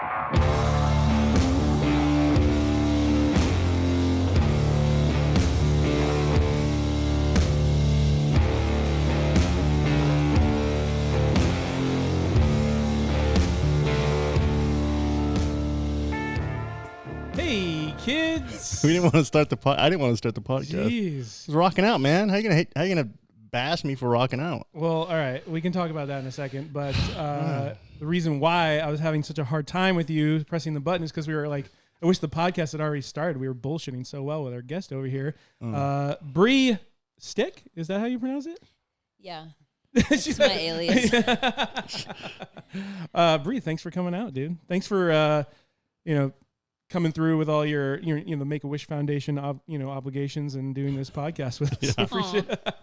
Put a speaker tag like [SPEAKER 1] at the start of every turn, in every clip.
[SPEAKER 1] Hey, kids.
[SPEAKER 2] We didn't want to start the I didn't want to start the podcast.
[SPEAKER 1] Jeez.
[SPEAKER 2] I was rocking out, man. How you gonna bash me for rocking out?
[SPEAKER 1] Well, all right. We can talk about that in a second. But the reason why I was having such a hard time with you pressing the button is because we were like, I wish the podcast had already started. We were bullshitting so well with our guest over here. Bre Stikk? Is that how you pronounce it?
[SPEAKER 3] Yeah. That's my alias.
[SPEAKER 1] Bre, thanks for coming out, dude. Thanks for, coming through with all your Make-A-Wish Foundation, obligations and doing this podcast with us.
[SPEAKER 2] Yeah.
[SPEAKER 1] I appreciate it.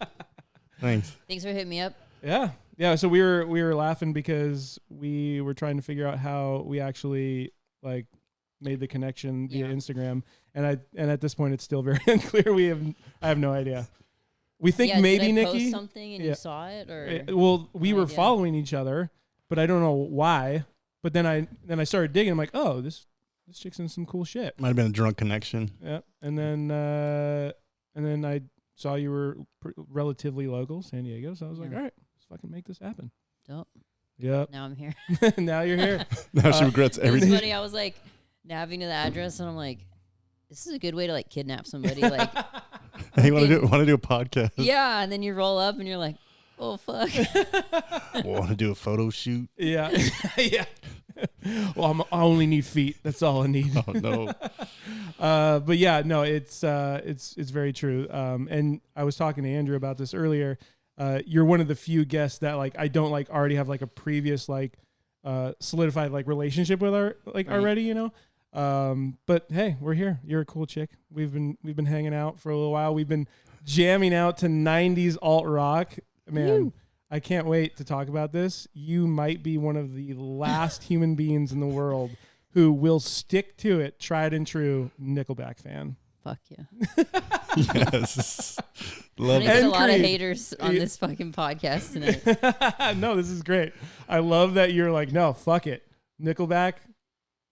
[SPEAKER 2] Thanks.
[SPEAKER 3] Thanks for hitting me up.
[SPEAKER 1] Yeah. So we were laughing because we were trying to figure out how we actually made the connection via Instagram, and at this point it's still very unclear. I have no idea. We think maybe
[SPEAKER 3] did I
[SPEAKER 1] Nikki
[SPEAKER 3] post something and you saw it, or
[SPEAKER 1] well, we were following each other, but I don't know why. But then I started digging. I'm like, oh, this chick's in some cool shit.
[SPEAKER 2] Might have been a drunk connection.
[SPEAKER 1] Yeah, and then I saw you were relatively local, San Diego. So I was like, all right, let's fucking make this happen.
[SPEAKER 3] Dope.
[SPEAKER 1] Yep.
[SPEAKER 3] Now I'm here.
[SPEAKER 1] Now you're here.
[SPEAKER 2] Now she regrets everything.
[SPEAKER 3] It's funny. I was like naviging to the address, and I'm like, this is a good way to kidnap somebody. Like,
[SPEAKER 2] hey, want to do a podcast?
[SPEAKER 3] Yeah, and then you roll up, and you're like, oh fuck.
[SPEAKER 2] Want to do a photo shoot?
[SPEAKER 1] Yeah. Yeah. Well, I only need feet. That's all I need.
[SPEAKER 2] Oh no.
[SPEAKER 1] But yeah, no, it's very true. And I was talking to Andrew about this earlier. You're one of the few guests that I don't already have a previous solidified relationship with already, But hey, we're here. You're a cool chick. We've been hanging out for a little while. We've been jamming out to 90s alt rock. Man, woo. I can't wait to talk about this. You might be one of the last human beings in the world who will stick to it, tried and true Nickelback fan.
[SPEAKER 3] Fuck yeah.
[SPEAKER 2] Yes. Love
[SPEAKER 3] it. A lot of haters on this fucking podcast tonight.
[SPEAKER 1] No, this is great. I love that you're like, no, fuck it. Nickelback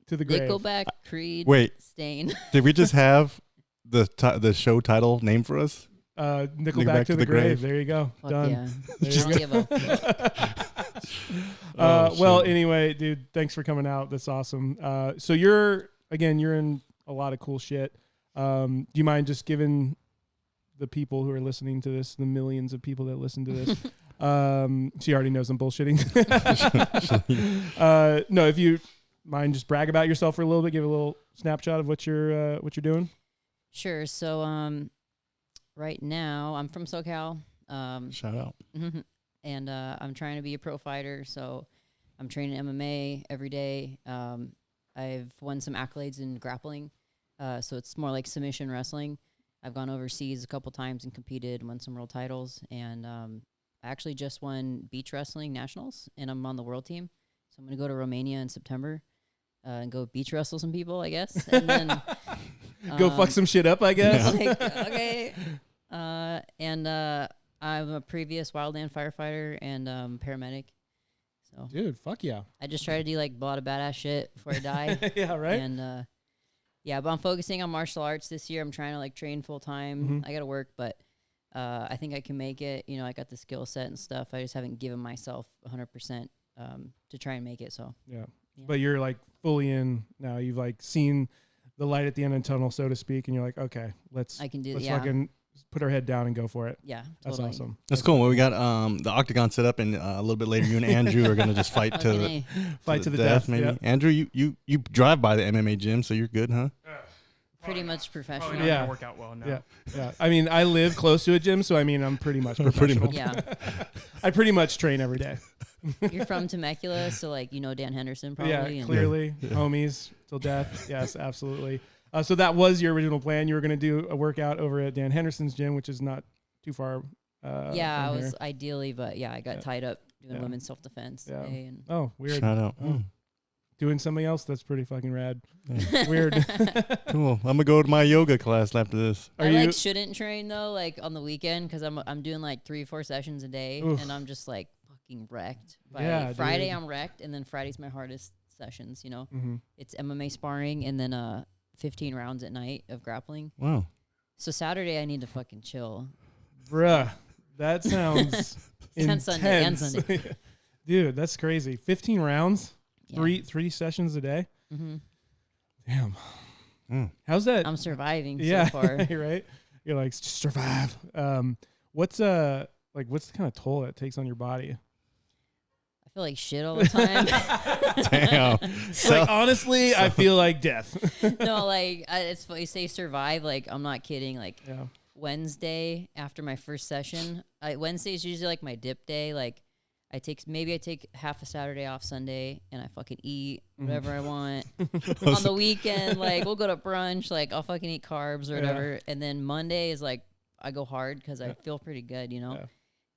[SPEAKER 1] to the grave.
[SPEAKER 3] Nickelback, Creed, Stain.
[SPEAKER 2] Did we just have the show title name for us?
[SPEAKER 1] Nickelback to the grave. There you go.
[SPEAKER 3] Fuck
[SPEAKER 1] done.
[SPEAKER 3] Yeah.
[SPEAKER 1] Well, anyway, dude, thanks for coming out. That's awesome. So you're in a lot of cool shit. Do you mind just giving the people who are listening to this, the millions of people that listen to this, she already knows I'm bullshitting. No, if you mind, just brag about yourself for a little bit, give a little snapshot of what you're doing.
[SPEAKER 3] Sure. So, right now I'm from SoCal.
[SPEAKER 2] Shout out.
[SPEAKER 3] And I'm trying to be a pro fighter, so I'm training MMA every day. I've won some accolades in grappling, so it's more like submission wrestling. I've gone overseas a couple times and competed and won some world titles, and I actually just won beach wrestling nationals, and I'm on the world team. So I'm going to go to Romania in September and go beach wrestle some people, I guess. And then
[SPEAKER 1] go fuck some shit up, I guess.
[SPEAKER 3] Okay. And I'm a previous wildland firefighter and paramedic. So,
[SPEAKER 1] dude, fuck yeah.
[SPEAKER 3] I just try to do a lot of badass shit before I die.
[SPEAKER 1] Yeah, right.
[SPEAKER 3] And but I'm focusing on martial arts this year. I'm trying to train full time.
[SPEAKER 1] Mm-hmm.
[SPEAKER 3] I got to work, but I think I can make it. I got the skill set and stuff. I just haven't given myself 100% to try and make it. So
[SPEAKER 1] yeah. But you're fully in now. You've seen the light at the end of the tunnel, so to speak, and you're like, okay, let's fucking put our head down and go for it.
[SPEAKER 3] Yeah,
[SPEAKER 1] that's
[SPEAKER 3] totally
[SPEAKER 1] awesome.
[SPEAKER 2] That's cool. Well, we got the octagon set up, and a little bit later, you and Andrew are gonna just fight to the death. Maybe
[SPEAKER 1] yep.
[SPEAKER 2] Andrew, you drive by the MMA gym, so you're good, huh?
[SPEAKER 3] Pretty much professional.
[SPEAKER 4] Probably not gonna work out well now.
[SPEAKER 1] Yeah. I mean, I live close to a gym, so I'm pretty much professional.
[SPEAKER 3] Yeah.
[SPEAKER 1] I pretty much train every day.
[SPEAKER 3] You're from Temecula, so Dan Henderson probably.
[SPEAKER 1] Yeah, clearly, homies till death. Yes, absolutely. So that was your original plan. You were going to do a workout over at Dan Henderson's gym, which is not too far.
[SPEAKER 3] I was ideally, but I got tied up doing women's self-defense.
[SPEAKER 1] Yeah.
[SPEAKER 3] And
[SPEAKER 1] oh, weird.
[SPEAKER 2] Shout out.
[SPEAKER 1] Doing something else that's pretty fucking rad. Yeah. Weird.
[SPEAKER 2] Cool. I'm gonna go to my yoga class after this.
[SPEAKER 3] I shouldn't train though, on the weekend, because I'm doing 3-4 sessions a day. Oof. And I'm just fucking wrecked. By Friday, dude. I'm wrecked, and then Friday's my hardest sessions, you know.
[SPEAKER 1] Mm-hmm.
[SPEAKER 3] It's MMA sparring and then 15 rounds at night of grappling.
[SPEAKER 2] Wow.
[SPEAKER 3] So Saturday I need to fucking chill.
[SPEAKER 1] Bruh, that sounds
[SPEAKER 3] And
[SPEAKER 1] intense.
[SPEAKER 3] Sunday, and Sunday.
[SPEAKER 1] Dude, that's crazy. 15 rounds,
[SPEAKER 3] Yeah.
[SPEAKER 1] three sessions a day.
[SPEAKER 3] Mm-hmm.
[SPEAKER 1] Damn.
[SPEAKER 2] Mm.
[SPEAKER 1] How's that?
[SPEAKER 3] I'm surviving
[SPEAKER 1] yeah,
[SPEAKER 3] so far.
[SPEAKER 1] right. You're like just survive. What's the kind of toll that takes on your body?
[SPEAKER 3] I feel like shit all the time.
[SPEAKER 2] Damn.
[SPEAKER 1] Like honestly, I feel like death.
[SPEAKER 3] No, like it's funny you say survive. Like I'm not kidding. Like
[SPEAKER 1] Yeah.
[SPEAKER 3] Wednesday after my first session, Wednesday is usually like my dip day. Like I take half a Saturday off Sunday and I fucking eat whatever I want. On the weekend, like we'll go to brunch. Like I'll fucking eat carbs or whatever. And then Monday is like I go hard because I feel pretty good, you know.
[SPEAKER 1] Yeah.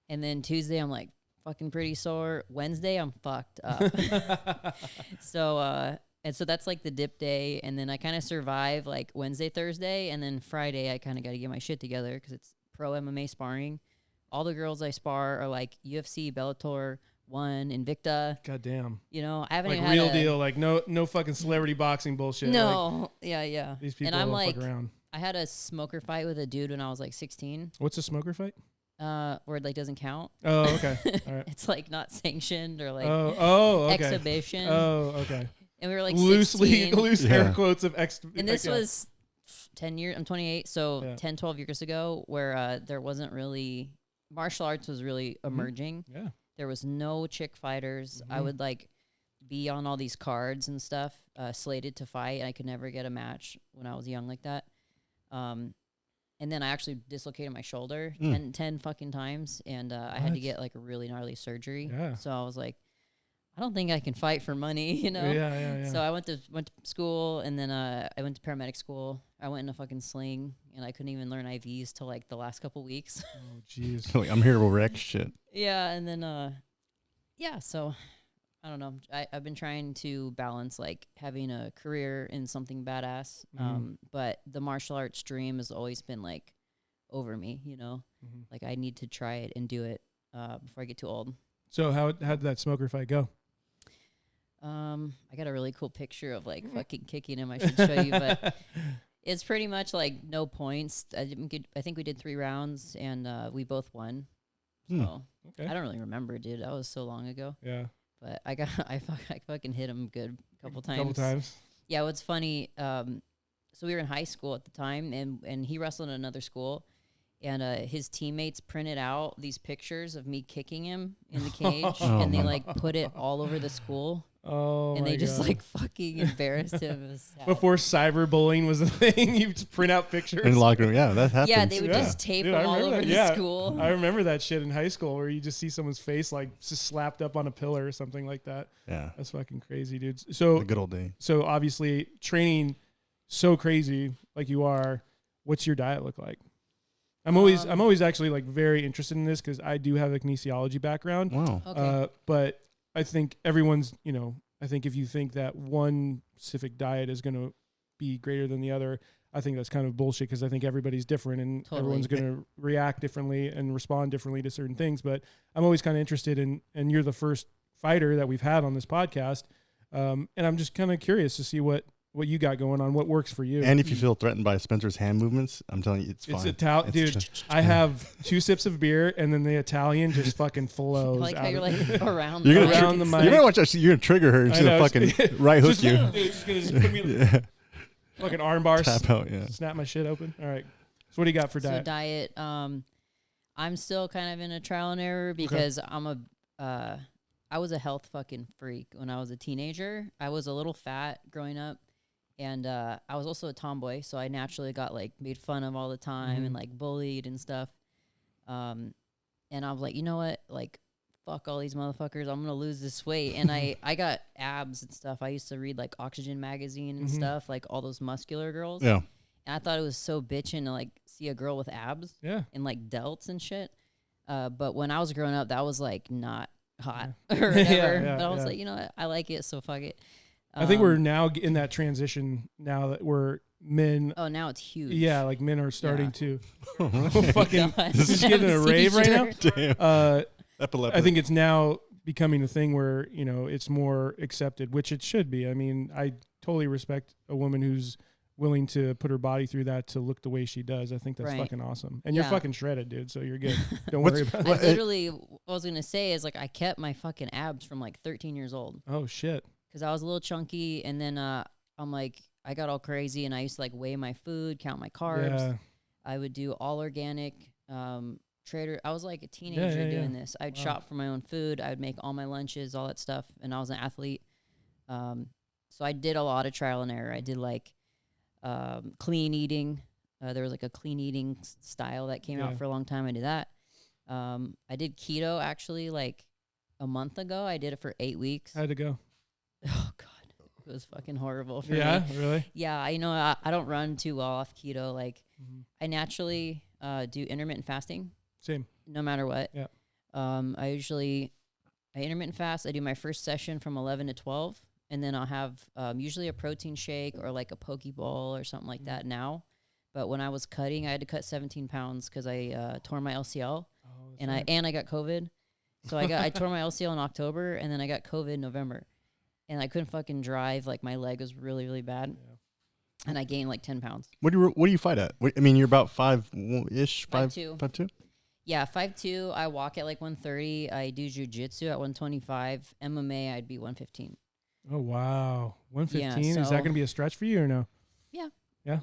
[SPEAKER 3] And then Tuesday I'm like fucking pretty sore. Wednesday I'm fucked up. So that's like the dip day, and then I kind of survive like Wednesday, Thursday, and then Friday I kind of got to get my shit together because it's pro MMA sparring. All the girls I spar are like UFC, Bellator, One, Invicta.
[SPEAKER 1] God damn.
[SPEAKER 3] You know, I haven't
[SPEAKER 1] Like
[SPEAKER 3] even
[SPEAKER 1] real
[SPEAKER 3] had
[SPEAKER 1] deal. Like no fucking celebrity boxing bullshit.
[SPEAKER 3] No,
[SPEAKER 1] Like,
[SPEAKER 3] yeah.
[SPEAKER 1] these people
[SPEAKER 3] And I'm
[SPEAKER 1] don't
[SPEAKER 3] like,
[SPEAKER 1] fuck around.
[SPEAKER 3] I had a smoker fight with a dude when I was like 16.
[SPEAKER 1] What's a smoker fight?
[SPEAKER 3] Where it like doesn't count.
[SPEAKER 1] Oh, okay. All right.
[SPEAKER 3] It's like not sanctioned or like
[SPEAKER 1] Okay.
[SPEAKER 3] exhibition.
[SPEAKER 1] Oh, okay.
[SPEAKER 3] And we were like
[SPEAKER 1] Loosely
[SPEAKER 3] 16.
[SPEAKER 1] loose air quotes of
[SPEAKER 3] And this was 10 years, I'm 28, so 10, 12 years ago, where there wasn't really, martial arts was really emerging.
[SPEAKER 1] Yeah.
[SPEAKER 3] There was no chick fighters. I would like be on all these cards and stuff, slated to fight, and I could never get a match when I was young like that. And then I actually dislocated my shoulder 10 fucking times, and I had to get like a really gnarly surgery.
[SPEAKER 1] Yeah.
[SPEAKER 3] So I was like, I don't think I can fight for money, you know?
[SPEAKER 1] Yeah.
[SPEAKER 3] So I went to school, and then I went to paramedic school. I went in a fucking sling, and I couldn't even learn IVs till like the last couple weeks.
[SPEAKER 1] Oh, jeez.
[SPEAKER 2] Like, I'm here to wreck shit.
[SPEAKER 3] Yeah, and then so I don't know. I've been trying to balance like having a career in something badass, but the martial arts dream has always been like over me, you know? Like I need to try it and do it before I get too old.
[SPEAKER 1] So how did that smoker fight go?
[SPEAKER 3] I got a really cool picture of like fucking kicking him. I should show you, but it's pretty much like no points. I think we did 3 rounds, and we both won. So
[SPEAKER 1] Okay.
[SPEAKER 3] I don't really remember, dude. That was so long ago.
[SPEAKER 1] Yeah.
[SPEAKER 3] But I fucking hit him good a couple times. Yeah, what's funny, so we were in high school at the time, and he wrestled in another school, and his teammates printed out these pictures of me kicking him in the cage, and they like put it all over the school.
[SPEAKER 1] Oh,
[SPEAKER 3] And
[SPEAKER 1] my
[SPEAKER 3] they just
[SPEAKER 1] God.
[SPEAKER 3] like fucking embarrassed him. It was sad.
[SPEAKER 1] Before cyberbullying was a thing, you just print out pictures.
[SPEAKER 2] In the locker room, yeah, that happens.
[SPEAKER 3] Yeah, they would just tape
[SPEAKER 1] Dude,
[SPEAKER 3] them
[SPEAKER 1] I
[SPEAKER 3] all
[SPEAKER 1] remember
[SPEAKER 3] over
[SPEAKER 1] that.
[SPEAKER 3] the school.
[SPEAKER 1] I remember that shit in high school where you just see someone's face like just slapped up on a pillar or something like that.
[SPEAKER 2] Yeah,
[SPEAKER 1] That's fucking crazy, dude. So
[SPEAKER 2] the good old day.
[SPEAKER 1] So obviously training so crazy like you are, what's your diet look like? I'm always actually like very interested in this because I do have a kinesiology background.
[SPEAKER 2] Wow.
[SPEAKER 3] Okay.
[SPEAKER 1] But I think everyone's, I think if you think that one specific diet is going to be greater than the other, I think that's kind of bullshit because I think everybody's different and
[SPEAKER 3] Totally.
[SPEAKER 1] everyone's going to react differently and respond differently to certain things. But I'm always kind of interested in, and you're the first fighter that we've had on this podcast. And I'm just kind of curious to see what you got going on, what works for you.
[SPEAKER 2] And if you feel threatened by Spencer's hand movements, I'm telling you, it's fine.
[SPEAKER 1] It's dude. I have 2 sips of beer, and then the Italian just fucking flows.
[SPEAKER 3] I like how
[SPEAKER 1] out
[SPEAKER 3] you're
[SPEAKER 1] of
[SPEAKER 3] like around,
[SPEAKER 2] You're
[SPEAKER 3] the
[SPEAKER 1] around the mic.
[SPEAKER 2] You're gonna watch that. You're gonna trigger her, and
[SPEAKER 1] I
[SPEAKER 2] she's
[SPEAKER 1] know,
[SPEAKER 2] gonna fucking right hook
[SPEAKER 1] just,
[SPEAKER 2] you.
[SPEAKER 1] Dude, she's gonna just put me in
[SPEAKER 2] Yeah.
[SPEAKER 1] fucking arm bar.
[SPEAKER 2] Tap out. Yeah.
[SPEAKER 1] Snap my shit open. All right. So what do you got for
[SPEAKER 3] So
[SPEAKER 1] diet?
[SPEAKER 3] diet, I'm still kind of in a trial and error because I was a health fucking freak when I was a teenager. I was a little fat growing up, and I was also a tomboy, so I naturally got like made fun of all the time and like bullied and stuff. And I was like, you know what, like fuck all these motherfuckers, I'm gonna lose this weight. And I got abs and stuff. I used to read like Oxygen magazine and stuff, like all those muscular girls.
[SPEAKER 2] Yeah.
[SPEAKER 3] And I thought it was so bitchin' to like see a girl with abs
[SPEAKER 1] Yeah.
[SPEAKER 3] and like delts and shit. But when I was growing up, that was like not hot or whatever.
[SPEAKER 1] Yeah,
[SPEAKER 3] but I was
[SPEAKER 1] yeah.
[SPEAKER 3] like, you know what? I like it, so fuck it.
[SPEAKER 1] I think we're now in that transition now that we're men.
[SPEAKER 3] Oh, now it's huge.
[SPEAKER 1] Yeah, like men are starting to
[SPEAKER 3] Oh,
[SPEAKER 1] fucking.
[SPEAKER 3] God.
[SPEAKER 1] This is getting a rave right now.
[SPEAKER 2] Damn. Epileptic.
[SPEAKER 1] I think it's now becoming a thing where, you know, it's more accepted, which it should be. I mean, I totally respect a woman who's willing to put her body through that to look the way she does. I think that's
[SPEAKER 3] Right.
[SPEAKER 1] fucking awesome. And you're
[SPEAKER 3] Yeah.
[SPEAKER 1] fucking shredded, dude, so you're good. Don't worry about
[SPEAKER 3] I
[SPEAKER 1] it.
[SPEAKER 3] literally, what I was gonna say is like I kept my fucking abs from like 13 years old
[SPEAKER 1] Oh, shit.
[SPEAKER 3] because I was a little chunky, and then I'm like I got all crazy, and I used to like weigh my food, count my carbs.
[SPEAKER 1] Yeah.
[SPEAKER 3] I would do all organic. Trader. I was like a teenager doing this. I'd shop for my own food. I would make all my lunches, all that stuff, and I was an athlete. So I did a lot of trial and error. I did like clean eating. There was like a clean eating style that came out for a long time. I did that. I did keto actually like a month ago. I did it for 8 weeks.
[SPEAKER 1] How'd it go?
[SPEAKER 3] Oh God, it was fucking horrible for me.
[SPEAKER 1] Yeah, really?
[SPEAKER 3] Yeah, you know, I don't run too well off keto. Like I naturally do intermittent fasting.
[SPEAKER 1] Same.
[SPEAKER 3] No matter what.
[SPEAKER 1] Yeah.
[SPEAKER 3] I intermittent fast. I do my first session from 11 to 12, and then I'll have usually a protein shake or like a poke bowl or something like that now. But when I was cutting, I had to cut 17 pounds because I tore my LCL, and I got COVID. So I tore my LCL in October, and then I got COVID in November, and I couldn't fucking drive. Like my leg was really, really bad. Yeah. And I gained like 10 pounds.
[SPEAKER 2] What do you fight at? I mean, you're about 5-ish,
[SPEAKER 3] 5'2".
[SPEAKER 2] 5'2".
[SPEAKER 3] Yeah, 5'2". I walk at like 130. I do jiu-jitsu at 125. MMA, I'd be 115.
[SPEAKER 1] Oh, wow. 115?
[SPEAKER 3] Yeah,
[SPEAKER 1] Is that going to be a stretch for you or no?
[SPEAKER 3] Yeah.
[SPEAKER 1] Yeah?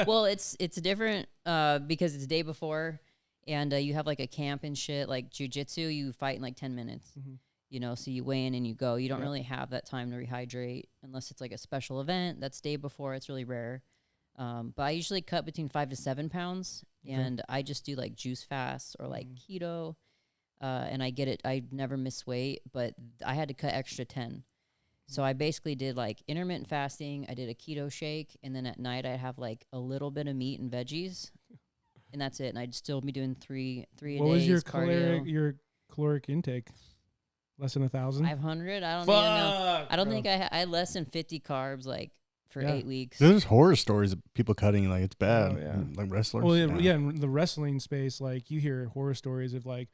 [SPEAKER 3] Well, it's different because it's day before, and you have like a camp and shit. Like jiu-jitsu, you fight in like 10 minutes. You know, so you weigh in and you go. You don't really have that time to rehydrate unless it's like a special event. That's day before. It's really rare. But I usually cut between 5 to 7 pounds, and I just do like juice fasts or like keto, and I get it. I never miss weight, but I had to cut extra 10. So I basically did like intermittent fasting. I did a keto shake, and then at night I'd have like a little bit of meat and veggies, and that's it. And I'd still be doing three a day.
[SPEAKER 1] What was your
[SPEAKER 3] cardio.
[SPEAKER 1] caloric intake? Less than 1,000?
[SPEAKER 3] 500? I don't even know. I don't think I had less than 50 carbs like for 8 weeks.
[SPEAKER 2] There's horror stories of people cutting, like it's bad.
[SPEAKER 1] Oh, yeah.
[SPEAKER 2] Like wrestlers.
[SPEAKER 1] Well, yeah, in the wrestling space, like you hear horror stories of like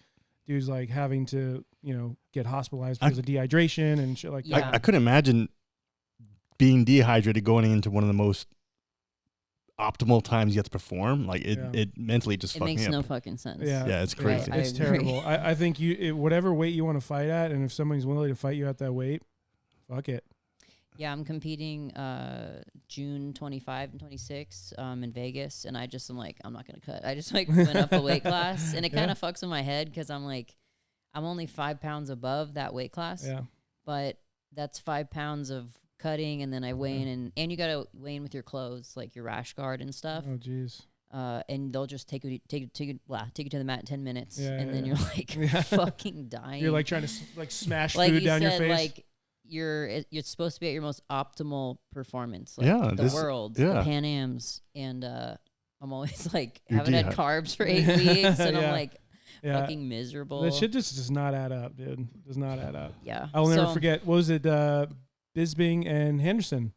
[SPEAKER 1] dudes like having to, you know, get hospitalized because of dehydration and shit like that.
[SPEAKER 2] I couldn't imagine being dehydrated going into one of the most optimal times you have to perform. Like it mentally just
[SPEAKER 3] it
[SPEAKER 2] fucked me up.
[SPEAKER 3] makes no fucking sense.
[SPEAKER 2] Yeah, it's crazy.
[SPEAKER 1] It's terrible. I think whatever weight you want to fight at, and if somebody's willing to fight you at that weight, fuck it.
[SPEAKER 3] Yeah, I'm competing June 25 and 26 in Vegas, and I'm like, I'm not going to cut. I just like went up a weight class, and it kind of fucks in my head because I'm like, I'm only 5 pounds above that weight class.
[SPEAKER 1] Yeah.
[SPEAKER 3] But that's 5 pounds of cutting, and then I weigh in, and you got to weigh in with your clothes, like your rash guard and stuff.
[SPEAKER 1] Oh, jeez.
[SPEAKER 3] And they'll just take you to the mat in 10 minutes,
[SPEAKER 1] Yeah,
[SPEAKER 3] and then you're like fucking dying.
[SPEAKER 1] You're like trying to like smash
[SPEAKER 3] like
[SPEAKER 1] food down your
[SPEAKER 3] said,
[SPEAKER 1] face.
[SPEAKER 3] Like you're supposed to be at your most optimal performance. Like the world, the Pan Ams, and I'm always like haven't had carbs for 8 weeks, and I'm like fucking miserable.
[SPEAKER 1] That shit just does not add up, dude. Does not add up.
[SPEAKER 3] Yeah.
[SPEAKER 1] I'll never forget. What was it? Bisbing and Henderson.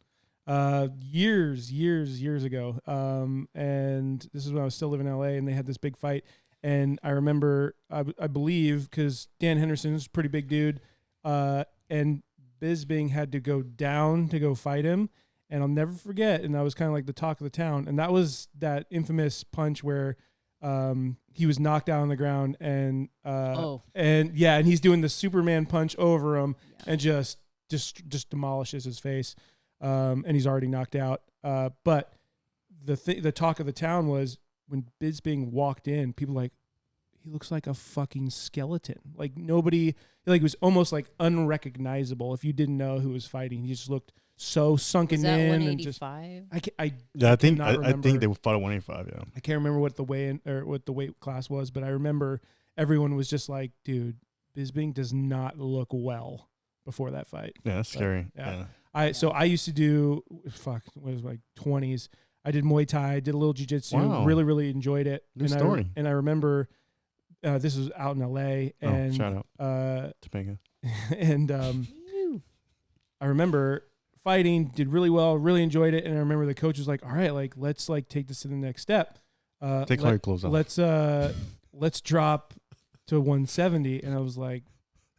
[SPEAKER 1] Years ago. And this is when I was still living in LA, and they had this big fight. And I remember, I believe, because Dan Henderson is a pretty big dude, and Bisbing had to go down to go fight him. And I'll never forget, and that was kind of like the talk of the town. And that was that infamous punch where he was knocked out on the ground, and he's doing the Superman punch over him and just demolishes his face. And he's already knocked out. But the talk of the town was when Bisbing walked in, people were like, he looks like a fucking skeleton. Like nobody, like it was almost like unrecognizable if you didn't know who was fighting. He just looked so sunken in.
[SPEAKER 3] 185?
[SPEAKER 2] I think they fought at 185. Yeah,
[SPEAKER 1] I can't remember what the weigh-in or what the weight class was, but I remember everyone was just like, dude, Bisbing does not look well before that fight.
[SPEAKER 2] Yeah, that's scary.
[SPEAKER 1] Yeah. I used to do what was it, like 20s. I did Muay Thai, did a little jiu-jitsu, really enjoyed it.
[SPEAKER 2] Good story.
[SPEAKER 1] And I remember this was out in LA, and
[SPEAKER 2] shout out Topanga.
[SPEAKER 1] And I remember fighting, did really well, really enjoyed it, and I remember the coach was like, all right, like let's like take this to the next step.
[SPEAKER 2] Take all your clothes off.
[SPEAKER 1] Let's drop to 170, and I was like,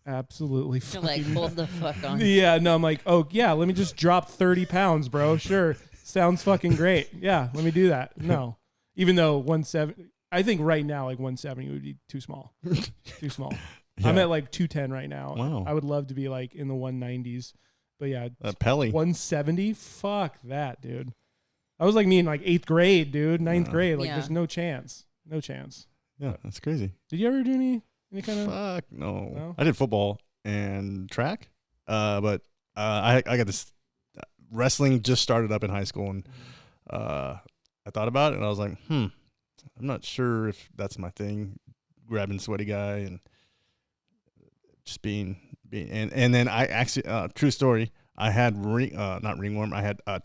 [SPEAKER 1] absolutely
[SPEAKER 3] You're like,
[SPEAKER 1] fucking.
[SPEAKER 3] hold the fuck on.
[SPEAKER 1] Yeah, no, I'm like, oh yeah, let me just drop 30 pounds, bro. Sure, sounds fucking great. Yeah, let me do that. No, even though 170, I think right now like 170 would be too small. Too small.
[SPEAKER 2] Yeah.
[SPEAKER 1] I'm at like 210 right now.
[SPEAKER 2] Wow.
[SPEAKER 1] I would love to be like in the 190s, but yeah,
[SPEAKER 2] Pelly.
[SPEAKER 1] 170. Fuck that, dude. I was like me in like 8th grade, dude. 9th grade. Like,
[SPEAKER 3] Yeah.
[SPEAKER 1] there's no chance. No chance.
[SPEAKER 2] Yeah, that's crazy.
[SPEAKER 1] Did you ever do any kind of?
[SPEAKER 2] Fuck no.
[SPEAKER 1] No?
[SPEAKER 2] I did football and track, but I got this wrestling just started up in high school, and I thought about it, and I was like, I'm not sure if that's my thing. Grabbing sweaty guy and just being and then I actually true story. I had not ringworm. I had not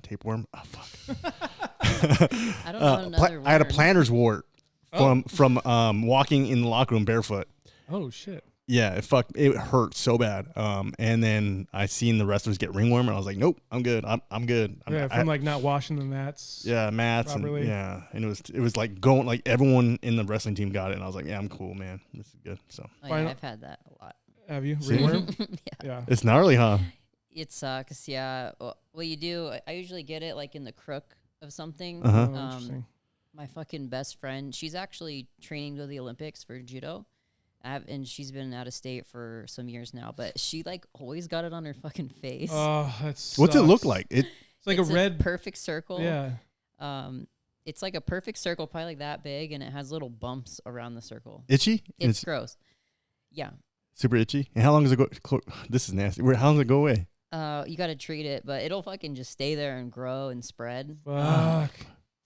[SPEAKER 2] tapeworm. Oh fuck.
[SPEAKER 3] I don't know another
[SPEAKER 2] I had a
[SPEAKER 3] word.
[SPEAKER 2] plantar's wart from walking in the locker room barefoot.
[SPEAKER 1] Oh shit.
[SPEAKER 2] Yeah, it hurt so bad. And then I seen the wrestlers get ringworm, and I was like, nope, I'm good. I'm good.
[SPEAKER 1] From like not washing the mats.
[SPEAKER 2] Yeah, mats
[SPEAKER 1] properly.
[SPEAKER 2] and it was like going like everyone in the wrestling team got it, and I was like, yeah, I'm cool, man. This is good. So
[SPEAKER 3] Oh, yeah, I've had that a lot.
[SPEAKER 1] Have you?
[SPEAKER 2] See?
[SPEAKER 1] Ringworm?
[SPEAKER 3] Yeah.
[SPEAKER 1] Yeah.
[SPEAKER 2] it's gnarly, huh?
[SPEAKER 3] It sucks. Yeah. What you do, I usually get it like in the crook of something.
[SPEAKER 2] Uh-huh.
[SPEAKER 1] Oh, interesting.
[SPEAKER 3] My fucking best friend, she's actually training to the Olympics for judo. And she's been out of state for some years now, but she like always got it on her fucking face.
[SPEAKER 1] Oh, that's.
[SPEAKER 2] What's it look like?
[SPEAKER 1] It's like
[SPEAKER 3] It's
[SPEAKER 1] a red.
[SPEAKER 3] perfect circle.
[SPEAKER 1] Yeah.
[SPEAKER 3] It's like a perfect circle, probably like that big, and it has little bumps around the circle.
[SPEAKER 2] Itchy?
[SPEAKER 3] It's gross. Yeah.
[SPEAKER 2] Super itchy. And how long does it go? This is nasty. How long does it go away?
[SPEAKER 3] You got to treat it, but it'll fucking just stay there and grow and spread.
[SPEAKER 1] Fuck.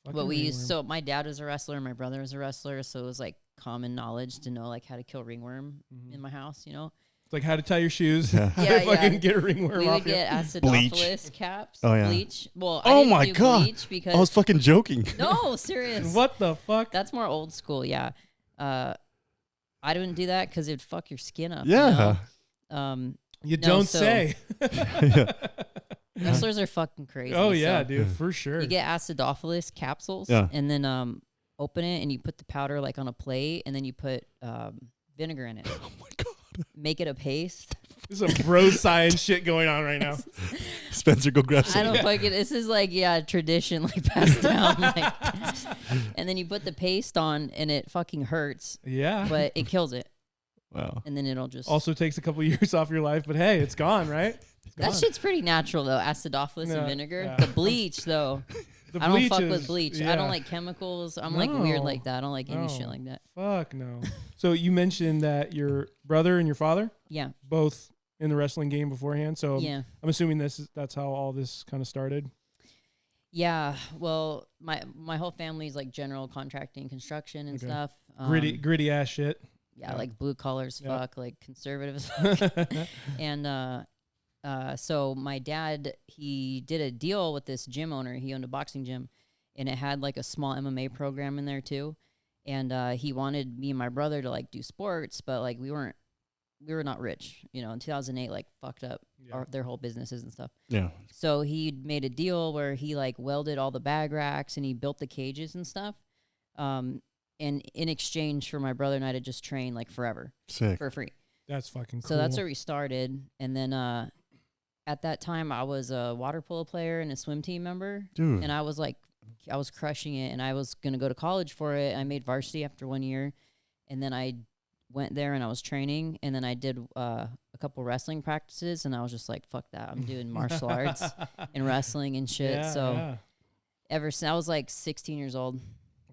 [SPEAKER 3] But so my dad was a wrestler, my brother was a wrestler, so it was like common knowledge to know like how to kill ringworm in my house, you know?
[SPEAKER 1] It's like how to tie your shoes.
[SPEAKER 2] Yeah.
[SPEAKER 1] How
[SPEAKER 3] Yeah,
[SPEAKER 1] to fucking
[SPEAKER 3] yeah.
[SPEAKER 1] get a ringworm
[SPEAKER 3] We
[SPEAKER 1] off
[SPEAKER 3] would get
[SPEAKER 2] Bleach.
[SPEAKER 3] acidophilus caps.
[SPEAKER 2] Oh, yeah.
[SPEAKER 3] Bleach. Well,
[SPEAKER 2] Oh
[SPEAKER 3] I didn't
[SPEAKER 2] my
[SPEAKER 3] do
[SPEAKER 2] God.
[SPEAKER 3] bleach because
[SPEAKER 2] I was fucking joking.
[SPEAKER 3] no, serious.
[SPEAKER 1] What the fuck?
[SPEAKER 3] That's more old school, yeah. I didn't do that because it'd fuck your skin up.
[SPEAKER 2] Yeah.
[SPEAKER 3] You know?
[SPEAKER 1] You
[SPEAKER 3] No,
[SPEAKER 1] don't
[SPEAKER 3] so-
[SPEAKER 1] say.
[SPEAKER 2] Yeah.
[SPEAKER 3] Wrestlers are fucking crazy.
[SPEAKER 1] Oh yeah,
[SPEAKER 3] so
[SPEAKER 1] dude, for sure.
[SPEAKER 3] You get acidophilus capsules,
[SPEAKER 2] Yeah.
[SPEAKER 3] and then open it, and you put the powder like on a plate, and then you put vinegar in it.
[SPEAKER 2] Oh my God.
[SPEAKER 3] Make it a paste.
[SPEAKER 1] There's some bro science shit going on right now.
[SPEAKER 2] Spencer, go grab
[SPEAKER 3] I
[SPEAKER 2] some.
[SPEAKER 3] don't fucking. This is like tradition, like passed down. Like, and then you put the paste on, and it fucking hurts,
[SPEAKER 1] Yeah.
[SPEAKER 3] but it kills it,
[SPEAKER 2] Wow.
[SPEAKER 3] and then it'll just.
[SPEAKER 1] Also takes a couple years off your life, but hey, it's gone, right? It's
[SPEAKER 3] that
[SPEAKER 1] gone.
[SPEAKER 3] shit's pretty natural though. Acidophilus
[SPEAKER 1] Yeah,
[SPEAKER 3] and vinegar.
[SPEAKER 1] yeah.
[SPEAKER 3] The bleach though.
[SPEAKER 1] The
[SPEAKER 3] I don't
[SPEAKER 1] bleach
[SPEAKER 3] fuck
[SPEAKER 1] is-
[SPEAKER 3] with bleach. I
[SPEAKER 1] yeah.
[SPEAKER 3] don't like chemicals. I'm like weird
[SPEAKER 1] No.
[SPEAKER 3] like that. I don't like any shit
[SPEAKER 1] No.
[SPEAKER 3] like that.
[SPEAKER 1] Fuck no. So you mentioned that your brother and your father
[SPEAKER 3] Yeah.
[SPEAKER 1] both in the wrestling game beforehand. So
[SPEAKER 3] Yeah.
[SPEAKER 1] I'm assuming that's how all this kind of started.
[SPEAKER 3] Yeah. Well, my whole family's like general contracting, construction and
[SPEAKER 1] Okay.
[SPEAKER 3] stuff.
[SPEAKER 1] Gritty ass shit.
[SPEAKER 3] Yeah, like blue collars,
[SPEAKER 1] Yeah.
[SPEAKER 3] fuck, like conservative as fuck. And so my dad, he did a deal with this gym owner. He owned a boxing gym, and it had like a small MMA program in there too. And he wanted me and my brother to like do sports, but like we were not rich, you know. In 2008, like fucked up
[SPEAKER 1] Yeah.
[SPEAKER 3] their whole businesses and stuff.
[SPEAKER 2] Yeah.
[SPEAKER 3] So he made a deal where he like welded all the bag racks and he built the cages and stuff. And in exchange for my brother and I to just train like forever
[SPEAKER 2] Sick.
[SPEAKER 3] for free.
[SPEAKER 1] That's fucking cool.
[SPEAKER 3] So that's where we started. And then at that time, I was a water polo player and a swim team member.
[SPEAKER 2] Dude.
[SPEAKER 3] And I was crushing it. And I was going to go to college for it. I made varsity after 1 year. And then I went there and I was training. And then I did a couple wrestling practices. And I was just like, fuck that. I'm doing martial arts and wrestling and shit.
[SPEAKER 1] Yeah,
[SPEAKER 3] so
[SPEAKER 1] yeah.
[SPEAKER 3] ever since I was like 16 years old.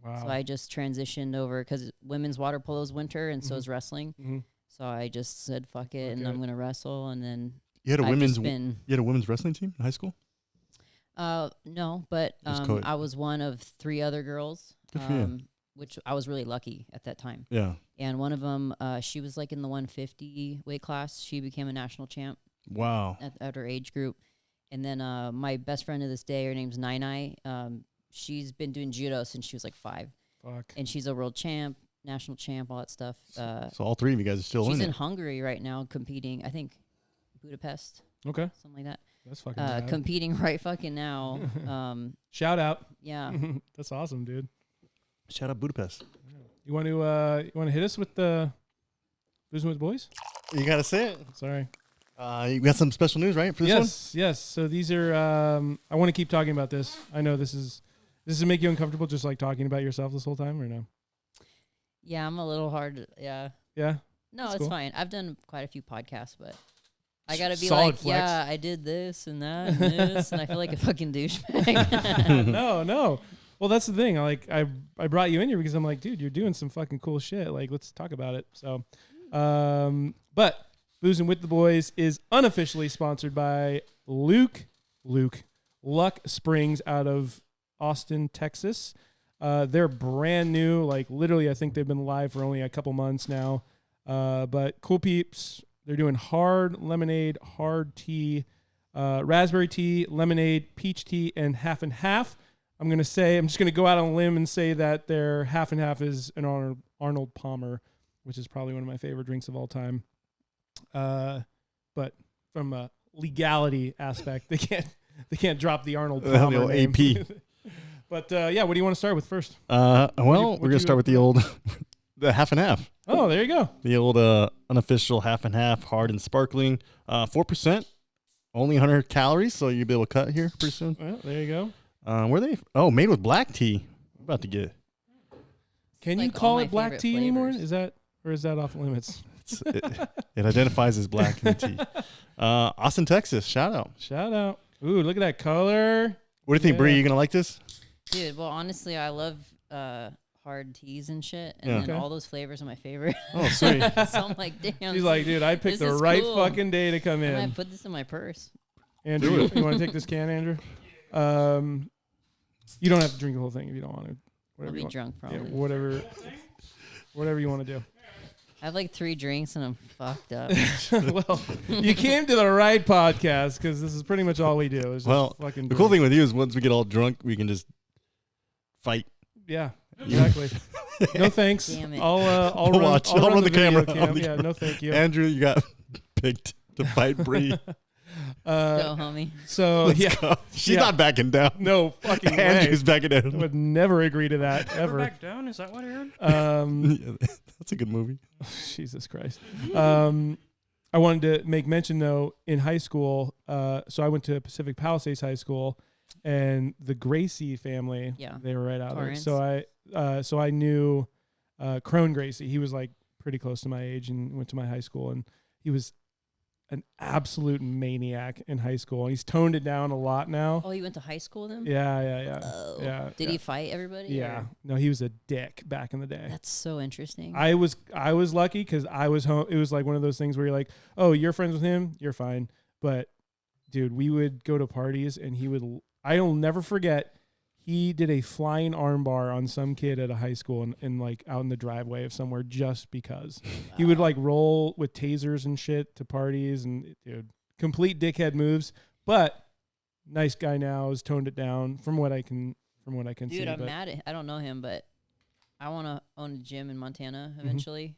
[SPEAKER 1] Wow.
[SPEAKER 3] So I just transitioned over because women's water polo is winter and so is wrestling.
[SPEAKER 1] Mhm.
[SPEAKER 3] So I just said, fuck it. And
[SPEAKER 1] Okay.
[SPEAKER 3] I'm going to wrestle. And then
[SPEAKER 2] You had a
[SPEAKER 3] I've
[SPEAKER 2] women's
[SPEAKER 3] just been,
[SPEAKER 2] you had a women's wrestling team in high school?
[SPEAKER 3] no, but
[SPEAKER 2] Just co-ed.
[SPEAKER 3] I was one of 3 other girls,
[SPEAKER 2] Good for you.
[SPEAKER 3] which I was really lucky at that time.
[SPEAKER 2] Yeah.
[SPEAKER 3] And one of them, she was like in the 150 weight class. She became a national champ
[SPEAKER 2] Wow.
[SPEAKER 3] at her age group. And then my best friend to this day, her name's Nai. She's been doing judo since she was like 5.
[SPEAKER 1] Fuck.
[SPEAKER 3] And she's a world champ, national champ, all that stuff.
[SPEAKER 2] So all three of you guys are still
[SPEAKER 3] She's
[SPEAKER 2] in
[SPEAKER 3] in
[SPEAKER 2] it.
[SPEAKER 3] Hungary right now competing. I think Budapest,
[SPEAKER 1] Okay.
[SPEAKER 3] something like that.
[SPEAKER 1] That's fucking bad.
[SPEAKER 3] Competing right fucking now.
[SPEAKER 1] Shout out.
[SPEAKER 3] Yeah.
[SPEAKER 1] That's awesome, dude.
[SPEAKER 2] Shout out Budapest.
[SPEAKER 1] You want to hit us with the Boozing with the boys?
[SPEAKER 2] You gotta say it.
[SPEAKER 1] Sorry.
[SPEAKER 2] You got some special news, right? For this one?
[SPEAKER 1] Yes. So these are. I want to keep talking about this. I know this is make you uncomfortable, just like talking about yourself this whole time, or no?
[SPEAKER 3] Yeah, I'm a little hard. Yeah.
[SPEAKER 1] Yeah.
[SPEAKER 3] No,
[SPEAKER 1] That's
[SPEAKER 3] it's
[SPEAKER 1] cool.
[SPEAKER 3] fine. I've done quite a few podcasts, but I gotta be
[SPEAKER 1] Solid
[SPEAKER 3] like,
[SPEAKER 1] flex.
[SPEAKER 3] yeah, I did this and that and this, and I feel like a fucking douchebag.
[SPEAKER 1] No. Well, that's the thing. I brought you in here because I'm like, dude, you're doing some fucking cool shit. Like, let's talk about it. So, but Boozing with the Boys is unofficially sponsored by Luck Springs out of Austin, Texas. They're brand new. Like, literally, I think they've been live for only a couple months now. But cool peeps. They're doing hard lemonade, hard tea, raspberry tea, lemonade, peach tea, and half and half. I'm just going to go out on a limb and say that their half and half is an Arnold Palmer, which is probably one of my favorite drinks of all time. But from a legality aspect, they can't drop the Arnold Palmer name.
[SPEAKER 2] AP.
[SPEAKER 1] But yeah, what do you want to start with first?
[SPEAKER 2] Well, we're gonna start with the old, the half and half.
[SPEAKER 1] Oh, there you go.
[SPEAKER 2] The old unofficial half and half, hard and sparkling, 4%, only 100 calories, so you'll be able to cut here pretty soon.
[SPEAKER 1] Well, there you go.
[SPEAKER 2] Where are they? Oh, made with black tea. I'm about to get.
[SPEAKER 1] Can
[SPEAKER 3] Like
[SPEAKER 1] you
[SPEAKER 3] all
[SPEAKER 1] call
[SPEAKER 3] my
[SPEAKER 1] it black
[SPEAKER 3] favorite
[SPEAKER 1] tea anymore?
[SPEAKER 3] flavors.
[SPEAKER 1] Is that off limits?
[SPEAKER 2] It identifies as black tea. Austin, Texas. Shout out.
[SPEAKER 1] Shout out. Ooh, look at that color.
[SPEAKER 2] What do you think, Bree?
[SPEAKER 1] Yeah.
[SPEAKER 2] You gonna like this?
[SPEAKER 3] Dude, well, honestly, I love hard teas and shit, and
[SPEAKER 2] Yeah.
[SPEAKER 3] then
[SPEAKER 1] Okay.
[SPEAKER 3] all those flavors are my favorite.
[SPEAKER 2] Oh, sweet.
[SPEAKER 3] So I'm like, damn.
[SPEAKER 1] She's like, dude, I picked
[SPEAKER 3] This
[SPEAKER 1] the
[SPEAKER 3] is
[SPEAKER 1] right
[SPEAKER 3] cool.
[SPEAKER 1] fucking day to come
[SPEAKER 3] I
[SPEAKER 1] in.
[SPEAKER 3] might put this in my purse.
[SPEAKER 1] Andrew, you want to take this can, Andrew? You don't have to drink the whole thing if you don't want to.
[SPEAKER 3] I'll
[SPEAKER 1] Whatever
[SPEAKER 3] be
[SPEAKER 1] you want.
[SPEAKER 3] drunk
[SPEAKER 1] Yeah,
[SPEAKER 3] probably.
[SPEAKER 1] whatever you want to do.
[SPEAKER 3] I have like 3 drinks and I'm fucked up.
[SPEAKER 1] Well, you came to the right podcast because this is pretty much all we do. Is just
[SPEAKER 2] Well,
[SPEAKER 1] fucking
[SPEAKER 2] The cool
[SPEAKER 1] drink.
[SPEAKER 2] thing with you is once we get all drunk, we can just fight.
[SPEAKER 1] Yeah, exactly. No thanks.
[SPEAKER 3] Damn it.
[SPEAKER 1] I'll
[SPEAKER 2] We'll
[SPEAKER 1] run,
[SPEAKER 2] watch.
[SPEAKER 1] I'll
[SPEAKER 2] I'll run the
[SPEAKER 1] video
[SPEAKER 2] camera.
[SPEAKER 1] cam.
[SPEAKER 2] On the
[SPEAKER 1] Yeah,
[SPEAKER 2] camera.
[SPEAKER 1] no thank you.
[SPEAKER 2] Andrew, you got picked to fight Bree.
[SPEAKER 3] Go, homie.
[SPEAKER 1] So
[SPEAKER 2] Let's
[SPEAKER 1] yeah,
[SPEAKER 2] go. She's
[SPEAKER 1] Yeah.
[SPEAKER 2] not backing down.
[SPEAKER 1] no fucking way.
[SPEAKER 2] Andrew's backing
[SPEAKER 1] I
[SPEAKER 2] down.
[SPEAKER 1] would never agree to that ever.
[SPEAKER 4] Back down? Is that what I heard?
[SPEAKER 2] Yeah, that's a good movie.
[SPEAKER 1] Jesus Christ. I wanted to make mention though, in high school, so I went to Pacific Palisades High School, and the Gracie family,
[SPEAKER 3] Yeah.
[SPEAKER 1] they were right out there.
[SPEAKER 3] Torrance.
[SPEAKER 1] So I knew Crone Gracie. He was like pretty close to my age and went to my high school, and he was an absolute maniac in high school. And he's toned it down a lot now.
[SPEAKER 3] Oh, you went to high school with him?
[SPEAKER 1] Yeah.
[SPEAKER 3] Oh.
[SPEAKER 1] Yeah.
[SPEAKER 3] Did
[SPEAKER 1] yeah.
[SPEAKER 3] he fight everybody?
[SPEAKER 1] Yeah.
[SPEAKER 3] or-
[SPEAKER 1] No, he was a dick back in the day.
[SPEAKER 3] That's so interesting.
[SPEAKER 1] I was lucky because I was home. It was like one of those things where you're like, oh, you're friends with him, you're fine. But dude, we would go to parties and I'll never forget. He did a flying armbar on some kid at a high school and like out in the driveway of somewhere just because he would like roll with tasers and shit to parties and dude, complete dickhead moves. But nice guy now, has toned it down from what I can see.
[SPEAKER 3] Dude, I'm
[SPEAKER 1] but
[SPEAKER 3] mad at I don't know him, but I want to own a gym in Montana
[SPEAKER 1] Mm-hmm.
[SPEAKER 3] eventually.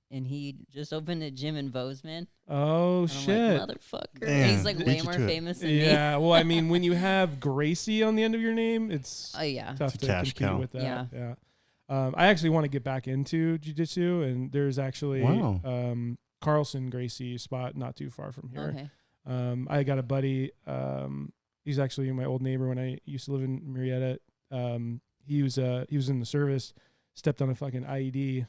[SPEAKER 3] And he just opened a gym in Bozeman.
[SPEAKER 1] oh
[SPEAKER 3] And
[SPEAKER 1] shit.
[SPEAKER 3] I'm like, motherfucker. And
[SPEAKER 2] Damn,
[SPEAKER 3] he's like
[SPEAKER 2] beat
[SPEAKER 3] way
[SPEAKER 2] you
[SPEAKER 3] more
[SPEAKER 2] to it.
[SPEAKER 3] famous than me.
[SPEAKER 1] Yeah, well, I mean, when you have Gracie on the end of your name, it's
[SPEAKER 3] Oh, yeah.
[SPEAKER 1] tough
[SPEAKER 2] It's a
[SPEAKER 1] to
[SPEAKER 2] cash
[SPEAKER 1] compete
[SPEAKER 2] cow.
[SPEAKER 1] with that.
[SPEAKER 3] Yeah.
[SPEAKER 1] I actually want to get back into jiu-jitsu, and there's actually
[SPEAKER 2] Wow.
[SPEAKER 1] Carlson Gracie spot not too far from here.
[SPEAKER 3] Okay.
[SPEAKER 1] I got a buddy. He's actually my old neighbor when I used to live in Marietta. He was in the service, stepped on a fucking IED,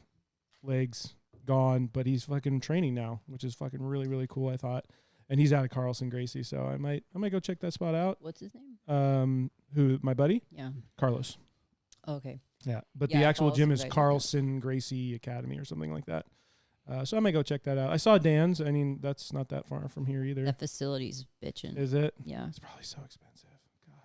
[SPEAKER 1] legs gone, but he's fucking training now, which is fucking really, really cool, I thought. And he's out of Carlson Gracie, so I might go check that spot out.
[SPEAKER 3] What's his name?
[SPEAKER 1] Who, my buddy?
[SPEAKER 3] Yeah.
[SPEAKER 1] Carlos.
[SPEAKER 3] Okay.
[SPEAKER 1] Yeah. But
[SPEAKER 3] Yeah,
[SPEAKER 1] the actual gym is
[SPEAKER 3] Carlson Gracie,
[SPEAKER 1] Carlson Gracie Academy or something like that. So I might go check that out. I saw Dan's. I mean, that's not that far from here either.
[SPEAKER 3] That facility's bitching.
[SPEAKER 1] Is it?
[SPEAKER 3] Yeah.
[SPEAKER 1] It's probably so expensive. God.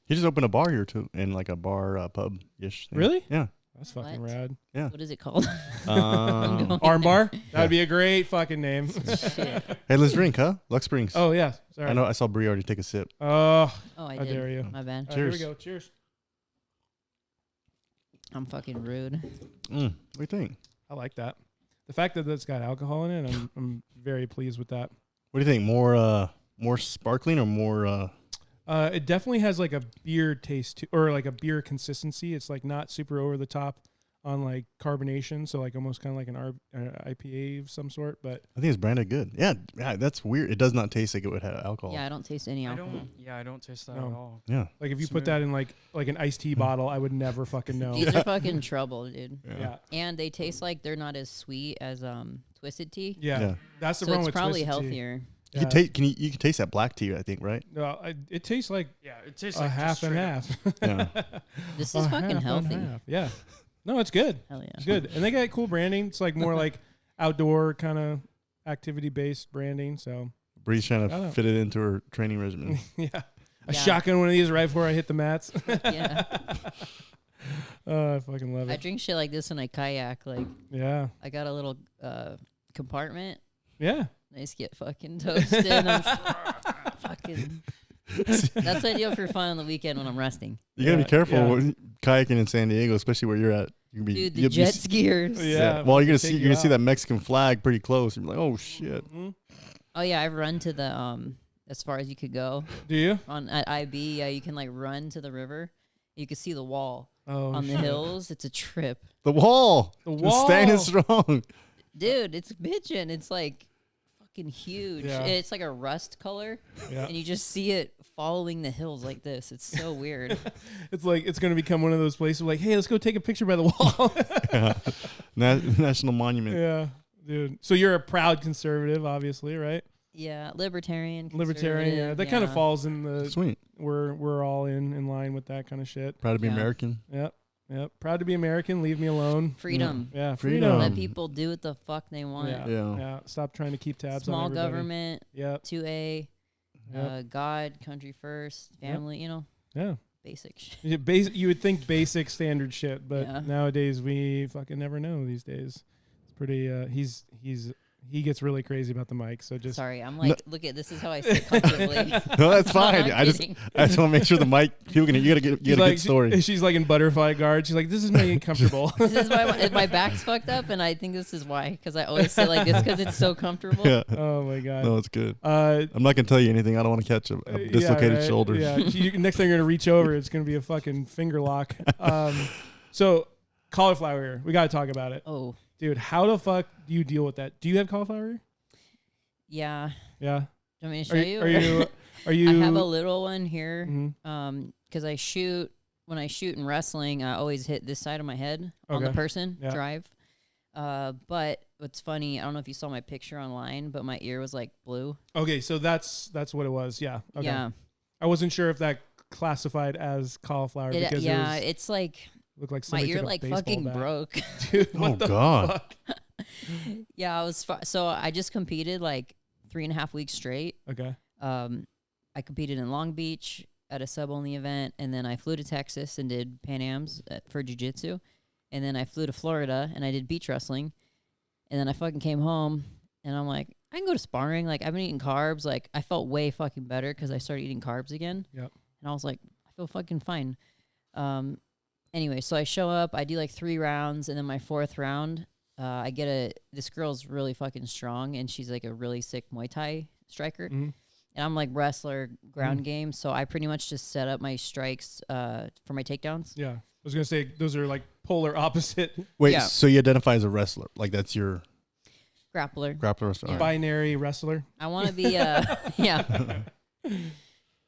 [SPEAKER 2] He just opened a bar here too, in like a bar pub ish.
[SPEAKER 1] Really?
[SPEAKER 2] Yeah.
[SPEAKER 1] That's fucking
[SPEAKER 3] What?
[SPEAKER 1] rad.
[SPEAKER 2] Yeah.
[SPEAKER 3] What is it called?
[SPEAKER 2] Um,
[SPEAKER 3] going
[SPEAKER 1] Armbar? That'd be a great fucking name.
[SPEAKER 3] Shit.
[SPEAKER 2] hey, let's drink, huh? Lux Springs.
[SPEAKER 1] Oh, yeah. Sorry.
[SPEAKER 2] I know. I saw Bree already take a sip.
[SPEAKER 1] Oh,
[SPEAKER 3] Oh, I
[SPEAKER 1] how
[SPEAKER 3] did.
[SPEAKER 1] dare you.
[SPEAKER 3] My bad.
[SPEAKER 1] All right, here we
[SPEAKER 2] Cheers.
[SPEAKER 1] go. Cheers.
[SPEAKER 3] I'm fucking rude.
[SPEAKER 2] What do you think?
[SPEAKER 1] I like that. The fact that that's got alcohol in it, I'm very pleased with that.
[SPEAKER 2] What do you think? More sparkling or more?
[SPEAKER 1] It definitely has like a beer taste to, or like a beer consistency. It's like not super over the top on like carbonation, so like almost kind of like an IPA of some sort. But
[SPEAKER 2] I think it's branded good. Yeah, that's weird. It does not taste like it would have alcohol.
[SPEAKER 3] Yeah, I don't taste any alcohol.
[SPEAKER 4] I don't taste that
[SPEAKER 1] No.
[SPEAKER 4] at all.
[SPEAKER 2] Yeah.
[SPEAKER 1] like if you put
[SPEAKER 4] Smooth.
[SPEAKER 1] that in like an iced tea bottle, I would never fucking know.
[SPEAKER 3] These are fucking trouble, dude.
[SPEAKER 1] Yeah.
[SPEAKER 3] And they taste like they're not as sweet as Twisted Tea.
[SPEAKER 1] Yeah.
[SPEAKER 2] Yeah.
[SPEAKER 1] That's the
[SPEAKER 3] So
[SPEAKER 1] problem
[SPEAKER 3] it's
[SPEAKER 1] with
[SPEAKER 3] probably
[SPEAKER 1] Twisted Tea.
[SPEAKER 3] healthier.
[SPEAKER 2] You
[SPEAKER 1] Yeah.
[SPEAKER 2] can taste that black tea, I think, right?
[SPEAKER 1] No, it tastes like
[SPEAKER 4] Yeah, it tastes
[SPEAKER 1] a
[SPEAKER 4] like
[SPEAKER 1] half and half.
[SPEAKER 2] Yeah.
[SPEAKER 3] This
[SPEAKER 1] A
[SPEAKER 3] is
[SPEAKER 1] half
[SPEAKER 3] fucking
[SPEAKER 1] and
[SPEAKER 3] healthy.
[SPEAKER 1] half. Yeah. No, it's good.
[SPEAKER 3] Hell yeah.
[SPEAKER 1] It's good. And they got cool branding. It's like more like outdoor kind of activity based branding. So
[SPEAKER 2] Bree's trying
[SPEAKER 1] I don't know.
[SPEAKER 2] to fit it into her training regimen.
[SPEAKER 1] yeah. I
[SPEAKER 3] Yeah.
[SPEAKER 1] shotgun one of these right before I hit the mats.
[SPEAKER 3] Yeah.
[SPEAKER 1] Oh, I fucking love
[SPEAKER 3] I
[SPEAKER 1] it.
[SPEAKER 3] drink shit like this when I kayak. Like
[SPEAKER 1] Yeah.
[SPEAKER 3] I got a little compartment.
[SPEAKER 1] Yeah.
[SPEAKER 3] I just get fucking toasted. And I'm fucking. That's ideal for fun on the weekend when I'm resting.
[SPEAKER 2] You gotta
[SPEAKER 1] Yeah,
[SPEAKER 2] be careful
[SPEAKER 1] yeah.
[SPEAKER 2] when kayaking in San Diego, especially where you're at. You can be,
[SPEAKER 3] Dude, the
[SPEAKER 2] you'll be
[SPEAKER 3] jet
[SPEAKER 2] s-
[SPEAKER 3] skiers.
[SPEAKER 1] Yeah.
[SPEAKER 2] Well, you're
[SPEAKER 1] take
[SPEAKER 2] gonna
[SPEAKER 1] you
[SPEAKER 2] see
[SPEAKER 1] out.
[SPEAKER 2] that Mexican flag pretty close. You're like, oh shit.
[SPEAKER 1] Mhm.
[SPEAKER 3] Oh yeah, I've run to the as far as you could go
[SPEAKER 1] Do you?
[SPEAKER 3] on at IB. Yeah, you can like run to the river. You can see the wall
[SPEAKER 1] Oh,
[SPEAKER 3] on the
[SPEAKER 1] shit.
[SPEAKER 3] hills. It's a trip,
[SPEAKER 2] The wall.
[SPEAKER 1] The
[SPEAKER 2] It's
[SPEAKER 1] wall.
[SPEAKER 2] standing strong.
[SPEAKER 3] dude. It's bitchin'. It's like fucking huge.
[SPEAKER 1] Yeah.
[SPEAKER 3] It's like a rust color,
[SPEAKER 1] Yeah.
[SPEAKER 3] and you just see it following the hills like this. It's so weird.
[SPEAKER 1] It's like it's gonna become one of those places like, hey, let's go take a picture by the wall.
[SPEAKER 2] Yeah. National monument.
[SPEAKER 1] Yeah, dude. So you're a proud conservative, obviously, right?
[SPEAKER 3] Yeah, libertarian.
[SPEAKER 1] Libertarian. Yeah,
[SPEAKER 3] conservative,
[SPEAKER 1] that kind of falls in the
[SPEAKER 2] Sweet.
[SPEAKER 1] we're all in line with that kind of shit.
[SPEAKER 2] Proud to be
[SPEAKER 3] Yeah.
[SPEAKER 2] American.
[SPEAKER 1] Yep. Yep. Proud to be American. Leave me alone.
[SPEAKER 3] Freedom.
[SPEAKER 1] Yeah.
[SPEAKER 2] Freedom.
[SPEAKER 3] Let people do what the fuck they want.
[SPEAKER 1] Yeah.
[SPEAKER 2] Yeah.
[SPEAKER 1] Yeah. Stop trying to keep tabs
[SPEAKER 3] Small
[SPEAKER 1] on everybody.
[SPEAKER 3] government.
[SPEAKER 1] Yep.
[SPEAKER 3] 2A.
[SPEAKER 1] Yep.
[SPEAKER 3] God, country first,
[SPEAKER 1] Yep.
[SPEAKER 3] family. You know,
[SPEAKER 1] Yeah.
[SPEAKER 3] basic shit.
[SPEAKER 1] You would think basic standard shit, but
[SPEAKER 3] Yeah.
[SPEAKER 1] nowadays we fucking never know these days. It's pretty he gets really crazy about the mic, so just
[SPEAKER 3] Sorry, I'm like, look at this is how I sit comfortably.
[SPEAKER 2] No, that's fine.
[SPEAKER 3] I'm
[SPEAKER 2] I just
[SPEAKER 3] kidding.
[SPEAKER 2] want to make sure the mic people can. You get a good story.
[SPEAKER 1] She's like in butterfly guard. She's like, this is making it comfortable.
[SPEAKER 3] This is why my back's fucked up, and I think this is why, because I always sit like this because it's so comfortable.
[SPEAKER 2] Yeah.
[SPEAKER 1] Oh my god.
[SPEAKER 2] No, it's good.
[SPEAKER 1] Uh,
[SPEAKER 2] I'm not gonna tell you anything. I don't want to catch a
[SPEAKER 1] yeah,
[SPEAKER 2] dislocated
[SPEAKER 1] right.
[SPEAKER 2] shoulder.
[SPEAKER 1] Yeah. Next time you're gonna reach over, it's gonna be a fucking finger lock. So cauliflower ear. We gotta talk about it,
[SPEAKER 3] Oh,
[SPEAKER 1] dude. How the fuck do you deal with that? Do you have cauliflower ear?
[SPEAKER 3] yeah.
[SPEAKER 1] Yeah.
[SPEAKER 3] Do you want me to show
[SPEAKER 1] Are
[SPEAKER 3] you?
[SPEAKER 1] you? Are you? Are you?
[SPEAKER 3] I have a little one here.
[SPEAKER 1] Mhm.
[SPEAKER 3] Because when I shoot in wrestling, I always hit this side of my head on the
[SPEAKER 1] Okay.
[SPEAKER 3] person
[SPEAKER 1] Yeah.
[SPEAKER 3] drive. But what's funny, I don't know if you saw my picture online, but my ear was like blue.
[SPEAKER 1] Okay, so that's what it was. Yeah. Okay.
[SPEAKER 3] Yeah.
[SPEAKER 1] I wasn't sure if that classified as cauliflower because
[SPEAKER 3] Yeah,
[SPEAKER 1] it
[SPEAKER 3] it's like
[SPEAKER 1] looked like
[SPEAKER 3] my
[SPEAKER 1] somebody
[SPEAKER 3] ear
[SPEAKER 1] took a
[SPEAKER 3] like
[SPEAKER 1] baseball
[SPEAKER 3] fucking
[SPEAKER 1] bat.
[SPEAKER 3] broke.
[SPEAKER 1] Dude,
[SPEAKER 2] Oh
[SPEAKER 1] what the
[SPEAKER 2] God.
[SPEAKER 1] fuck?
[SPEAKER 3] Yeah, I was so I just competed like 3.5 weeks straight.
[SPEAKER 1] Okay.
[SPEAKER 3] I competed in Long Beach at a sub-only event, and then I flew to Texas and did Pan Ams for jiu-jitsu, and then I flew to Florida and I did beach wrestling, and then I fucking came home, and I'm like, I can go to sparring. Like, I've been eating carbs. Like, I felt way fucking better because I started eating carbs again.
[SPEAKER 1] Yep.
[SPEAKER 3] And I was like, I feel fucking fine. Anyway, so I show up, I do like 3 rounds, and then my 4th round, I get this girl's really fucking strong, and she's like a really sick Muay Thai striker.
[SPEAKER 1] Mhm.
[SPEAKER 3] And I'm like wrestler ground game, so I pretty much just set up my strikes for my takedowns.
[SPEAKER 1] Yeah. I was gonna say those are like polar opposite
[SPEAKER 2] Wait,
[SPEAKER 3] Yeah.
[SPEAKER 2] so you identify as a wrestler? Like that's your
[SPEAKER 3] Grappler.
[SPEAKER 2] grappler wrestler?
[SPEAKER 3] Yeah.
[SPEAKER 2] All right.
[SPEAKER 1] binary wrestler.
[SPEAKER 3] I want to be yeah,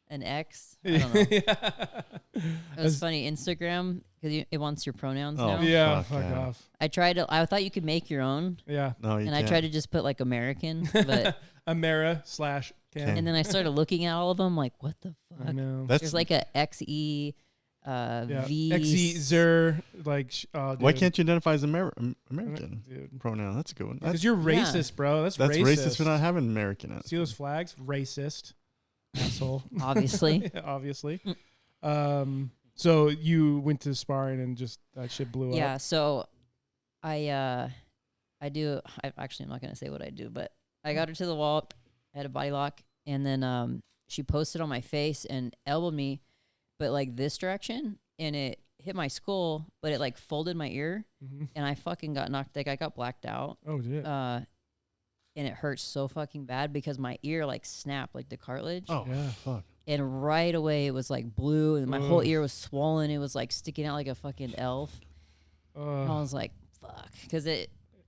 [SPEAKER 3] an X. I don't know. It was funny. Instagram, because it wants your pronouns
[SPEAKER 2] Oh,
[SPEAKER 3] now.
[SPEAKER 1] Yeah,
[SPEAKER 2] Fuck
[SPEAKER 1] fuck
[SPEAKER 2] yeah.
[SPEAKER 1] off.
[SPEAKER 3] I thought you could make your own,
[SPEAKER 1] Yeah.
[SPEAKER 2] No, you
[SPEAKER 3] and
[SPEAKER 2] can't.
[SPEAKER 3] I tried to just put like American, but
[SPEAKER 1] Amera/Can.
[SPEAKER 2] Can.
[SPEAKER 3] and then I started looking at all of them, like, what the
[SPEAKER 1] I
[SPEAKER 3] fuck?
[SPEAKER 1] know.
[SPEAKER 2] That's
[SPEAKER 3] There's like a XE,
[SPEAKER 1] Yeah.
[SPEAKER 3] V.
[SPEAKER 1] XE Zer like
[SPEAKER 2] why can't you identify as American
[SPEAKER 1] dude?
[SPEAKER 2] pronoun? That's a good one.
[SPEAKER 1] Because
[SPEAKER 2] That's,
[SPEAKER 1] you're racist, bro. That's
[SPEAKER 2] racist for not having American in it.
[SPEAKER 1] See those flags? Racist. Asshole.
[SPEAKER 3] Obviously.
[SPEAKER 1] Obviously. So you went to sparring and just that shit blew
[SPEAKER 3] Yeah.
[SPEAKER 1] up.
[SPEAKER 3] So I'm not gonna say what I do, but I got her to the wall, I had a body lock, and then she posted on my face and elbowed me, but like this direction, and it hit my skull, but it like folded my ear,
[SPEAKER 1] Mhm.
[SPEAKER 3] and I fucking got knocked. Like I got blacked out.
[SPEAKER 1] Oh, shit.
[SPEAKER 3] And it hurts so fucking bad because my ear like snapped, like the cartilage.
[SPEAKER 2] Oh,
[SPEAKER 1] Yeah.
[SPEAKER 2] fuck.
[SPEAKER 3] And right away it was like blue, and my whole
[SPEAKER 1] Ugh.
[SPEAKER 3] ear was swollen. It was like sticking out like a fucking elf. I was like, fuck, because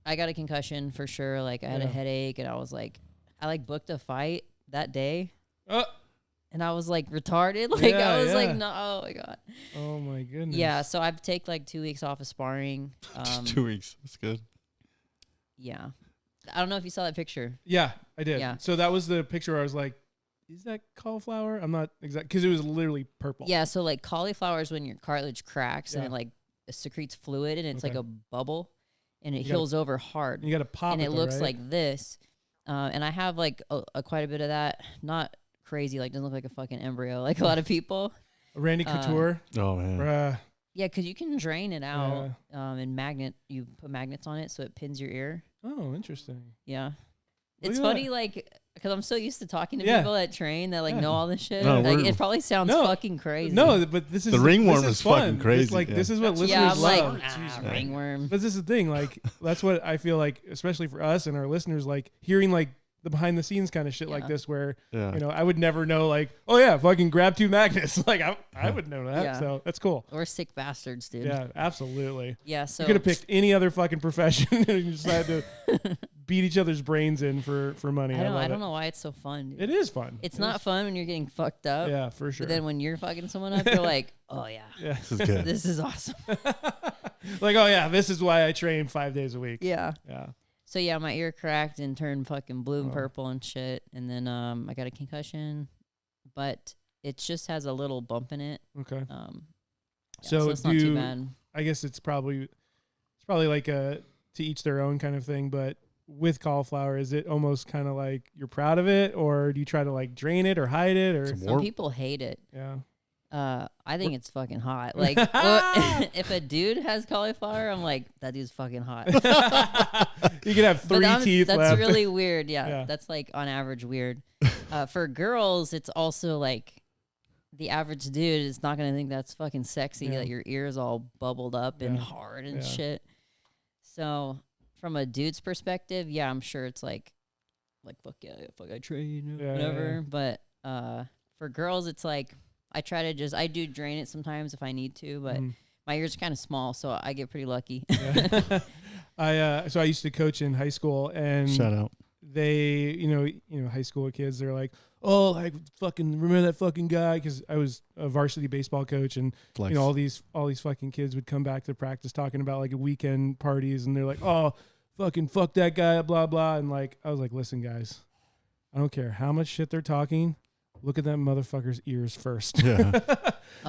[SPEAKER 3] I got a concussion for sure. Like I had a headache, and I was like, I like booked a fight that day, and I was like retarded. Like I was like, no, oh my god.
[SPEAKER 1] Oh my goodness.
[SPEAKER 3] Yeah, so I've taken like 2 weeks off of sparring.
[SPEAKER 2] Just 2 weeks. That's good.
[SPEAKER 3] Yeah, I don't know if you saw that picture.
[SPEAKER 1] Yeah, I did.
[SPEAKER 3] Yeah.
[SPEAKER 1] So that was the picture where I was like, is that cauliflower? I'm not exact because it was literally purple.
[SPEAKER 3] Yeah, so like cauliflower is when your cartilage cracks and it like secretes fluid, and it's like a bubble, and it heals over hard.
[SPEAKER 1] You got to pop
[SPEAKER 3] and
[SPEAKER 1] it,
[SPEAKER 3] it
[SPEAKER 1] though,
[SPEAKER 3] looks
[SPEAKER 1] right?
[SPEAKER 3] like this. And I have like quite a bit of that. Not crazy, like doesn't look like a fucking embryo like a lot of people.
[SPEAKER 1] Randy Couture.
[SPEAKER 2] Oh man.
[SPEAKER 3] Yeah, because you can drain it out and you put magnets on it so it pins your ear.
[SPEAKER 1] Oh, interesting.
[SPEAKER 3] Yeah.
[SPEAKER 1] Look
[SPEAKER 3] It's
[SPEAKER 1] at
[SPEAKER 3] funny,
[SPEAKER 1] that.
[SPEAKER 3] like, because I'm so used to talking to people that train that like know all this shit.
[SPEAKER 2] No,
[SPEAKER 3] like, it probably sounds fucking crazy.
[SPEAKER 1] No, but this is
[SPEAKER 2] The ringworm
[SPEAKER 1] this
[SPEAKER 2] is
[SPEAKER 1] fun.
[SPEAKER 2] fucking crazy.
[SPEAKER 1] It's like this is what listeners
[SPEAKER 3] I'm
[SPEAKER 1] love.
[SPEAKER 3] like, ringworm.
[SPEAKER 1] But this is the thing, like that's what I feel like, especially for us and our listeners, like hearing like the behind the scenes kind of shit like this, where you know I would never know, like, oh yeah, fucking grab 2 magnets. Like I would know that.
[SPEAKER 3] Yeah.
[SPEAKER 1] So that's cool.
[SPEAKER 3] We're sick bastards, dude.
[SPEAKER 1] Yeah, absolutely.
[SPEAKER 3] Yeah. So
[SPEAKER 1] you could have picked any other fucking profession and you decided to beat each other's brains in for money.
[SPEAKER 3] I don't know why it's so fun, dude.
[SPEAKER 1] It is fun.
[SPEAKER 3] It's not fun when you're getting fucked up.
[SPEAKER 1] Yeah, for sure.
[SPEAKER 3] But then when you're fucking someone up, you're like, oh yeah,
[SPEAKER 2] This is good.
[SPEAKER 3] this is awesome.
[SPEAKER 1] Like, oh yeah, this is why I train 5 days a week.
[SPEAKER 3] Yeah.
[SPEAKER 1] Yeah.
[SPEAKER 3] So yeah, my ear cracked and turned fucking blue and purple and shit. And then I got a concussion, but it just has a little bump in it.
[SPEAKER 1] Okay.
[SPEAKER 3] So it's not too bad.
[SPEAKER 1] I guess it's probably like a to each their own kind of thing, but with cauliflower, is it almost kind of like you're proud of it, or do you try to like drain it or hide it, or
[SPEAKER 3] Some people hate it.
[SPEAKER 1] Yeah.
[SPEAKER 3] I think it's fucking hot. Like, if a dude has cauliflower, I'm like, that dude's fucking hot.
[SPEAKER 1] You could have 3 teeth
[SPEAKER 3] that's
[SPEAKER 1] left.
[SPEAKER 3] really weird. Yeah, that's like on average weird. For girls, it's also like the average dude is not gonna think that's fucking sexy that your ear is all bubbled up and hard and shit. So from a dude's perspective, yeah, I'm sure it's like fuck yeah, fuck I train whatever. But for girls, it's like I do drain it sometimes if I need to, but my ears are kind of small, so I get pretty lucky.
[SPEAKER 1] So I used to coach in high school, and
[SPEAKER 2] shout out.
[SPEAKER 1] They, you know, high school kids, they're like, oh, like fucking remember that fucking guy? Because I was a varsity baseball coach, and
[SPEAKER 2] Flex.
[SPEAKER 1] you know all these fucking kids would come back to practice talking about like weekend parties, and they're like, oh, fucking fuck that guy, blah blah, and like I was like, listen guys, I don't care how much shit they're talking. Look at that motherfucker's ears first.
[SPEAKER 2] Yeah.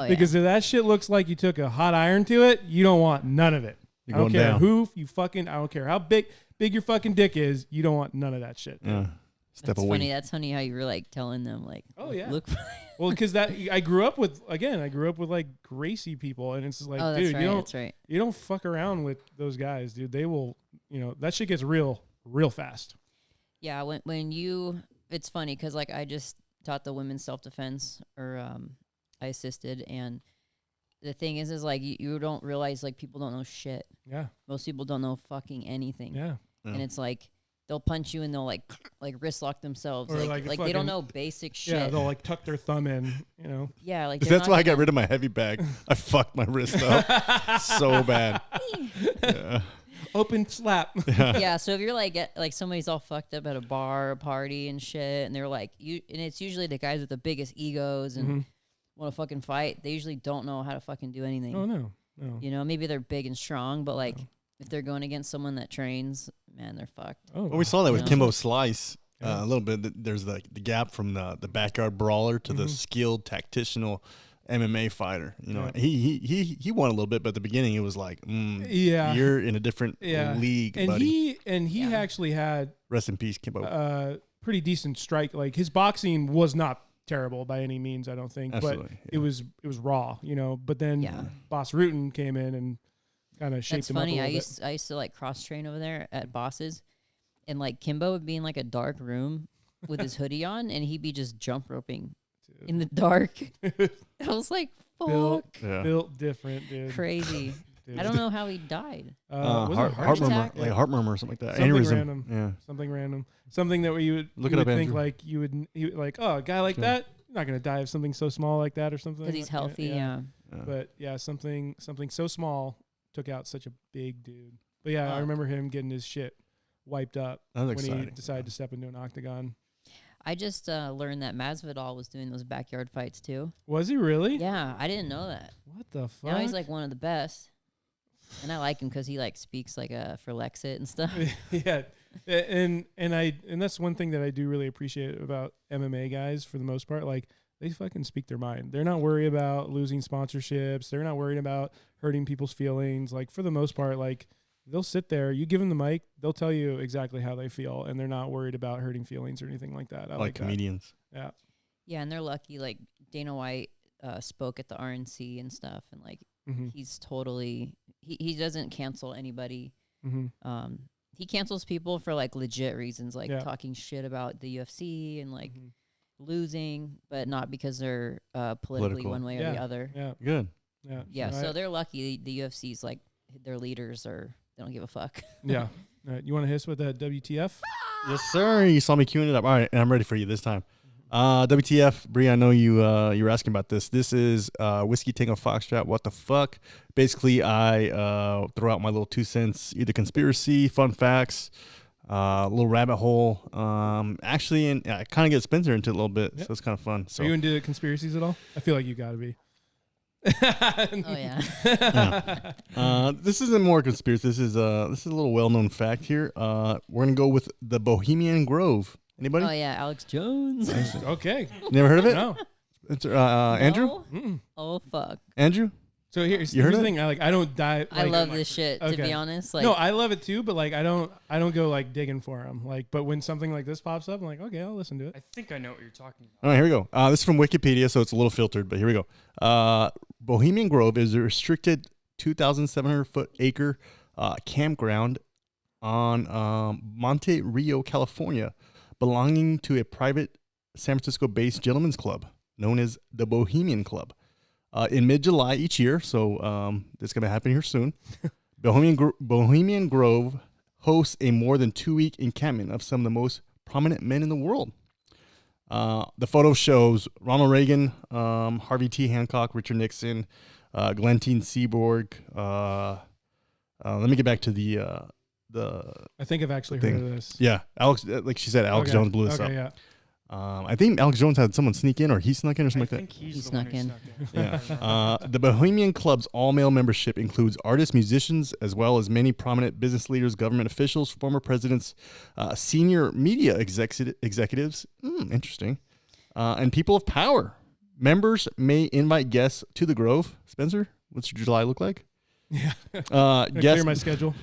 [SPEAKER 1] Because if that shit looks like you took a hot iron to it, you don't want none of it.
[SPEAKER 2] You're
[SPEAKER 1] I don't
[SPEAKER 2] going
[SPEAKER 1] care
[SPEAKER 2] down.
[SPEAKER 1] I don't care how big your fucking dick is. You don't want none of that shit.
[SPEAKER 2] Yeah. Step
[SPEAKER 3] That's
[SPEAKER 2] away.
[SPEAKER 3] funny. That's funny how you were like telling them like,
[SPEAKER 1] oh yeah,
[SPEAKER 3] look.
[SPEAKER 1] Well, because I grew up with like Gracie people, and it's just like, dude, you don't fuck around with those guys, dude. They will, that shit gets real fast.
[SPEAKER 3] Yeah, it's funny because like I just taught the women's self-defense, or I assisted, and the thing is like you don't realize like people don't know shit.
[SPEAKER 1] Yeah.
[SPEAKER 3] Most people don't know fucking anything.
[SPEAKER 1] Yeah.
[SPEAKER 3] And it's like they'll punch you and they'll like wrist lock themselves.
[SPEAKER 1] Or
[SPEAKER 3] like they don't know basic shit.
[SPEAKER 1] Yeah, they'll like tuck their thumb in,
[SPEAKER 3] Yeah, like
[SPEAKER 2] that's why I got rid of my heavy bag. I fucked my wrist up so bad. Yeah.
[SPEAKER 1] Open slap.
[SPEAKER 3] Yeah, so if you're like somebody's all fucked up at a bar or a party and shit, and they're like and it's usually the guys with the biggest egos and want to fucking fight. They usually don't know how to fucking do anything.
[SPEAKER 1] Oh no.
[SPEAKER 3] Maybe they're big and strong, but like if they're going against someone that trains, man, they're fucked.
[SPEAKER 1] Oh,
[SPEAKER 2] well, we saw that with Kimbo Slice a little bit. There's the gap from the backyard brawler to the skilled tactitional MMA fighter. He won a little bit, but at the beginning it was like, you're in a different league,
[SPEAKER 1] and
[SPEAKER 2] buddy.
[SPEAKER 1] he actually had,
[SPEAKER 2] rest in peace, Kimbo.
[SPEAKER 1] Pretty decent strike. Like his boxing was not terrible by any means, I don't think.
[SPEAKER 2] Absolutely,
[SPEAKER 1] but it was raw, But then Boss Rutan came in and kind of shaped him up a little bit.
[SPEAKER 3] I used to like cross train over there at Boss's, and like Kimbo would be in like a dark room with his hoodie on, and he'd be just jump roping in the dark. I was like, fuck.
[SPEAKER 1] Built different, dude.
[SPEAKER 3] Crazy. Dude. I don't know how he died.
[SPEAKER 2] Heart murmur, like heart murmur or something like that.
[SPEAKER 1] Something
[SPEAKER 2] Aneurysm.
[SPEAKER 1] random.
[SPEAKER 2] Yeah.
[SPEAKER 1] Something random. Something that you would
[SPEAKER 2] look
[SPEAKER 1] you
[SPEAKER 2] it
[SPEAKER 1] would
[SPEAKER 2] up,
[SPEAKER 1] think
[SPEAKER 2] Andrew.
[SPEAKER 1] like you would like, oh, a guy like that, you're not gonna die of something so small like that or something.
[SPEAKER 3] Because he's healthy, yeah.
[SPEAKER 1] But yeah, something so small took out such a big dude. But yeah, I
[SPEAKER 3] Fuck.
[SPEAKER 1] remember him getting his shit wiped up
[SPEAKER 2] That was
[SPEAKER 1] when he
[SPEAKER 2] exciting.
[SPEAKER 1] decided to step into an octagon.
[SPEAKER 3] I just learned that Masvidal was doing those backyard fights too.
[SPEAKER 1] Was he really?
[SPEAKER 3] Yeah, I didn't know that.
[SPEAKER 1] What the fuck?
[SPEAKER 3] Now he's like one of the best, and I like him because he like speaks like for Lexit and stuff.
[SPEAKER 1] yeah, and that's one thing that I do really appreciate about MMA guys for the most part. Like they fucking speak their mind. They're not worried about losing sponsorships. They're not worried about hurting people's feelings. Like for the most part, like they'll sit there. You give them the mic, they'll tell you exactly how they feel, and they're not worried about hurting feelings or anything like that. I like that.
[SPEAKER 2] comedians.
[SPEAKER 1] Yeah.
[SPEAKER 3] Yeah, and they're lucky. Like Dana White spoke at the RNC and stuff, and like
[SPEAKER 1] Mm-hmm.
[SPEAKER 3] he's totally he doesn't cancel anybody.
[SPEAKER 1] Mm-hmm.
[SPEAKER 3] He cancels people for like legit reasons, like
[SPEAKER 1] Yeah.
[SPEAKER 3] talking shit about the UFC and like
[SPEAKER 1] Mhm.
[SPEAKER 3] losing, but not because they're politically
[SPEAKER 2] Political.
[SPEAKER 3] one way or the other.
[SPEAKER 1] Yeah.
[SPEAKER 2] Good.
[SPEAKER 1] Yeah.
[SPEAKER 3] Yeah,
[SPEAKER 1] No,
[SPEAKER 3] so they're lucky. The UFC's like their leaders are they don't give a fuck.
[SPEAKER 1] yeah. All right, you want to hiss with that WTF?
[SPEAKER 2] Yes, sir. You saw me queuing it up. All right, and I'm ready for you this time. WTF, Bre, I know you were asking about this. This is Whiskey Tango Foxtrot. What the fuck? Basically, I throw out my little 2 cents, either conspiracy, fun facts, little rabbit hole. Actually, and I kind of get Spencer into it a little bit,
[SPEAKER 1] Yep.
[SPEAKER 2] so it's kind of fun. So
[SPEAKER 1] Are you into conspiracies at all? I feel like you got to be.
[SPEAKER 3] Oh yeah.
[SPEAKER 2] This isn't more conspiracy. This is a little well-known fact here. We're gonna go with the Bohemian Grove. Anybody?
[SPEAKER 3] Oh yeah, Alex Jones.
[SPEAKER 1] Okay.
[SPEAKER 2] Never heard of it?
[SPEAKER 1] No.
[SPEAKER 2] It's, Andrew?
[SPEAKER 3] No?
[SPEAKER 1] Mm-mm.
[SPEAKER 3] Oh fuck.
[SPEAKER 2] Andrew?
[SPEAKER 1] So here's
[SPEAKER 2] You heard
[SPEAKER 1] the
[SPEAKER 2] of it?
[SPEAKER 1] thing. I don't dive.
[SPEAKER 3] I
[SPEAKER 1] like-
[SPEAKER 3] love this shit. To
[SPEAKER 1] Okay.
[SPEAKER 3] be honest, like
[SPEAKER 1] no, I love it too, but like I don't go like digging for them. Like, but when something like this pops up, I'm like, okay, I'll listen to it.
[SPEAKER 4] I think I know what you're talking about.
[SPEAKER 2] All right, here we go. This is from Wikipedia, so it's a little filtered, but here we go. Bohemian Grove is a restricted 2,700 acre campground on Monte Rio, California, belonging to a private San Francisco-based gentlemen's club known as the Bohemian Club. In mid-July each year, so this is going to happen here soon, Bohemian Grove hosts a more than 2-week encampment of some of the most prominent men in the world. The photo shows Ronald Reagan, Harvey T. Hancock, Richard Nixon, Glenn T. Seaborg. Let me get back to the
[SPEAKER 1] I think I've actually
[SPEAKER 2] thing.
[SPEAKER 1] heard of this.
[SPEAKER 2] yeah, Alex. Like she said, Alex
[SPEAKER 1] Okay.
[SPEAKER 2] Jones blew this
[SPEAKER 1] Okay,
[SPEAKER 2] up.
[SPEAKER 1] yeah.
[SPEAKER 2] I think Alex Jones had someone sneak in, or he snuck in, or
[SPEAKER 4] I
[SPEAKER 2] something like
[SPEAKER 4] think he's
[SPEAKER 3] He
[SPEAKER 4] the one
[SPEAKER 3] snuck
[SPEAKER 4] who
[SPEAKER 3] in.
[SPEAKER 4] snuck
[SPEAKER 2] that.
[SPEAKER 4] in.
[SPEAKER 2] Yeah. The Bohemian Club's all-male membership includes artists, musicians, as well as many prominent business leaders, government officials, former presidents, senior media executives. Interesting. And people of power. Members may invite guests to the Grove. Spencer, what's your July look like?
[SPEAKER 1] Yeah. Gonna clear
[SPEAKER 2] Guests,
[SPEAKER 1] my schedule.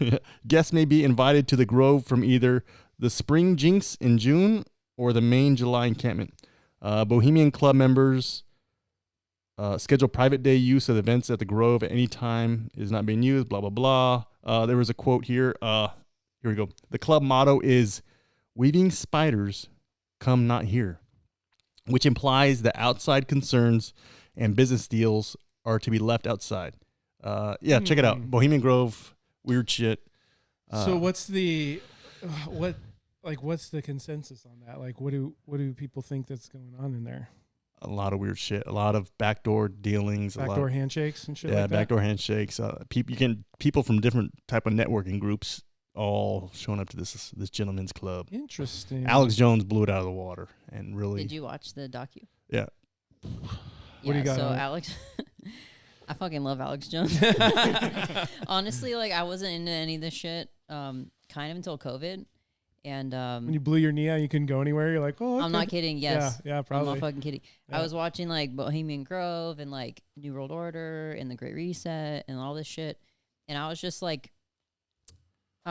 [SPEAKER 2] guests may be invited to the Grove from either the Spring Jinx in June or the main July encampment. Bohemian Club members schedule private day use of events at the Grove at any time is not being used, blah, blah, blah. There was a quote here. Here we go. The club motto is, "Weaving spiders, come not here," which implies that outside concerns and business deals are to be left outside. Yeah, check it out. Bohemian Grove, weird shit.
[SPEAKER 1] So what's the what's the consensus on that? Like, what do people think that's going on in there?
[SPEAKER 2] A lot of weird shit. A lot of backdoor dealings.
[SPEAKER 1] Backdoor handshakes and shit.
[SPEAKER 2] Yeah,
[SPEAKER 1] like that?
[SPEAKER 2] backdoor handshakes. People from different type of networking groups all showing up to this gentleman's club.
[SPEAKER 1] Interesting.
[SPEAKER 2] Alex Jones blew it out of the water, and really,
[SPEAKER 3] Did you watch the docu?
[SPEAKER 2] yeah.
[SPEAKER 1] What do you got
[SPEAKER 3] So
[SPEAKER 1] on it?
[SPEAKER 3] Alex, I fucking love Alex Jones. Honestly, like I wasn't into any of this shit, kind of until COVID, and
[SPEAKER 1] When you blew your knee out, you couldn't go anywhere. You're like, oh, okay.
[SPEAKER 3] I'm not kidding. Yes,
[SPEAKER 1] Yeah,
[SPEAKER 3] I'm
[SPEAKER 1] probably.
[SPEAKER 3] not fucking kidding.
[SPEAKER 1] Yeah.
[SPEAKER 3] I was watching like Bohemian Grove and like New World Order and the Great Reset and all this shit, and I was just like,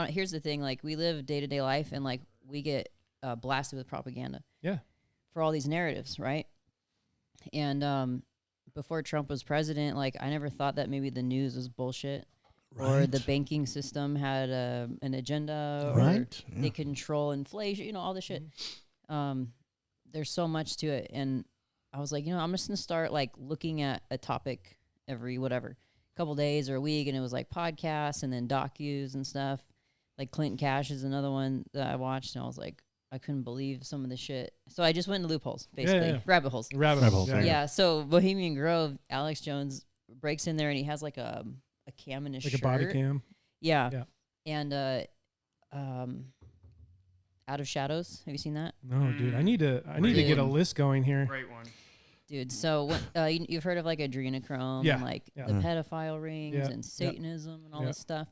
[SPEAKER 3] here's the thing: like we live day to day life, and like we get blasted with propaganda.
[SPEAKER 1] Yeah.
[SPEAKER 3] For all these narratives, right? And before Trump was president, like I never thought that maybe the news was bullshit, or the banking system had an agenda, or
[SPEAKER 2] Right.
[SPEAKER 3] they control inflation, you know, all this shit. There's so much to it, and I was like, I'm just gonna start like looking at a topic every couple days or a week, and it was like podcasts and then docus and stuff. Like Clinton Cash is another one that I watched, and I was like, I couldn't believe some of the shit. So I just went into loopholes, basically,
[SPEAKER 1] yeah.
[SPEAKER 3] rabbit holes.
[SPEAKER 1] Rabbit
[SPEAKER 2] Rabbit
[SPEAKER 1] holes.
[SPEAKER 2] holes,
[SPEAKER 1] Yeah.
[SPEAKER 3] Yeah. So Bohemian Grove, Alex Jones breaks in there, and he has like a a cam in his
[SPEAKER 1] Like
[SPEAKER 3] shirt.
[SPEAKER 1] a body cam.
[SPEAKER 3] Yeah.
[SPEAKER 1] Yeah.
[SPEAKER 3] And Out of Shadows. Have you seen that?
[SPEAKER 1] No, dude. I need to get a
[SPEAKER 3] Dude.
[SPEAKER 1] list going here.
[SPEAKER 4] Great one.
[SPEAKER 3] Dude, so when, you've heard of like adrenochrome
[SPEAKER 1] Yeah,
[SPEAKER 3] and like
[SPEAKER 1] yeah.
[SPEAKER 3] the pedophile rings
[SPEAKER 1] Yeah,
[SPEAKER 3] and
[SPEAKER 1] yeah.
[SPEAKER 3] Satanism and all
[SPEAKER 1] Yeah.
[SPEAKER 3] this stuff.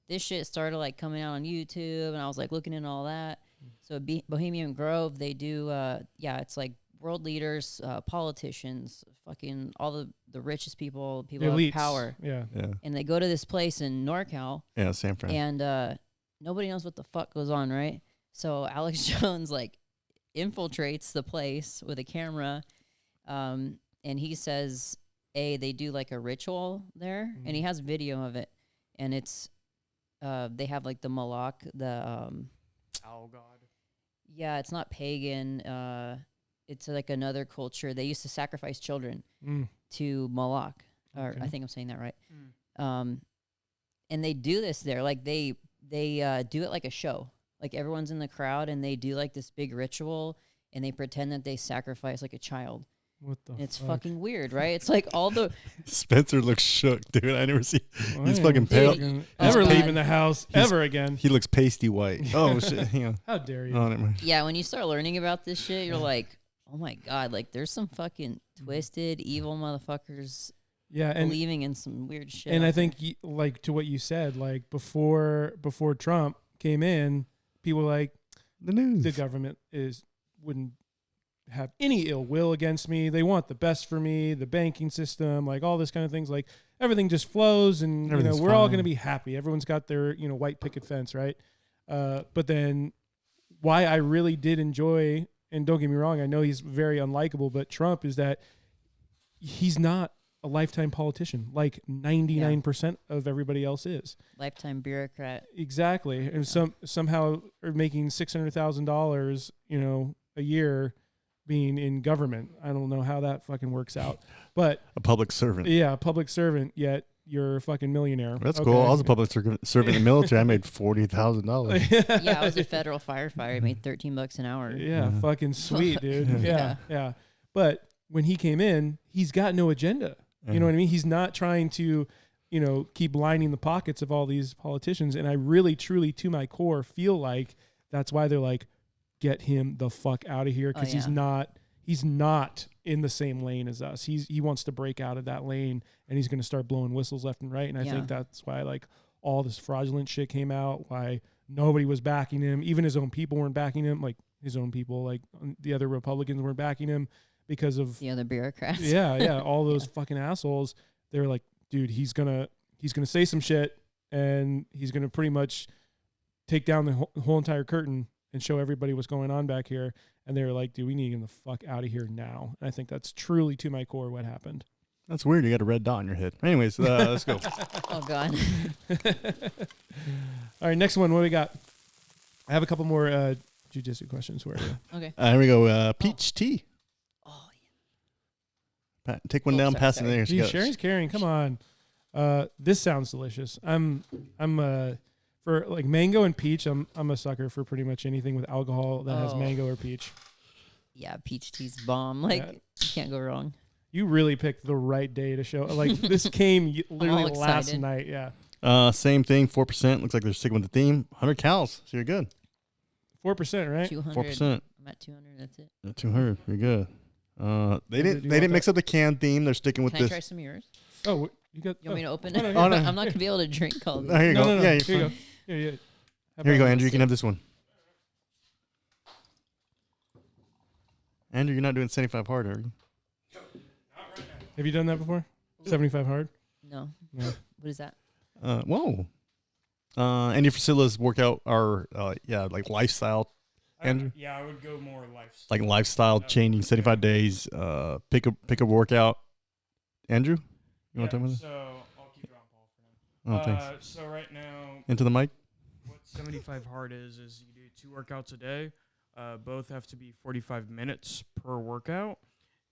[SPEAKER 3] This shit started like coming out on YouTube, and I was like looking into all that. So Bohemian Grove, they do, it's like world leaders, politicians, fucking all the richest people
[SPEAKER 1] The
[SPEAKER 3] of
[SPEAKER 1] elites.
[SPEAKER 3] power,
[SPEAKER 1] Yeah.
[SPEAKER 2] Yeah.
[SPEAKER 3] and they go to this place in NorCal,
[SPEAKER 2] Yeah, San Fran.
[SPEAKER 3] and nobody knows what the fuck goes on, right? So Alex Jones like infiltrates the place with a camera, and he says, they do like a ritual there, and he has video of it, and it's they have like the Moloch, the
[SPEAKER 4] Owl god.
[SPEAKER 3] yeah, it's not pagan, it's like another culture. They used to sacrifice children to Moloch, or
[SPEAKER 1] Okay.
[SPEAKER 3] I think I'm saying that right. And they do this there, like they do it like a show. Like everyone's in the crowd, and they do like this big ritual, and they pretend that they sacrifice like a child.
[SPEAKER 1] What the?
[SPEAKER 3] And it's
[SPEAKER 1] fuck?
[SPEAKER 3] fucking weird, right? It's like all the
[SPEAKER 2] Spencer looks shook, dude. I never see.
[SPEAKER 1] Well,
[SPEAKER 2] He's
[SPEAKER 1] I
[SPEAKER 2] fucking
[SPEAKER 1] ain't
[SPEAKER 2] pale.
[SPEAKER 1] fucking
[SPEAKER 3] He's
[SPEAKER 1] Ever
[SPEAKER 3] bad.
[SPEAKER 1] leaving the house ever again?
[SPEAKER 2] He looks pasty white. Oh shit! Hang on.
[SPEAKER 1] How dare you?
[SPEAKER 2] Oh, never mind.
[SPEAKER 3] yeah. When you start learning about this shit, you're like, oh my god, like there's some fucking twisted, evil motherfuckers
[SPEAKER 1] Yeah, and
[SPEAKER 3] believing in some weird shit.
[SPEAKER 1] and
[SPEAKER 3] out
[SPEAKER 1] I think like to what you said, like before Trump came in, people were like
[SPEAKER 2] The news.
[SPEAKER 1] the government wouldn't have any ill will against me. They want the best for me, the banking system, like all this kind of things. Like everything just flows, and
[SPEAKER 2] Everything's
[SPEAKER 1] we're all
[SPEAKER 2] fine.
[SPEAKER 1] going to be happy. Everyone's got their white picket fence, right? But then, why I really did enjoy, and don't get me wrong, I know he's very unlikable, but Trump is that he's not a lifetime politician like 99% of everybody else is.
[SPEAKER 3] lifetime bureaucrat.
[SPEAKER 1] Exactly. And somehow are making $600,000, a year being in government. I don't know how that fucking works out. But
[SPEAKER 2] A public servant.
[SPEAKER 1] yeah, public servant, yet you're a fucking millionaire.
[SPEAKER 2] That's
[SPEAKER 1] Okay.
[SPEAKER 2] cool. I was a public servant in the military. I made $40,000.
[SPEAKER 3] Yeah, I was a federal firefighter. I made $13 an hour.
[SPEAKER 1] Yeah, fucking sweet, dude.
[SPEAKER 3] Yeah.
[SPEAKER 1] Yeah. But when he came in, he's got no agenda. You know what I mean? He's not trying to, keep lining the pockets of all these politicians. And I really, truly, to my core, feel like that's why they're like, get him the fuck out of here, because he's not in the same lane as us. He wants to break out of that lane, and he's going to start blowing whistles left and right. And I think that's why like all this fraudulent shit came out. Why nobody was backing him, even his own people weren't backing him. Like his own people, like the other Republicans weren't backing him because of
[SPEAKER 3] The other bureaucrats.
[SPEAKER 1] yeah, all those fucking assholes. They were like, dude, he's gonna say some shit, and he's gonna pretty much take down the whole entire curtain and show everybody what's going on back here. And they were like, dude, we need him the fuck out of here now. And I think that's truly to my core what happened.
[SPEAKER 2] That's weird. You got a red dot on your head. Anyways, let's go.
[SPEAKER 3] Oh god.
[SPEAKER 1] All right, next one. What do we got? I have a couple more jiu-jitsu questions for you.
[SPEAKER 3] Okay.
[SPEAKER 2] Here we go. Peach tea.
[SPEAKER 3] Oh
[SPEAKER 2] Take one down,
[SPEAKER 3] sorry,
[SPEAKER 2] pass
[SPEAKER 3] sorry.
[SPEAKER 2] it there.
[SPEAKER 1] Gee, sharing's caring. Come on. This sounds delicious. I'm for like mango and peach. I'm a sucker for pretty much anything with alcohol that has
[SPEAKER 3] Oh.
[SPEAKER 1] mango or peach.
[SPEAKER 3] yeah, peach tea's bomb. Like
[SPEAKER 1] Yeah.
[SPEAKER 3] you can't go wrong.
[SPEAKER 1] You really picked the right day to show. Like this came literally
[SPEAKER 3] all
[SPEAKER 1] last
[SPEAKER 3] excited.
[SPEAKER 1] night. Yeah,
[SPEAKER 2] Same thing. 4%. Looks like they're sticking with the theme. 100 calories. So you're good.
[SPEAKER 1] 4%, right?
[SPEAKER 3] 200.
[SPEAKER 2] 4%.
[SPEAKER 3] I'm at 200. That's it.
[SPEAKER 2] 200. You're good. They
[SPEAKER 1] Do you
[SPEAKER 2] didn't
[SPEAKER 1] want
[SPEAKER 2] mix up the can theme. They're sticking with
[SPEAKER 3] Can I
[SPEAKER 2] this.
[SPEAKER 3] try some of yours?
[SPEAKER 1] Oh, you got.
[SPEAKER 3] You want me to open
[SPEAKER 1] Oh,
[SPEAKER 3] it?
[SPEAKER 1] no,
[SPEAKER 2] Oh, no.
[SPEAKER 3] I'm not gonna be able to drink all
[SPEAKER 2] No,
[SPEAKER 3] these.
[SPEAKER 2] here you go.
[SPEAKER 1] No.
[SPEAKER 2] Yeah, you're
[SPEAKER 1] Here you
[SPEAKER 2] fine.
[SPEAKER 1] go. Here you go.
[SPEAKER 2] Here you go, Andrew. You can have this one. Andrew, you're not doing 75 hard, are you?
[SPEAKER 1] Have you done that before? 75 hard.
[SPEAKER 3] No.
[SPEAKER 1] No.
[SPEAKER 3] What is that?
[SPEAKER 2] Whoa. Andy Frasilla's workout are like lifestyle. Andrew?
[SPEAKER 4] I would go more lifestyle.
[SPEAKER 2] Like lifestyle changing 75 days. Pick a workout. Andrew, you want to talk about this?
[SPEAKER 4] So I'll keep it on Paul for now.
[SPEAKER 2] Oh, thanks.
[SPEAKER 4] So right now,
[SPEAKER 2] Into the mic.
[SPEAKER 4] what 75 hard is you do 2 workouts a day. Both have to be 45 minutes per workout.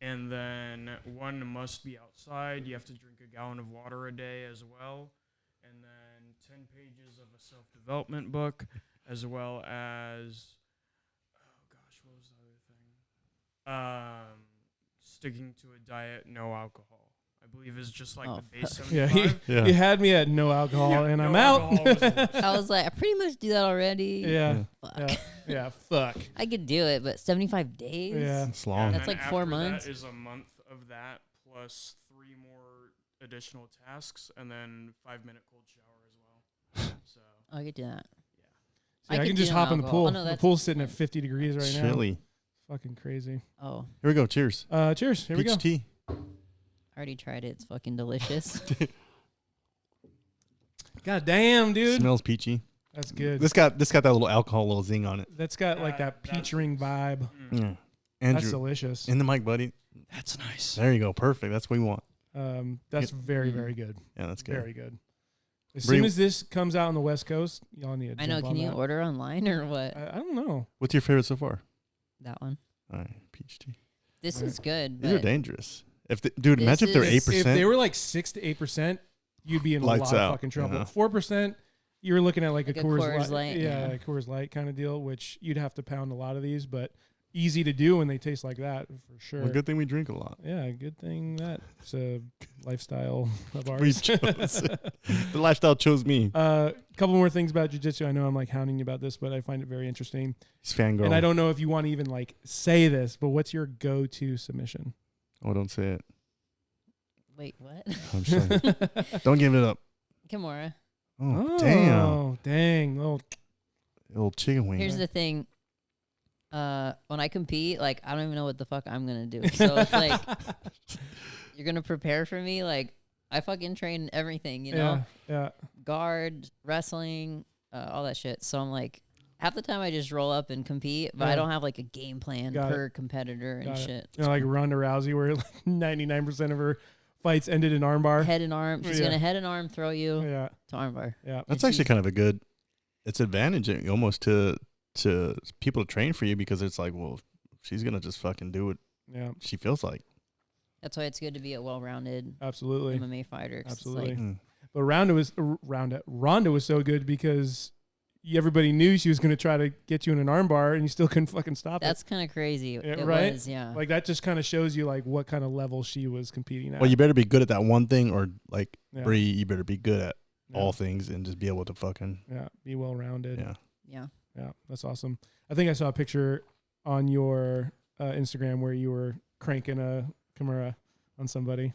[SPEAKER 4] And then one must be outside. You have to drink a gallon of water a day as well. And then 10 pages of a self-development book, as well as, what was the other thing? Sticking to a diet, no alcohol, I believe is just like
[SPEAKER 3] Oh,
[SPEAKER 4] the base
[SPEAKER 3] fuck.
[SPEAKER 4] 75.
[SPEAKER 1] You had me at no alcohol,
[SPEAKER 4] Yeah,
[SPEAKER 1] and
[SPEAKER 4] no
[SPEAKER 1] I'm out.
[SPEAKER 4] alcohol was the worst.
[SPEAKER 3] I was like, I pretty much do that already.
[SPEAKER 1] Yeah,
[SPEAKER 3] Fuck.
[SPEAKER 1] yeah. Fuck.
[SPEAKER 3] I could do it, but 75 days?
[SPEAKER 1] Yeah.
[SPEAKER 2] It's long.
[SPEAKER 4] And
[SPEAKER 3] That's
[SPEAKER 4] then
[SPEAKER 3] like 4
[SPEAKER 4] after
[SPEAKER 3] months.
[SPEAKER 4] That is a month of that plus 3 more additional tasks, and then 5-minute cold shower as well. So
[SPEAKER 3] I could do that.
[SPEAKER 1] Yeah, I
[SPEAKER 3] could
[SPEAKER 1] can
[SPEAKER 3] do
[SPEAKER 1] just
[SPEAKER 3] no
[SPEAKER 1] hop in the
[SPEAKER 3] alcohol.
[SPEAKER 1] pool.
[SPEAKER 3] Oh, no,
[SPEAKER 1] The
[SPEAKER 3] that's
[SPEAKER 1] pool's sitting at
[SPEAKER 3] fine.
[SPEAKER 1] 50 degrees right now.
[SPEAKER 2] Chilly.
[SPEAKER 1] Fucking crazy.
[SPEAKER 3] Oh,
[SPEAKER 2] Here we go. Cheers.
[SPEAKER 1] Cheers. Here we
[SPEAKER 2] Peach
[SPEAKER 1] go.
[SPEAKER 2] tea.
[SPEAKER 3] I already tried it. It's fucking delicious.
[SPEAKER 1] God damn, dude.
[SPEAKER 2] Smells peachy.
[SPEAKER 1] That's good.
[SPEAKER 2] This got that little alcohol, little zing on it.
[SPEAKER 1] That's got like that peach ring vibe.
[SPEAKER 2] Yeah.
[SPEAKER 1] That's
[SPEAKER 2] Andrew,
[SPEAKER 1] delicious.
[SPEAKER 2] in the mic, buddy.
[SPEAKER 4] that's nice.
[SPEAKER 2] There you go. Perfect. That's what we want.
[SPEAKER 1] That's very, very good.
[SPEAKER 2] Yeah, that's good.
[SPEAKER 1] Very good. As
[SPEAKER 2] Bree-
[SPEAKER 1] soon as this comes out on the West Coast, y'all need to
[SPEAKER 3] I know.
[SPEAKER 1] jump
[SPEAKER 3] Can
[SPEAKER 1] on
[SPEAKER 3] you
[SPEAKER 1] that.
[SPEAKER 3] order online or what?
[SPEAKER 1] I don't know.
[SPEAKER 2] What's your favorite so far?
[SPEAKER 3] That one.
[SPEAKER 2] All right, peach tea.
[SPEAKER 3] This
[SPEAKER 1] Alright.
[SPEAKER 3] is good.
[SPEAKER 2] These are
[SPEAKER 3] but
[SPEAKER 2] dangerous. Dude, imagine if they're
[SPEAKER 3] This is-
[SPEAKER 2] 8%.
[SPEAKER 1] If they were like 6 to 8%, you'd be in
[SPEAKER 2] Lights
[SPEAKER 1] a lot
[SPEAKER 2] out,
[SPEAKER 1] of fucking trouble.
[SPEAKER 2] yeah.
[SPEAKER 1] 4%, you're looking at like a
[SPEAKER 3] Like a
[SPEAKER 1] Coors,
[SPEAKER 3] Coors
[SPEAKER 1] Light.
[SPEAKER 3] Light,
[SPEAKER 1] Yeah,
[SPEAKER 3] yeah.
[SPEAKER 1] a Coors Light kind of deal, which you'd have to pound a lot of these, but easy to do when they taste like that for sure.
[SPEAKER 2] Well, good thing we drink a lot.
[SPEAKER 1] Yeah, good thing that it's a lifestyle of ours.
[SPEAKER 2] We chose it. The lifestyle chose me.
[SPEAKER 1] Couple more things about jiu-jitsu. I know I'm like hounding you about this, but I find it very interesting.
[SPEAKER 2] He's fangirl.
[SPEAKER 1] And I don't know if you want to even like say this, but what's your go-to submission?
[SPEAKER 2] Oh, don't say it.
[SPEAKER 3] Wait, what?
[SPEAKER 2] I'm sorry. Don't give it up.
[SPEAKER 3] Kimura.
[SPEAKER 2] Oh, damn.
[SPEAKER 1] Oh, dang.
[SPEAKER 2] Little chicken wing.
[SPEAKER 3] Here's the thing. When I compete, like I don't even know what the fuck I'm gonna do. So it's like you're gonna prepare for me. Like I fucking train everything, you know,
[SPEAKER 1] Yeah.
[SPEAKER 3] guard, wrestling, all that shit. So I'm like, half the time I just roll up and compete, but
[SPEAKER 1] Yeah.
[SPEAKER 3] I don't have like a game plan
[SPEAKER 1] Got
[SPEAKER 3] per competitor and
[SPEAKER 1] Got it.
[SPEAKER 3] shit.
[SPEAKER 1] You know, like Ronda Rousey, where like 99% of her fights ended in armbar.
[SPEAKER 3] Head and arm. She's
[SPEAKER 1] Yeah.
[SPEAKER 3] gonna head and arm throw you
[SPEAKER 1] Yeah.
[SPEAKER 3] to armbar.
[SPEAKER 1] Yeah.
[SPEAKER 2] That's
[SPEAKER 3] and
[SPEAKER 2] actually
[SPEAKER 3] she-
[SPEAKER 2] kind of a good. It's advantage almost to people to train for you because it's like, well, she's gonna just fucking do what
[SPEAKER 1] Yeah.
[SPEAKER 2] she feels like.
[SPEAKER 3] That's why it's good to be a well-rounded
[SPEAKER 1] Absolutely.
[SPEAKER 3] MMA fighter. 'Cause it's
[SPEAKER 1] Absolutely.
[SPEAKER 3] like,
[SPEAKER 2] Mm.
[SPEAKER 1] But Ronda was so good because everybody knew she was going to try to get you in an armbar and you still couldn't fucking stop
[SPEAKER 3] that's kind of crazy.
[SPEAKER 1] Yeah,
[SPEAKER 3] It
[SPEAKER 1] right?
[SPEAKER 3] was, yeah.
[SPEAKER 1] it. Like that just kind of shows you like what kind of level she was competing at.
[SPEAKER 2] Well, you better be good at that one thing, or like
[SPEAKER 1] yeah.
[SPEAKER 2] Bree, you better be good at
[SPEAKER 1] Yeah.
[SPEAKER 2] all things and just be able to fucking
[SPEAKER 1] Yeah. Be well rounded.
[SPEAKER 2] yeah.
[SPEAKER 3] yeah.
[SPEAKER 1] Yeah, that's awesome. I think I saw a picture on your Instagram where you were cranking a Kimura on somebody.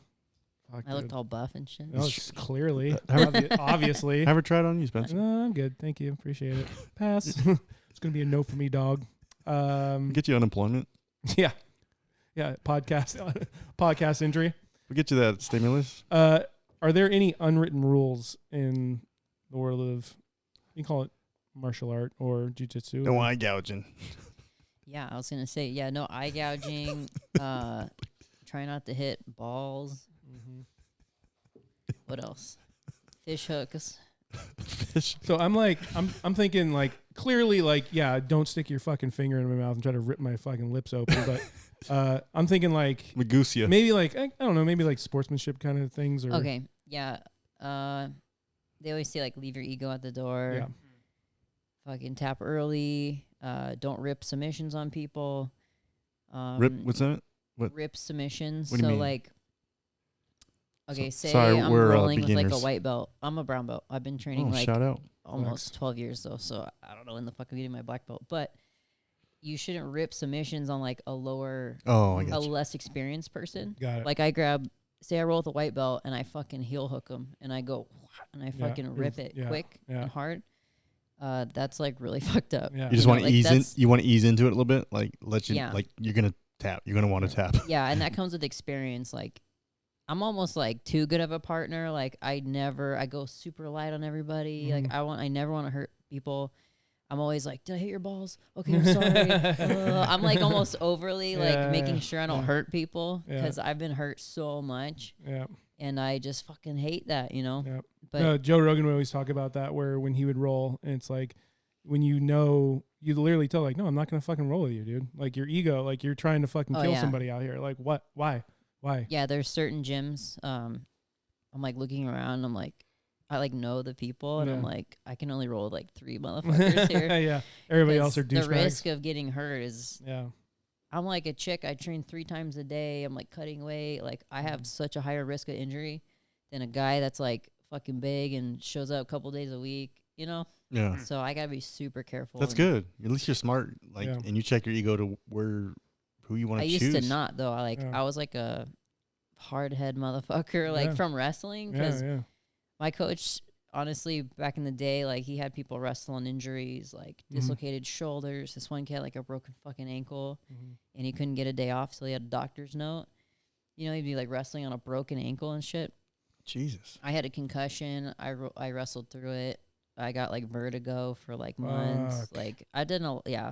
[SPEAKER 1] Fuck,
[SPEAKER 3] I looked
[SPEAKER 1] dude.
[SPEAKER 3] all buff and shit.
[SPEAKER 1] Oh, it's clearly,
[SPEAKER 2] Have-
[SPEAKER 1] obviously.
[SPEAKER 2] Have her try it on you, Spencer.
[SPEAKER 1] No, I'm good. Thank you. Appreciate it. Pass. It's gonna be a no for me, dog.
[SPEAKER 2] Get you unemployment.
[SPEAKER 1] Yeah, yeah. Podcast injury.
[SPEAKER 2] We get you that stimulus.
[SPEAKER 1] Are there any unwritten rules in the world of, you can call it martial art or jujitsu?
[SPEAKER 2] No eye gouging.
[SPEAKER 3] Yeah, I was gonna say, yeah, no eye gouging. Try not to hit balls.
[SPEAKER 1] Mhm.
[SPEAKER 3] What else? Fish hooks.
[SPEAKER 2] Fish.
[SPEAKER 1] So I'm thinking like clearly like yeah, don't stick your fucking finger in my mouth and try to rip my fucking lips open. But I'm thinking like
[SPEAKER 2] We goose you.
[SPEAKER 1] maybe like I don't know, maybe like sportsmanship kind of things or
[SPEAKER 3] Okay, yeah. They always say like leave your ego at the door.
[SPEAKER 1] yeah.
[SPEAKER 3] Fucking tap early. Don't rip submissions on people.
[SPEAKER 2] Rip. What's that? what?
[SPEAKER 3] Rip submissions.
[SPEAKER 2] What do you
[SPEAKER 3] So
[SPEAKER 2] mean?
[SPEAKER 3] like, okay,
[SPEAKER 2] So-
[SPEAKER 3] say
[SPEAKER 2] sorry,
[SPEAKER 3] I'm
[SPEAKER 2] we're,
[SPEAKER 3] rolling with like a
[SPEAKER 2] beginners.
[SPEAKER 3] white belt. I'm a brown belt. I've been training
[SPEAKER 2] Oh,
[SPEAKER 3] like
[SPEAKER 2] shout out.
[SPEAKER 3] almost 12 years though, so I don't know when the fuck I'm getting my black belt. But you shouldn't rip submissions on like a lower,
[SPEAKER 2] Oh, I
[SPEAKER 3] a
[SPEAKER 2] got you.
[SPEAKER 3] less experienced person.
[SPEAKER 1] Got it.
[SPEAKER 3] Like I grab, say I roll with a white belt and I fucking heel hook them and I go and I
[SPEAKER 1] Yeah,
[SPEAKER 3] fucking rip it
[SPEAKER 1] yeah,
[SPEAKER 3] quick
[SPEAKER 1] yeah.
[SPEAKER 3] and hard. That's like really fucked up.
[SPEAKER 1] Yeah.
[SPEAKER 2] You just
[SPEAKER 3] know,
[SPEAKER 2] want to
[SPEAKER 3] like
[SPEAKER 2] ease in.
[SPEAKER 3] that's-
[SPEAKER 2] You want to ease into it a little bit, like let you,
[SPEAKER 3] Yeah.
[SPEAKER 2] like you're gonna tap. You're gonna want to tap.
[SPEAKER 3] Yeah, and that comes with experience. Like I'm almost like too good of a partner. Like I go super light on everybody.
[SPEAKER 1] Mhm.
[SPEAKER 3] Like I never want to hurt people. I'm always like, did I hit your balls? Okay, I'm sorry. I'm like almost overly like
[SPEAKER 1] Yeah,
[SPEAKER 3] making
[SPEAKER 1] yeah,
[SPEAKER 3] sure I don't
[SPEAKER 1] yeah.
[SPEAKER 3] hurt people
[SPEAKER 1] Yeah.
[SPEAKER 3] because I've been hurt so much,
[SPEAKER 1] Yeah.
[SPEAKER 3] and I just fucking hate that, you know.
[SPEAKER 1] Yeah.
[SPEAKER 3] But
[SPEAKER 1] Joe Rogan would always talk about that where when he would roll and it's like when you literally tell like, no, I'm not gonna fucking roll with you, dude. Like your ego, like you're trying to fucking
[SPEAKER 3] Oh,
[SPEAKER 1] kill
[SPEAKER 3] yeah.
[SPEAKER 1] somebody out here. Like what? Why?
[SPEAKER 3] yeah, there's certain gyms. I'm like looking around. I'm like, I like know the people, and I'm
[SPEAKER 1] Yeah.
[SPEAKER 3] like, I can only roll with like 3 motherfuckers here.
[SPEAKER 1] Yeah. Everybody else are
[SPEAKER 3] 'Cause the
[SPEAKER 1] douchebags.
[SPEAKER 3] risk of getting hurt is
[SPEAKER 1] Yeah.
[SPEAKER 3] I'm like a chick. I train 3 times a day. I'm like cutting weight. Like I have such a higher risk of injury than a guy that's like fucking big and shows up a couple days a week, you know?
[SPEAKER 2] Yeah.
[SPEAKER 3] So I gotta be super careful.
[SPEAKER 2] That's
[SPEAKER 3] and
[SPEAKER 2] good. At least you're smart. Like,
[SPEAKER 1] Yeah.
[SPEAKER 2] and you check your ego to who you want
[SPEAKER 3] I
[SPEAKER 2] to choose.
[SPEAKER 3] used to not though.
[SPEAKER 1] Yeah.
[SPEAKER 3] I was like a hard head motherfucker, like
[SPEAKER 1] Yeah.
[SPEAKER 3] from wrestling.
[SPEAKER 1] Yeah,
[SPEAKER 3] Because
[SPEAKER 1] yeah.
[SPEAKER 3] my coach, honestly, back in the day, like he had people wrestle on injuries, like dislocated shoulders. This one kid had like a broken fucking ankle, and he couldn't get a day off, so he had a doctor's note. You know, he'd be like wrestling on a broken ankle and shit.
[SPEAKER 2] Jesus.
[SPEAKER 3] I had a concussion. I wrestled through it. I got like vertigo for like months.
[SPEAKER 1] Fuck.
[SPEAKER 3] Like I didn't, yeah.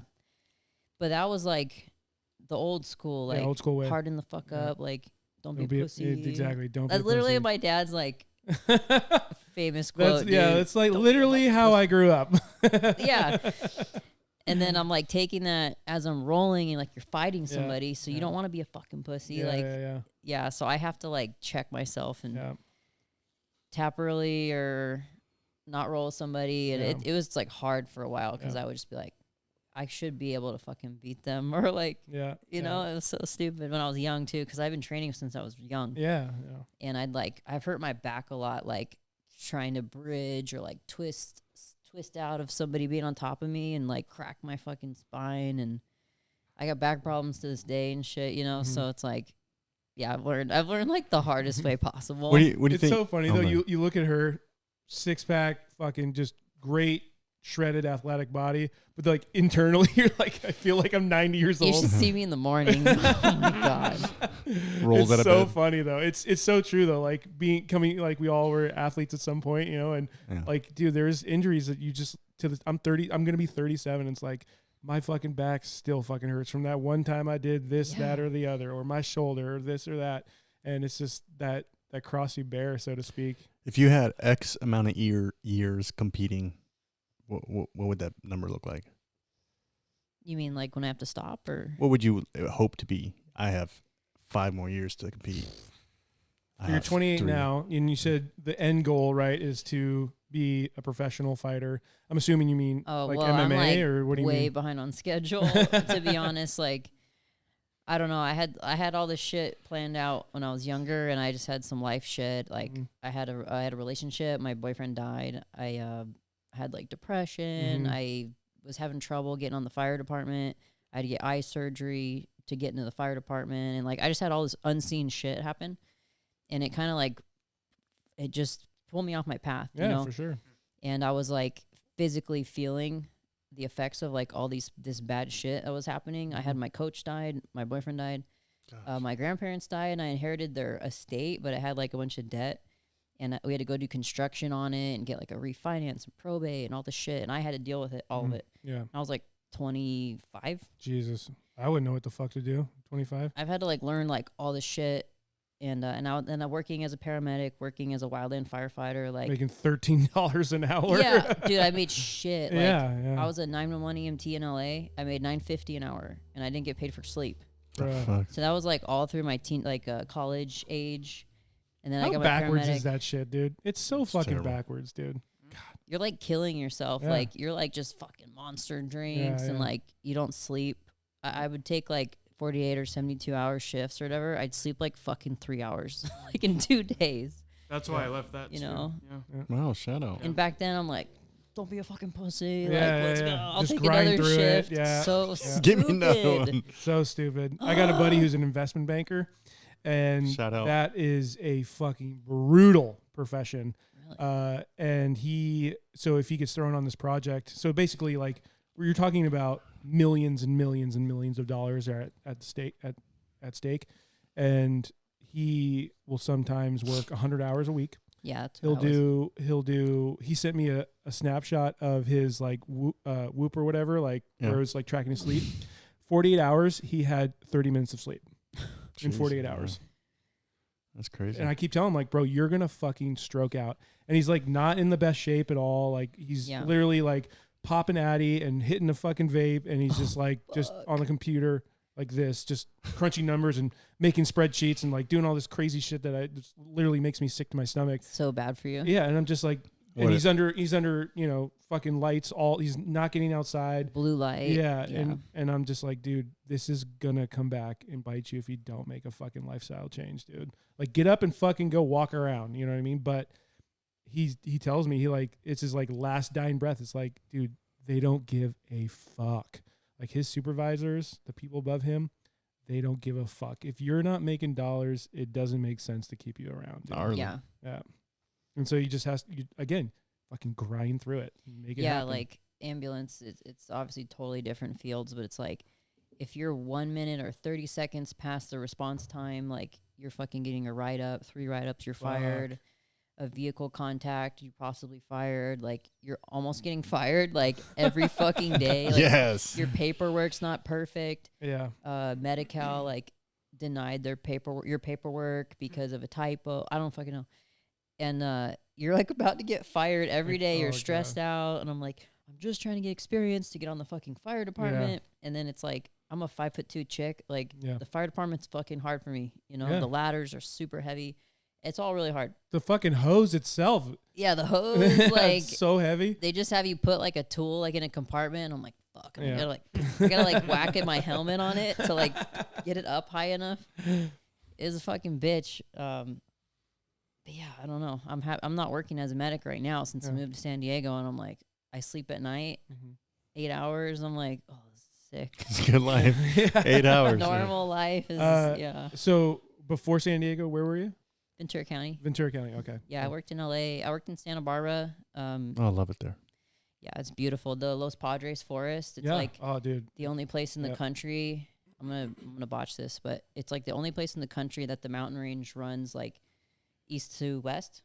[SPEAKER 3] But that was like the old school, like
[SPEAKER 1] Yeah, old school way.
[SPEAKER 3] harden the fuck
[SPEAKER 1] Yeah.
[SPEAKER 3] up, like don't
[SPEAKER 1] Don't
[SPEAKER 3] be a pussy.
[SPEAKER 1] Exactly. Don't be
[SPEAKER 3] That's
[SPEAKER 1] a
[SPEAKER 3] literally
[SPEAKER 1] pussy.
[SPEAKER 3] my dad's like famous quote.
[SPEAKER 1] Yeah,
[SPEAKER 3] dude.
[SPEAKER 1] it's like
[SPEAKER 3] Don't be a
[SPEAKER 1] literally
[SPEAKER 3] fucking
[SPEAKER 1] how
[SPEAKER 3] pussy.
[SPEAKER 1] I grew up.
[SPEAKER 3] Yeah. And then I'm like taking that as I'm rolling and like you're fighting
[SPEAKER 1] Yeah,
[SPEAKER 3] somebody, so you
[SPEAKER 1] yeah.
[SPEAKER 3] don't want to be a fucking pussy.
[SPEAKER 1] Yeah,
[SPEAKER 3] like
[SPEAKER 1] yeah.
[SPEAKER 3] so I have to like check myself and
[SPEAKER 1] Yeah.
[SPEAKER 3] tap early or not roll somebody. And
[SPEAKER 1] Yeah.
[SPEAKER 3] it was like hard for a while because
[SPEAKER 1] Yeah.
[SPEAKER 3] I would just be like, I should be able to fucking beat them or like,
[SPEAKER 1] Yeah.
[SPEAKER 3] you know, it was so stupid when I was young too, because I've been training since I was young.
[SPEAKER 1] Yeah. Yeah.
[SPEAKER 3] And I've hurt my back a lot, like trying to bridge or like twist out of somebody being on top of me and like crack my fucking spine. And I got back problems to this day and shit, you know? So it's like, yeah, I've learned like the hardest way possible.
[SPEAKER 2] What do you
[SPEAKER 1] It's
[SPEAKER 2] think?
[SPEAKER 1] so funny
[SPEAKER 2] Oh,
[SPEAKER 1] though.
[SPEAKER 2] man.
[SPEAKER 1] You look at her 6-pack, fucking just great shredded athletic body, but like internally you're like, I feel like I'm 90 years
[SPEAKER 3] You
[SPEAKER 1] old.
[SPEAKER 3] should see me in the morning. Oh my God.
[SPEAKER 2] Rolls out
[SPEAKER 1] It's
[SPEAKER 2] of
[SPEAKER 1] so
[SPEAKER 2] bed.
[SPEAKER 1] funny though. It's so true though. Like coming like we all were athletes at some point, you know, and
[SPEAKER 2] Yeah.
[SPEAKER 1] like dude, there's injuries that you just I'm 30. I'm gonna be 37. And it's like my fucking back still fucking hurts from that one time I did this,
[SPEAKER 3] Yeah.
[SPEAKER 1] that, or the other, or my shoulder, or this or that, and it's just that cross you bear, so to speak.
[SPEAKER 2] If you had X amount of years competing, what would that number look like?
[SPEAKER 3] You mean like when I have to stop or?
[SPEAKER 2] What would you hope to be? I have 5 more years to compete.
[SPEAKER 1] You're 28 now, and you said the end goal, right, is to be a professional fighter. I'm assuming you mean
[SPEAKER 3] Oh,
[SPEAKER 1] like
[SPEAKER 3] well,
[SPEAKER 1] MMA,
[SPEAKER 3] I'm like
[SPEAKER 1] or what do you
[SPEAKER 3] way
[SPEAKER 1] mean?
[SPEAKER 3] behind on schedule, to be honest. Like, I don't know. I had all this shit planned out when I was younger, and I just had some life shit. Like, I had a relationship. My boyfriend died. I had like depression. I was having trouble getting on the fire department. I had to get eye surgery to get into the fire department, and like I just had all this unseen shit happen, and it kind of like it just pulled me off my path.
[SPEAKER 1] Yeah,
[SPEAKER 3] you know?
[SPEAKER 1] for sure.
[SPEAKER 3] And I was like physically feeling the effects of like all this bad shit that was happening. I had my coach died, my boyfriend died, my grandparents died, and I inherited their estate, but it had like a bunch of debt, and we had to go do construction on it and get like a refinance and probate and all this shit, and I had to deal with it, all of it.
[SPEAKER 1] Yeah.
[SPEAKER 3] And I was like 25.
[SPEAKER 1] Jesus, I wouldn't know what the fuck to do. 25.
[SPEAKER 3] I've had to like learn like all this shit. And I'm working as a paramedic, working as a wildland firefighter, like
[SPEAKER 1] Making $13 an hour.
[SPEAKER 3] yeah, dude, I made shit. Like,
[SPEAKER 1] yeah.
[SPEAKER 3] I was a 911 EMT in LA. I made $9.50 an hour, and I didn't get paid for sleep.
[SPEAKER 1] Bruh.
[SPEAKER 2] Fuck.
[SPEAKER 3] So that was like all through my college age, and then I
[SPEAKER 1] How
[SPEAKER 3] got my
[SPEAKER 1] backwards
[SPEAKER 3] paramedic.
[SPEAKER 1] is that shit, dude? It's so fucking
[SPEAKER 2] terrible.
[SPEAKER 1] backwards, dude.
[SPEAKER 3] You're like killing yourself.
[SPEAKER 1] Yeah.
[SPEAKER 3] Like you're like just fucking monster drinks, and
[SPEAKER 1] yeah.
[SPEAKER 3] like you don't sleep. I would take like 48 or 72 hour shifts or whatever. I'd sleep like fucking 3 hours, like in 2 days.
[SPEAKER 4] That's why I left that.
[SPEAKER 3] You
[SPEAKER 4] too.
[SPEAKER 3] know?
[SPEAKER 4] Yeah.
[SPEAKER 2] Wow, shout out.
[SPEAKER 3] And back then, I'm like, don't be a fucking pussy.
[SPEAKER 1] Yeah,
[SPEAKER 3] like, let's
[SPEAKER 1] yeah,
[SPEAKER 3] go.
[SPEAKER 1] yeah.
[SPEAKER 3] I'll
[SPEAKER 1] Just
[SPEAKER 3] take
[SPEAKER 1] grind
[SPEAKER 3] another
[SPEAKER 1] through it.
[SPEAKER 3] shift.
[SPEAKER 1] Yeah.
[SPEAKER 3] So
[SPEAKER 1] Yeah.
[SPEAKER 3] stupid.
[SPEAKER 2] Give me another one.
[SPEAKER 1] So stupid. I got a buddy who's an investment banker, and
[SPEAKER 2] Shout out.
[SPEAKER 1] that is a fucking brutal profession.
[SPEAKER 3] Really?
[SPEAKER 1] And so if he gets thrown on this project, so basically like you're talking about millions and millions and millions of dollars are at stake, and he will sometimes work 100 hours a week.
[SPEAKER 3] Yeah, that's what I was-
[SPEAKER 1] He sent me a snapshot of his like Whoop or whatever, like
[SPEAKER 2] Yeah.
[SPEAKER 1] where it was like tracking his sleep. 48 hours, he had 30 minutes of sleep in
[SPEAKER 2] Jeez,
[SPEAKER 1] 48
[SPEAKER 2] wow.
[SPEAKER 1] hours.
[SPEAKER 2] That's crazy.
[SPEAKER 1] And I keep telling him, like, bro, you're going to fucking stroke out. And he's like not in the best shape at all. Like he's
[SPEAKER 3] Yeah.
[SPEAKER 1] literally like popping Addy and hitting the fucking vape. And he's just like, just on the computer like this, just crunching numbers and making spreadsheets and like doing all this crazy shit that just literally makes me sick to my stomach.
[SPEAKER 3] so bad for you.
[SPEAKER 1] Yeah. And I'm just like, And he's under, you know, fucking lights. He's not getting outside.
[SPEAKER 3] Blue light.
[SPEAKER 1] Yeah. And I'm just like, dude, this is gonna come back and bite you if you don't make a fucking lifestyle change, dude. Like, get up and fucking go walk around. You know what I mean? But he tells me it's his like last dying breath. It's like, dude, they don't give a fuck. Like his supervisors, the people above him, they don't give a fuck. If you're not making dollars, it doesn't make sense to keep you around. Dude.
[SPEAKER 3] Yeah.
[SPEAKER 1] Yeah. And so you just again, fucking grind through it. Make it happen.
[SPEAKER 3] Like ambulance, it's obviously totally different fields, but it's like if you're 1 minute or 30 seconds past the response time, like you're fucking getting a write-up, 3 write-ups, you're fired. A vehicle contact, you possibly fired. Like you're almost getting fired like every fucking day. Like,
[SPEAKER 2] yes.
[SPEAKER 3] Your paperwork's not perfect.
[SPEAKER 1] Yeah.
[SPEAKER 3] Medi-Cal like denied your paperwork because of a typo. I don't fucking know. And you're like about to get fired every day. You're stressed out, and I'm like, I'm just trying to get experience to get on the fucking fire department. And then it's like, I'm a 5'2" chick. Like the fire department's fucking hard for me. You know, the ladders are super heavy. It's all really hard.
[SPEAKER 1] The fucking hose itself.
[SPEAKER 3] Yeah, the hose, like
[SPEAKER 1] so heavy.
[SPEAKER 3] They just have you put like a tool like in a compartment. And I'm like, fuck. I gotta like whack at my helmet on it to like get it up high enough. It's a fucking bitch. But yeah, I don't know. I'm not working as a medic right now since I moved to San Diego, and I'm like, I sleep at night, 8 hours. I'm like, oh, this is sick.
[SPEAKER 2] It's a good life. 8 hours.
[SPEAKER 3] Normal life is
[SPEAKER 1] So before San Diego, where were you?
[SPEAKER 3] Ventura County.
[SPEAKER 1] Ventura County, okay.
[SPEAKER 3] Yeah, I worked in LA. I worked in Santa Barbara.
[SPEAKER 2] I love it there.
[SPEAKER 3] Yeah, it's beautiful. The Los Padres Forest. It's like the only place in the country. I'm gonna botch this, but it's like the only place in the country that the mountain range runs like east to west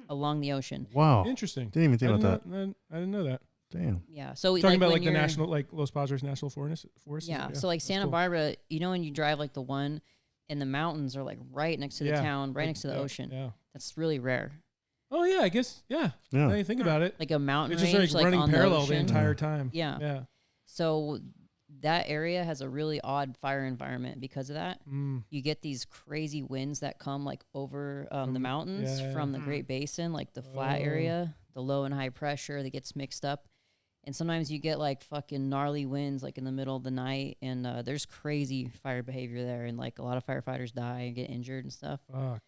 [SPEAKER 3] along the ocean.
[SPEAKER 2] Wow,
[SPEAKER 1] interesting.
[SPEAKER 2] Didn't even think about that.
[SPEAKER 1] I didn't know that.
[SPEAKER 2] Damn.
[SPEAKER 3] Yeah. So
[SPEAKER 1] talking about like the national, like Los Padres National Forest.
[SPEAKER 3] Yeah. So like Santa Barbara, you know, when you drive like the one. And the mountains are like right next to the town, right next to the ocean. Yeah. That's really rare.
[SPEAKER 1] Oh yeah, I guess. Yeah. Now you think about it.
[SPEAKER 3] Like a mountain
[SPEAKER 1] range,
[SPEAKER 3] just like
[SPEAKER 1] running
[SPEAKER 3] on
[SPEAKER 1] parallel
[SPEAKER 3] the
[SPEAKER 1] entire time.
[SPEAKER 3] Yeah.
[SPEAKER 1] Yeah.
[SPEAKER 3] So that area has a really odd fire environment because of that. You get these crazy winds that come like over the mountains from the Great Basin, like the flat area, the low and high pressure that gets mixed up. And sometimes you get like fucking gnarly winds like in the middle of the night, and there's crazy fire behavior there, and like a lot of firefighters die and get injured and stuff.
[SPEAKER 1] Fuck.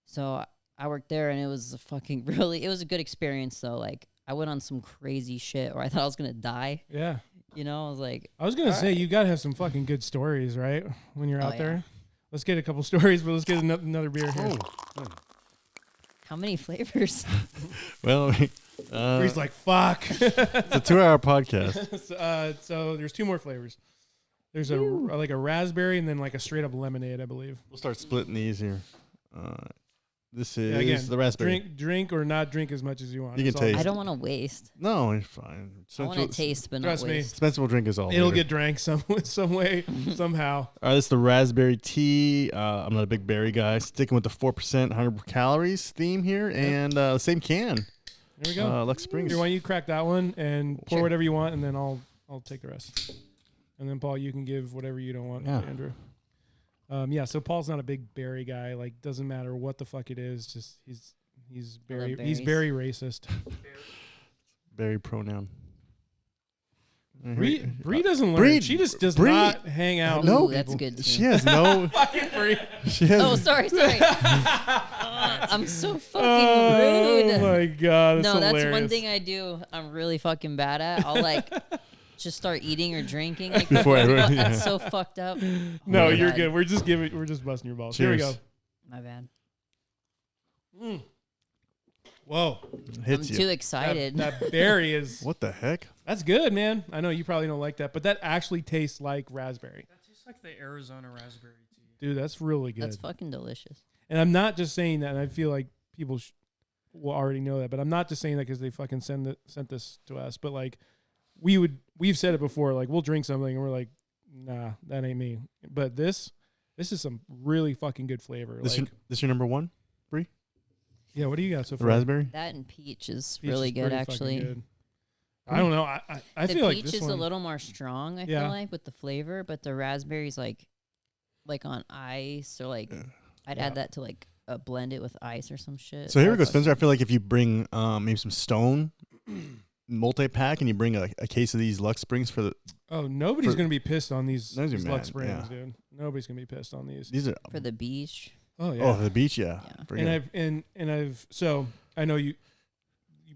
[SPEAKER 3] So I worked there, and it was it was a good experience though. Like I went on some crazy shit where I thought I was gonna die.
[SPEAKER 1] Yeah.
[SPEAKER 3] You know, I was like,
[SPEAKER 1] I was gonna say you gotta have some fucking good stories, right? When you're out there. Let's get a couple stories, but let's get another beer here.
[SPEAKER 3] How many flavors?
[SPEAKER 2] Well,
[SPEAKER 1] Bre's like, fuck.
[SPEAKER 2] It's a 2-hour podcast.
[SPEAKER 1] So there's 2 more flavors. There's like a raspberry and then like a straight up lemonade, I believe.
[SPEAKER 2] We'll start splitting these here. This is the raspberry.
[SPEAKER 1] Drink or not drink as much as you want.
[SPEAKER 2] You can taste.
[SPEAKER 3] I don't want to waste.
[SPEAKER 2] No, you're fine.
[SPEAKER 3] I want to taste, but not waste.
[SPEAKER 2] Dispensable drink is all.
[SPEAKER 1] It'll get drank some way, somehow.
[SPEAKER 2] All right, this is the raspberry tea. I'm not a big berry guy. Sticking with the 4% 100 calories theme here, and same can.
[SPEAKER 1] There we go.
[SPEAKER 2] Lux Springs.
[SPEAKER 1] Here, why don't you crack that one and pour whatever you want, and then I'll take the rest. And then Paul, you can give whatever you don't want to Andrew. So Paul's not a big berry guy. Like, doesn't matter what the fuck it is. Just he's very racist.
[SPEAKER 2] Berry pronoun.
[SPEAKER 1] Bree doesn't learn. She just does not hang out.
[SPEAKER 2] No,
[SPEAKER 3] that's good. Too.
[SPEAKER 2] She has no.
[SPEAKER 1] Fucking Bree.
[SPEAKER 3] Oh, sorry. I'm so fucking rude.
[SPEAKER 1] Oh my god.
[SPEAKER 3] No, that's
[SPEAKER 1] hilarious.
[SPEAKER 3] one thing I do. I'm really fucking bad at. I'll like just start eating or drinking like
[SPEAKER 2] before everyone.
[SPEAKER 3] That's so fucked up.
[SPEAKER 1] No, you're good. We're just busting your balls.
[SPEAKER 2] Cheers.
[SPEAKER 1] Here we go.
[SPEAKER 3] My bad.
[SPEAKER 1] Whoa.
[SPEAKER 3] I'm too excited.
[SPEAKER 1] That berry is.
[SPEAKER 2] What the heck?
[SPEAKER 1] That's good, man. I know you probably don't like that, but that actually tastes like raspberry.
[SPEAKER 4] That tastes like the Arizona raspberry tea.
[SPEAKER 1] Dude, that's really good.
[SPEAKER 3] That's fucking delicious.
[SPEAKER 1] And I'm not just saying that, and I feel like people will already know that, but I'm not just saying that because they fucking sent this to us, but like we've said it before, like we'll drink something and we're like, nah, that ain't me. But this is some really fucking good flavor.
[SPEAKER 2] This your number one, Bree?
[SPEAKER 1] Yeah, what do you got so far?
[SPEAKER 2] Raspberry?
[SPEAKER 3] That and peach is really good, actually.
[SPEAKER 1] Good. I don't know. I feel like
[SPEAKER 3] the peach is a little more strong, I feel like, with the flavor, but the raspberry's like on ice, or like I'd add that to like blend it with ice or some shit.
[SPEAKER 2] So here we go, Spencer. I feel like if you bring maybe some Stone multi-pack and you bring a case of these Lux Springs for the...
[SPEAKER 1] Oh, nobody's going to be pissed on these
[SPEAKER 2] Nobody's
[SPEAKER 1] Lux
[SPEAKER 2] mad,
[SPEAKER 1] Springs, dude. Nobody's going to be pissed on these.
[SPEAKER 2] These are...
[SPEAKER 3] for the beach.
[SPEAKER 1] Oh, yeah.
[SPEAKER 2] Oh, for the beach, yeah.
[SPEAKER 1] And I've so I know you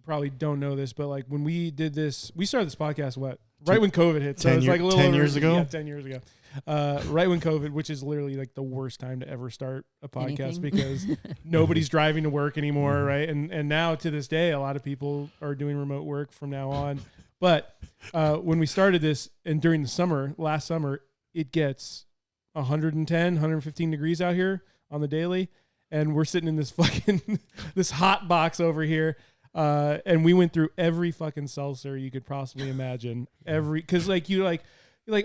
[SPEAKER 1] probably don't know this, but like when we did this, we started this podcast right when COVID hit. So it was like a little
[SPEAKER 2] 10 years ago?
[SPEAKER 1] Yeah, 10 years ago. Right when COVID, which is literally like the worst time to ever start a podcast because nobody's driving to work anymore, right? And now to this day, a lot of people are doing remote work from now on. But when we started this and during the last summer, it gets 110, 115 degrees out here on the daily. And we're sitting in this fucking, this hot box over here. And we went through every fucking seltzer you could possibly imagine. Cause like you're like,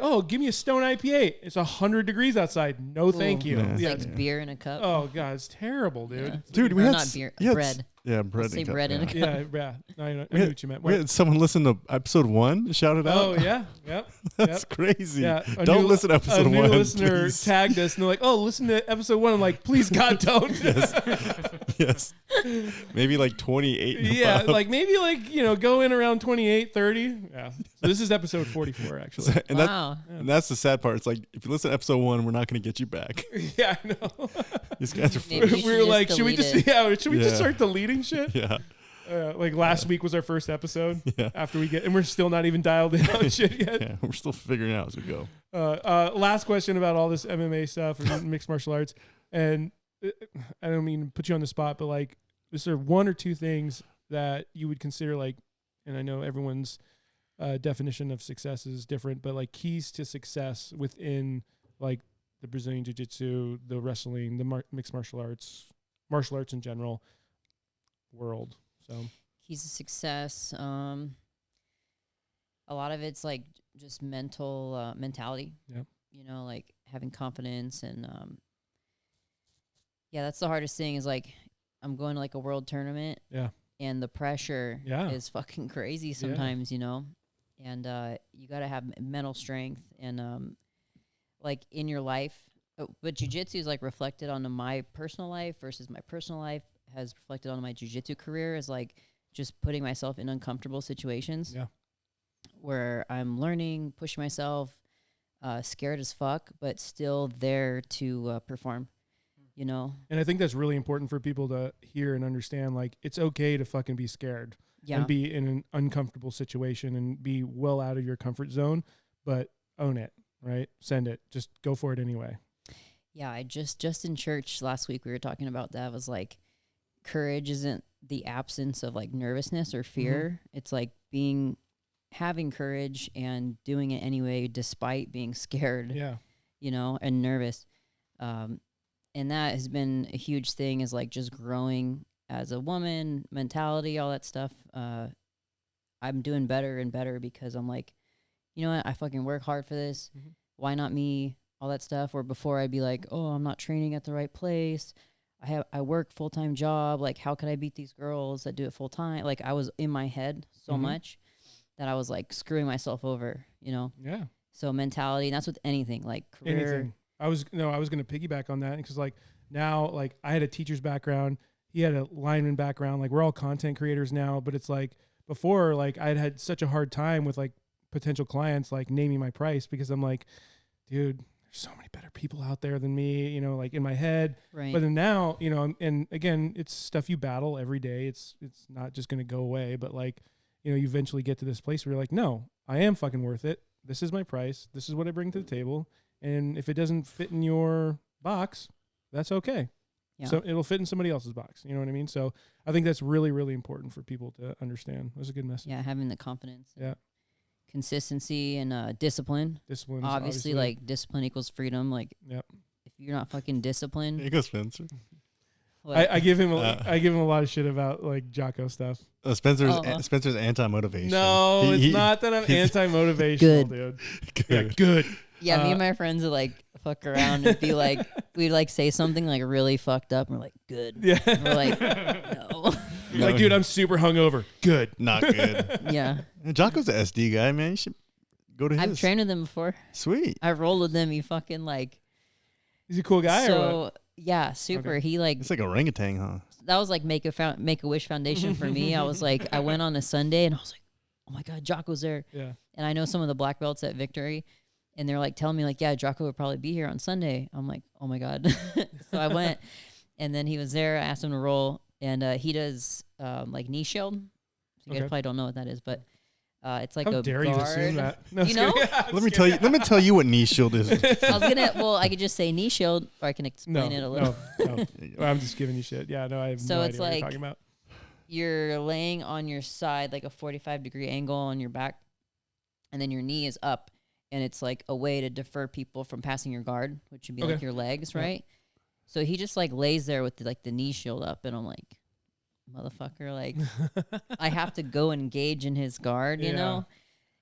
[SPEAKER 1] oh, give me a Stone IPA. It's 100 degrees outside. No, thank you.
[SPEAKER 3] It's
[SPEAKER 1] Yeah.
[SPEAKER 3] like beer in a cup.
[SPEAKER 1] Oh god, it's terrible, dude.
[SPEAKER 3] Yeah.
[SPEAKER 2] Dude, we
[SPEAKER 3] Or
[SPEAKER 2] had
[SPEAKER 3] not beer,
[SPEAKER 2] yeah,
[SPEAKER 3] bread.
[SPEAKER 2] Yeah, bread.
[SPEAKER 3] Say bread in a cup.
[SPEAKER 1] Yeah. I knew what you meant.
[SPEAKER 2] We had someone listen to episode 1, shout it out.
[SPEAKER 1] Oh yeah, yep.
[SPEAKER 2] That's crazy.
[SPEAKER 1] Yeah,
[SPEAKER 2] Don't listen to episode 1.
[SPEAKER 1] A new listener
[SPEAKER 2] please.
[SPEAKER 1] tagged us and they're like, "Oh, listen to episode 1." I'm like, "Please, God, don't."
[SPEAKER 2] Yes. Maybe like 28.
[SPEAKER 1] Yeah,
[SPEAKER 2] above.
[SPEAKER 1] like maybe go in around 28, 30. Yeah. So this is episode 44 actually.
[SPEAKER 2] And
[SPEAKER 3] Wow.
[SPEAKER 2] and that's the sad part. It's like if you listen to episode 1, we're not going to get you back.
[SPEAKER 1] Yeah, I know.
[SPEAKER 2] These guys are
[SPEAKER 3] Maybe
[SPEAKER 2] funny.
[SPEAKER 3] we
[SPEAKER 1] We were like, should we just
[SPEAKER 2] Yeah.
[SPEAKER 1] start deleting shit?
[SPEAKER 2] Yeah.
[SPEAKER 1] Like last week was our first episode.
[SPEAKER 2] Yeah.
[SPEAKER 1] After and we're still not even dialed in on shit yet.
[SPEAKER 2] Yeah, we're still figuring it out as we go.
[SPEAKER 1] Last question about all this MMA stuff and mixed martial arts, and I don't mean to put you on the spot, but like, is there one or two things that you would consider like, and I know everyone's definition of success is different, but like keys to success within like the Brazilian Jiu-Jitsu, the wrestling, the mixed martial arts in general world. So
[SPEAKER 3] Keys to success. A lot of it's like just mentality.
[SPEAKER 1] Yep.
[SPEAKER 3] Like having confidence and that's the hardest thing is like I'm going to like a world tournament.
[SPEAKER 1] Yeah.
[SPEAKER 3] And the pressure
[SPEAKER 1] Yeah.
[SPEAKER 3] is fucking crazy sometimes, And you got to have mental strength and like in your life. But jiu-jitsu is like reflected onto my personal life versus my personal life has reflected on my jiu-jitsu career is like just putting myself in uncomfortable situations.
[SPEAKER 1] Yeah.
[SPEAKER 3] Where I'm learning, pushing myself, scared as fuck, but still there to perform,
[SPEAKER 1] And I think that's really important for people to hear and understand. Like, it's okay to fucking be scared and be in an uncomfortable situation and be well out of your comfort zone, but own it, right? Send it. Just go for it anyway.
[SPEAKER 3] Yeah, I just in church last week we were talking about that. It was like courage isn't the absence of like nervousness or fear. Mm-hmm. It's like having courage and doing it anyway despite being scared.
[SPEAKER 1] Yeah.
[SPEAKER 3] And nervous. And that has been a huge thing is like just growing as a woman, mentality, all that stuff. I'm doing better and better because I'm like, you know what? I fucking work hard for this. Mm-hmm. Why not me? All that stuff. Or before I'd be like, oh, I'm not training at the right place. I work full-time job. Like, how could I beat these girls that do it full-time? Like, I was in my head so much that I was like screwing myself over, Yeah. So mentality, and that's with anything, like career.
[SPEAKER 1] Anything. I was going to piggyback on that because like now, like I had a teacher's background. He had a lineman background. Like we're all content creators now, but it's like before, like I'd had such a hard time with like potential clients, like naming my price because I'm like, dude, there's so many better people out there than me, like in my head.
[SPEAKER 3] Right.
[SPEAKER 1] But then now, and again, it's stuff you battle every day. It's not just going to go away, but like, you eventually get to this place where you're like, no, I am fucking worth it. This is my price. This is what I bring to the table. And if it doesn't fit in your box, that's okay. Yeah. So it'll fit in somebody else's box. You know what I mean? So I think that's really, really important for people to understand. That's a good message.
[SPEAKER 3] Yeah. Having the confidence.
[SPEAKER 1] Yeah.
[SPEAKER 3] Consistency and discipline.
[SPEAKER 1] Discipline.
[SPEAKER 3] Obviously, like discipline equals freedom. Like,
[SPEAKER 1] yep.
[SPEAKER 3] If you're not fucking disciplined,
[SPEAKER 2] Here you go, Spencer.
[SPEAKER 1] I give him a lot of shit about like Jocko stuff.
[SPEAKER 2] Spencer's anti-motivation.
[SPEAKER 1] No, it's not that I'm anti-motivational, dude.
[SPEAKER 2] Good.
[SPEAKER 1] Yeah, good.
[SPEAKER 3] Yeah, me and my friends would like fuck around and be like, we'd like say something like really fucked up, and we're like, good.
[SPEAKER 1] Yeah.
[SPEAKER 3] And we're like, no.
[SPEAKER 1] Like, dude, I'm super hungover. Good.
[SPEAKER 2] Not good.
[SPEAKER 3] Yeah.
[SPEAKER 2] Jocko's an SD guy, man. You should go to his.
[SPEAKER 3] I've trained with him before.
[SPEAKER 2] Sweet.
[SPEAKER 3] I rolled with him. He fucking like.
[SPEAKER 1] He's a cool guy or what?
[SPEAKER 3] Yeah, super.
[SPEAKER 1] Okay.
[SPEAKER 3] He like
[SPEAKER 2] It's like orangutan, huh?
[SPEAKER 3] that was like Make a Wish Foundation for me. I was like, I went on a Sunday and I was like, oh my God, Jocko's there.
[SPEAKER 1] Yeah.
[SPEAKER 3] And I know some of the black belts at Victory, and they're like telling me like, yeah, Jocko would probably be here on Sunday. I'm like, oh my God. So I went, and then he was there. I asked him to roll, and he does like knee shield. So you guys probably don't know what that is, but it's like
[SPEAKER 1] How
[SPEAKER 3] a
[SPEAKER 1] dare
[SPEAKER 3] guard.
[SPEAKER 1] you assume that? No,
[SPEAKER 3] You know?
[SPEAKER 2] Let me tell you what knee shield is.
[SPEAKER 3] I was gonna. Well, I could just say knee shield, or I can explain it a little.
[SPEAKER 1] No. Well, I'm just giving you shit. Yeah, no, I have
[SPEAKER 3] So
[SPEAKER 1] no
[SPEAKER 3] it's
[SPEAKER 1] idea what you're
[SPEAKER 3] like-
[SPEAKER 1] talking about.
[SPEAKER 3] You're laying on your side, like a 45-degree angle on your back, and then your knee is up, and it's like a way to defer people from passing your guard, which would be like
[SPEAKER 1] Okay.
[SPEAKER 3] your legs,
[SPEAKER 1] Yeah.
[SPEAKER 3] right? So he just like lays there with the knee shield up, and I'm like, motherfucker, like I have to go engage in his guard, you
[SPEAKER 1] Yeah.
[SPEAKER 3] know?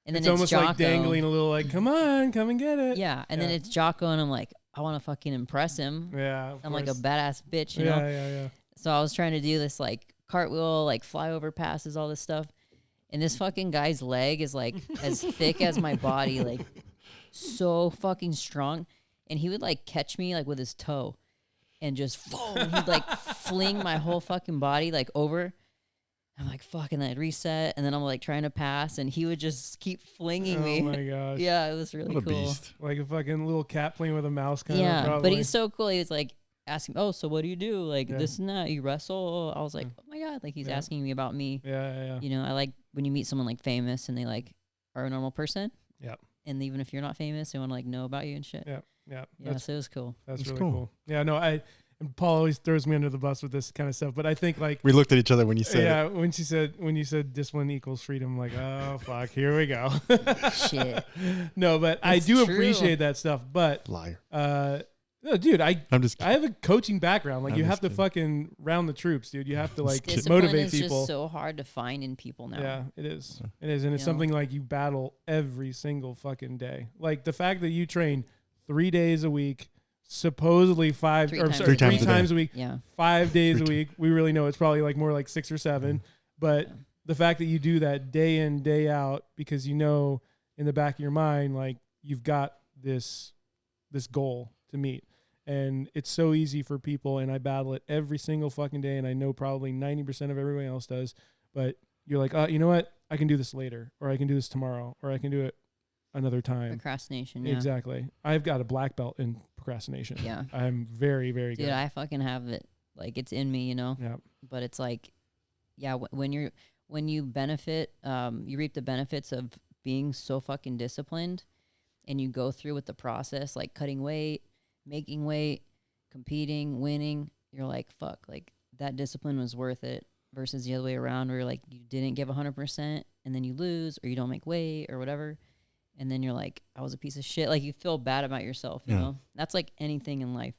[SPEAKER 3] And then
[SPEAKER 1] It's almost
[SPEAKER 3] Jocko.
[SPEAKER 1] like dangling a little, like, come on, come and get it.
[SPEAKER 3] Yeah, and then
[SPEAKER 1] Yeah.
[SPEAKER 3] it's Jocko, and I'm like, I want to fucking impress him.
[SPEAKER 1] Yeah. of
[SPEAKER 3] I'm like a
[SPEAKER 1] course.
[SPEAKER 3] badass bitch, you
[SPEAKER 1] yeah,
[SPEAKER 3] know?
[SPEAKER 1] yeah.
[SPEAKER 3] So I was trying to do this like cartwheel, like flyover passes, all this stuff. And this fucking guy's leg is like as thick as my body, like so fucking strong. And he would like catch me like with his toe and just he'd like fling my whole fucking body like over. I'm like, fuck, and then I'd reset, and then I'm like trying to pass, and he would just keep flinging me.
[SPEAKER 1] Oh my gosh.
[SPEAKER 3] Yeah, it was really
[SPEAKER 2] What a
[SPEAKER 3] cool.
[SPEAKER 2] beast.
[SPEAKER 1] Like a fucking little cat playing with a mouse kind of.
[SPEAKER 3] Yeah,
[SPEAKER 1] probably.
[SPEAKER 3] but he's so cool. He was like asking, "Oh, so what do you do? Like
[SPEAKER 1] Yeah.
[SPEAKER 3] this and that? You wrestle?" I was like,
[SPEAKER 1] Yeah.
[SPEAKER 3] "Oh my God!" Like he's
[SPEAKER 1] Yeah.
[SPEAKER 3] asking me about me.
[SPEAKER 1] Yeah.
[SPEAKER 3] You know, I like when you meet someone like famous and they like are a normal person.
[SPEAKER 1] Yep.
[SPEAKER 3] And even if you're not famous, they want to like know about you and shit.
[SPEAKER 1] Yeah.
[SPEAKER 3] Yeah,
[SPEAKER 1] That's
[SPEAKER 3] so it was cool.
[SPEAKER 1] that's
[SPEAKER 2] That's
[SPEAKER 1] really
[SPEAKER 2] cool.
[SPEAKER 1] cool. Yeah. No, and Paul always throws me under the bus with this kind of stuff, but I think like.
[SPEAKER 2] We looked at each other when you said
[SPEAKER 1] Yeah, when you said discipline equals freedom, I'm like, oh fuck, here we go.
[SPEAKER 3] Shit.
[SPEAKER 1] No, but I
[SPEAKER 3] It's
[SPEAKER 1] do
[SPEAKER 3] true.
[SPEAKER 1] appreciate that stuff. But
[SPEAKER 2] it. Liar.
[SPEAKER 1] no, dude, I
[SPEAKER 2] I'm just
[SPEAKER 1] have a coaching background. Like
[SPEAKER 2] I'm
[SPEAKER 1] you
[SPEAKER 2] just
[SPEAKER 1] have to
[SPEAKER 2] kidding.
[SPEAKER 1] fucking round the troops, dude. You have to like
[SPEAKER 3] Discipline
[SPEAKER 1] motivate
[SPEAKER 3] is
[SPEAKER 1] people.
[SPEAKER 3] just so hard to find in people now.
[SPEAKER 1] Yeah, it is. It is, and it's
[SPEAKER 3] You know?
[SPEAKER 1] something like you battle every single fucking day. Like the fact that you train 3 days a week, supposedly five
[SPEAKER 3] Three
[SPEAKER 1] or
[SPEAKER 3] times
[SPEAKER 1] sorry,
[SPEAKER 3] a
[SPEAKER 1] three
[SPEAKER 2] day.
[SPEAKER 1] times a week,
[SPEAKER 3] Yeah.
[SPEAKER 1] 5 days
[SPEAKER 2] Three
[SPEAKER 1] a week. We really know it's probably like more like 6 or 7. But
[SPEAKER 3] Yeah.
[SPEAKER 1] the fact that you do that day in, day out, because you know in the back of your mind, like you've got this goal to meet. And it's so easy for people, and I battle it every single fucking day, and I know probably 90% of everybody else does. But you're like, you know what? I can do this later, or I can do this tomorrow, or I can do it another time.
[SPEAKER 3] Procrastination. Yeah.
[SPEAKER 1] Exactly. I've got a black belt in procrastination.
[SPEAKER 3] Yeah.
[SPEAKER 1] I'm very, very
[SPEAKER 3] Dude,
[SPEAKER 1] good.
[SPEAKER 3] I fucking have it. Like it's in me, you know.
[SPEAKER 1] Yeah.
[SPEAKER 3] But it's like, yeah, when you benefit, you reap the benefits of being so fucking disciplined, and you go through with the process, like cutting weight, making weight, competing, winning. You're like, fuck, like that discipline was worth it. Versus the other way around, where like you didn't give 100%, and then you lose, or you don't make weight, or whatever, and then you're like, I was a piece of shit. Like you feel bad about yourself. You
[SPEAKER 2] Yeah.
[SPEAKER 3] know, that's like anything in life.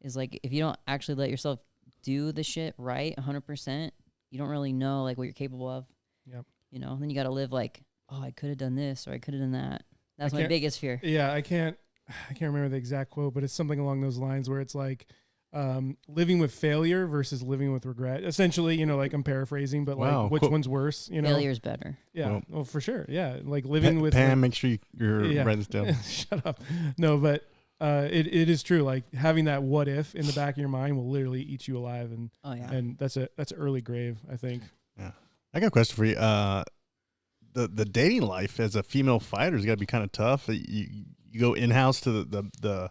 [SPEAKER 3] Is like if you don't actually let yourself do the shit right 100%, you don't really know like what you're capable of.
[SPEAKER 1] Yep.
[SPEAKER 3] You know, then you got to live like, oh, I could have done this, or I could have done that. That's my
[SPEAKER 1] can't-
[SPEAKER 3] biggest fear.
[SPEAKER 1] Yeah, I can't remember the exact quote, but it's something along those lines where it's like living with failure versus living with regret. Essentially, you know, like I'm paraphrasing, but
[SPEAKER 2] Wow,
[SPEAKER 1] like which
[SPEAKER 2] quote.
[SPEAKER 1] one's worse? You know,
[SPEAKER 3] Failure's better.
[SPEAKER 1] Yeah,
[SPEAKER 2] Well-
[SPEAKER 1] well, for sure. Yeah, like living with
[SPEAKER 2] Pam, make sure you're
[SPEAKER 1] Yeah.
[SPEAKER 2] writing this down.
[SPEAKER 1] Shut up. No, but it is true. Like having that what if in the back of your mind will literally eat you alive, and
[SPEAKER 3] Oh yeah.
[SPEAKER 1] and that's early grave, I think.
[SPEAKER 2] I got a question for you. The dating life as a female fighter has got to be kind of tough. You go in house to the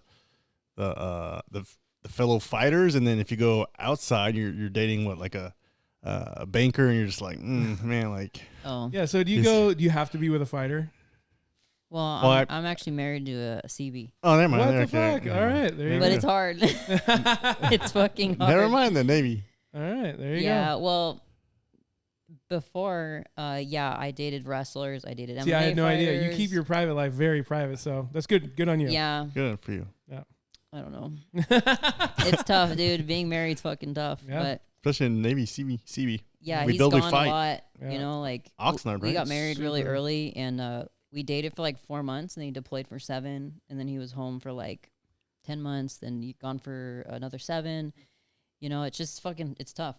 [SPEAKER 2] fellow fighters, and then if you go outside, you're dating like a banker, and you're just like, man, like
[SPEAKER 3] Oh.
[SPEAKER 1] Yeah. So do you have to be with a fighter?
[SPEAKER 3] Well,
[SPEAKER 2] Well,
[SPEAKER 3] I'm actually married to a CB,
[SPEAKER 2] oh, never mind.
[SPEAKER 1] What the
[SPEAKER 2] Okay,
[SPEAKER 1] fuck?
[SPEAKER 2] never
[SPEAKER 1] All
[SPEAKER 2] mind.
[SPEAKER 1] right, there you
[SPEAKER 3] but
[SPEAKER 1] go.
[SPEAKER 3] it's hard. It's fucking hard.
[SPEAKER 2] Never mind the Navy.
[SPEAKER 1] All right, there you
[SPEAKER 3] Yeah.
[SPEAKER 1] go.
[SPEAKER 3] Well, before, I dated wrestlers. I dated MMA
[SPEAKER 1] See, I had no idea. You
[SPEAKER 3] fighters.
[SPEAKER 1] keep your private life very private, so that's good. Good on you.
[SPEAKER 3] Yeah.
[SPEAKER 2] Good for you,
[SPEAKER 3] I don't know. It's tough, dude. Being married's fucking tough.
[SPEAKER 1] Yeah.
[SPEAKER 3] But
[SPEAKER 2] especially in the Navy. CB.
[SPEAKER 3] yeah,
[SPEAKER 2] We
[SPEAKER 3] he's
[SPEAKER 2] build, we
[SPEAKER 3] gone
[SPEAKER 2] fight.
[SPEAKER 3] a lot.
[SPEAKER 1] Yeah.
[SPEAKER 3] You know, like
[SPEAKER 2] Oxnard,
[SPEAKER 3] we
[SPEAKER 2] right?
[SPEAKER 3] got married really
[SPEAKER 1] Super.
[SPEAKER 3] early, and we dated for like 4 months, and then he deployed for 7, and then he was home for like 10 months, then he gone for another 7. You know, it's just fucking, it's tough.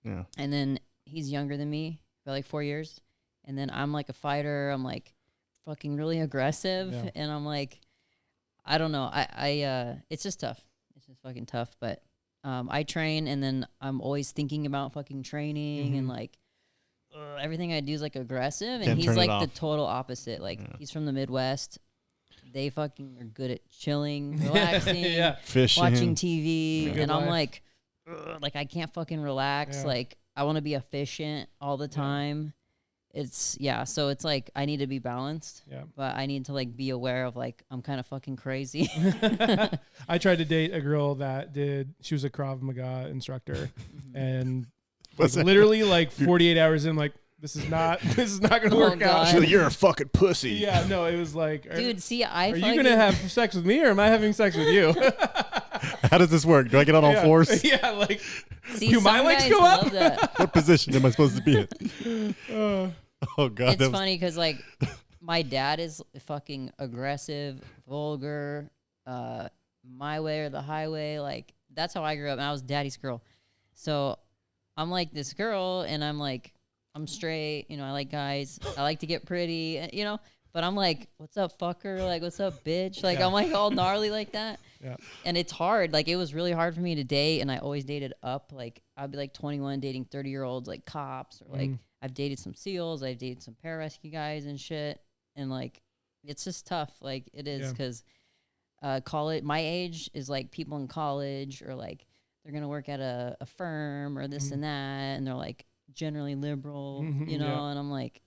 [SPEAKER 2] Yeah.
[SPEAKER 3] And then he's younger than me by like 4 years, and then I'm like a fighter. I'm like fucking really aggressive,
[SPEAKER 1] Yeah.
[SPEAKER 3] and I'm like, I don't know. I it's just tough. It's just fucking tough. But I train, and then I'm always thinking about fucking training and like everything I do is like aggressive, and
[SPEAKER 2] Can't
[SPEAKER 3] he's
[SPEAKER 2] turn it
[SPEAKER 3] like the
[SPEAKER 2] off.
[SPEAKER 3] total opposite. Like he's from the Midwest. They fucking are good at chilling, relaxing,
[SPEAKER 2] Fishing.
[SPEAKER 3] watching TV,
[SPEAKER 1] Good
[SPEAKER 3] and I'm
[SPEAKER 1] life.
[SPEAKER 3] like I can't fucking relax.
[SPEAKER 1] Yeah.
[SPEAKER 3] Like I want to be efficient all the time. It's so it's like I need to be balanced, but I need to like be aware of like I'm kind of fucking crazy.
[SPEAKER 1] I tried to date a girl that she was a Krav Maga instructor, and like, literally like 48 hours in, like this is not gonna
[SPEAKER 3] Oh,
[SPEAKER 1] work out.
[SPEAKER 3] God.
[SPEAKER 2] She's like, you're a fucking pussy.
[SPEAKER 1] Yeah, no, it was like,
[SPEAKER 3] Dude, see,
[SPEAKER 1] are you gonna have sex with me or am I having sex with you?
[SPEAKER 2] How does this work? Do I get on all fours?
[SPEAKER 1] Yeah, like
[SPEAKER 3] see,
[SPEAKER 1] do my
[SPEAKER 3] some
[SPEAKER 1] legs
[SPEAKER 3] guys
[SPEAKER 1] go up?
[SPEAKER 3] love that.
[SPEAKER 2] What position am I supposed to be in? Oh God,
[SPEAKER 3] It's funny because like my dad is fucking aggressive, vulgar, my way or the highway. Like that's how I grew up, and I was daddy's girl. So I'm like this girl, and I'm like I'm straight. You know, I like guys. I like to get pretty. You know, but I'm like, what's up, fucker? Like, what's up, bitch? Like I'm like all gnarly like that.
[SPEAKER 1] Yeah.
[SPEAKER 3] And it's hard. Like it was really hard for me to date, and I always dated up. Like I'd be like 21 dating 30-year-olds, like cops, or like I've dated some SEALs, I've dated some pararescue guys and shit. And like, it's just tough. Like it is because college, my age is like people in college, or like they're gonna work at a firm or this and that, and they're like generally liberal, you know. And I'm like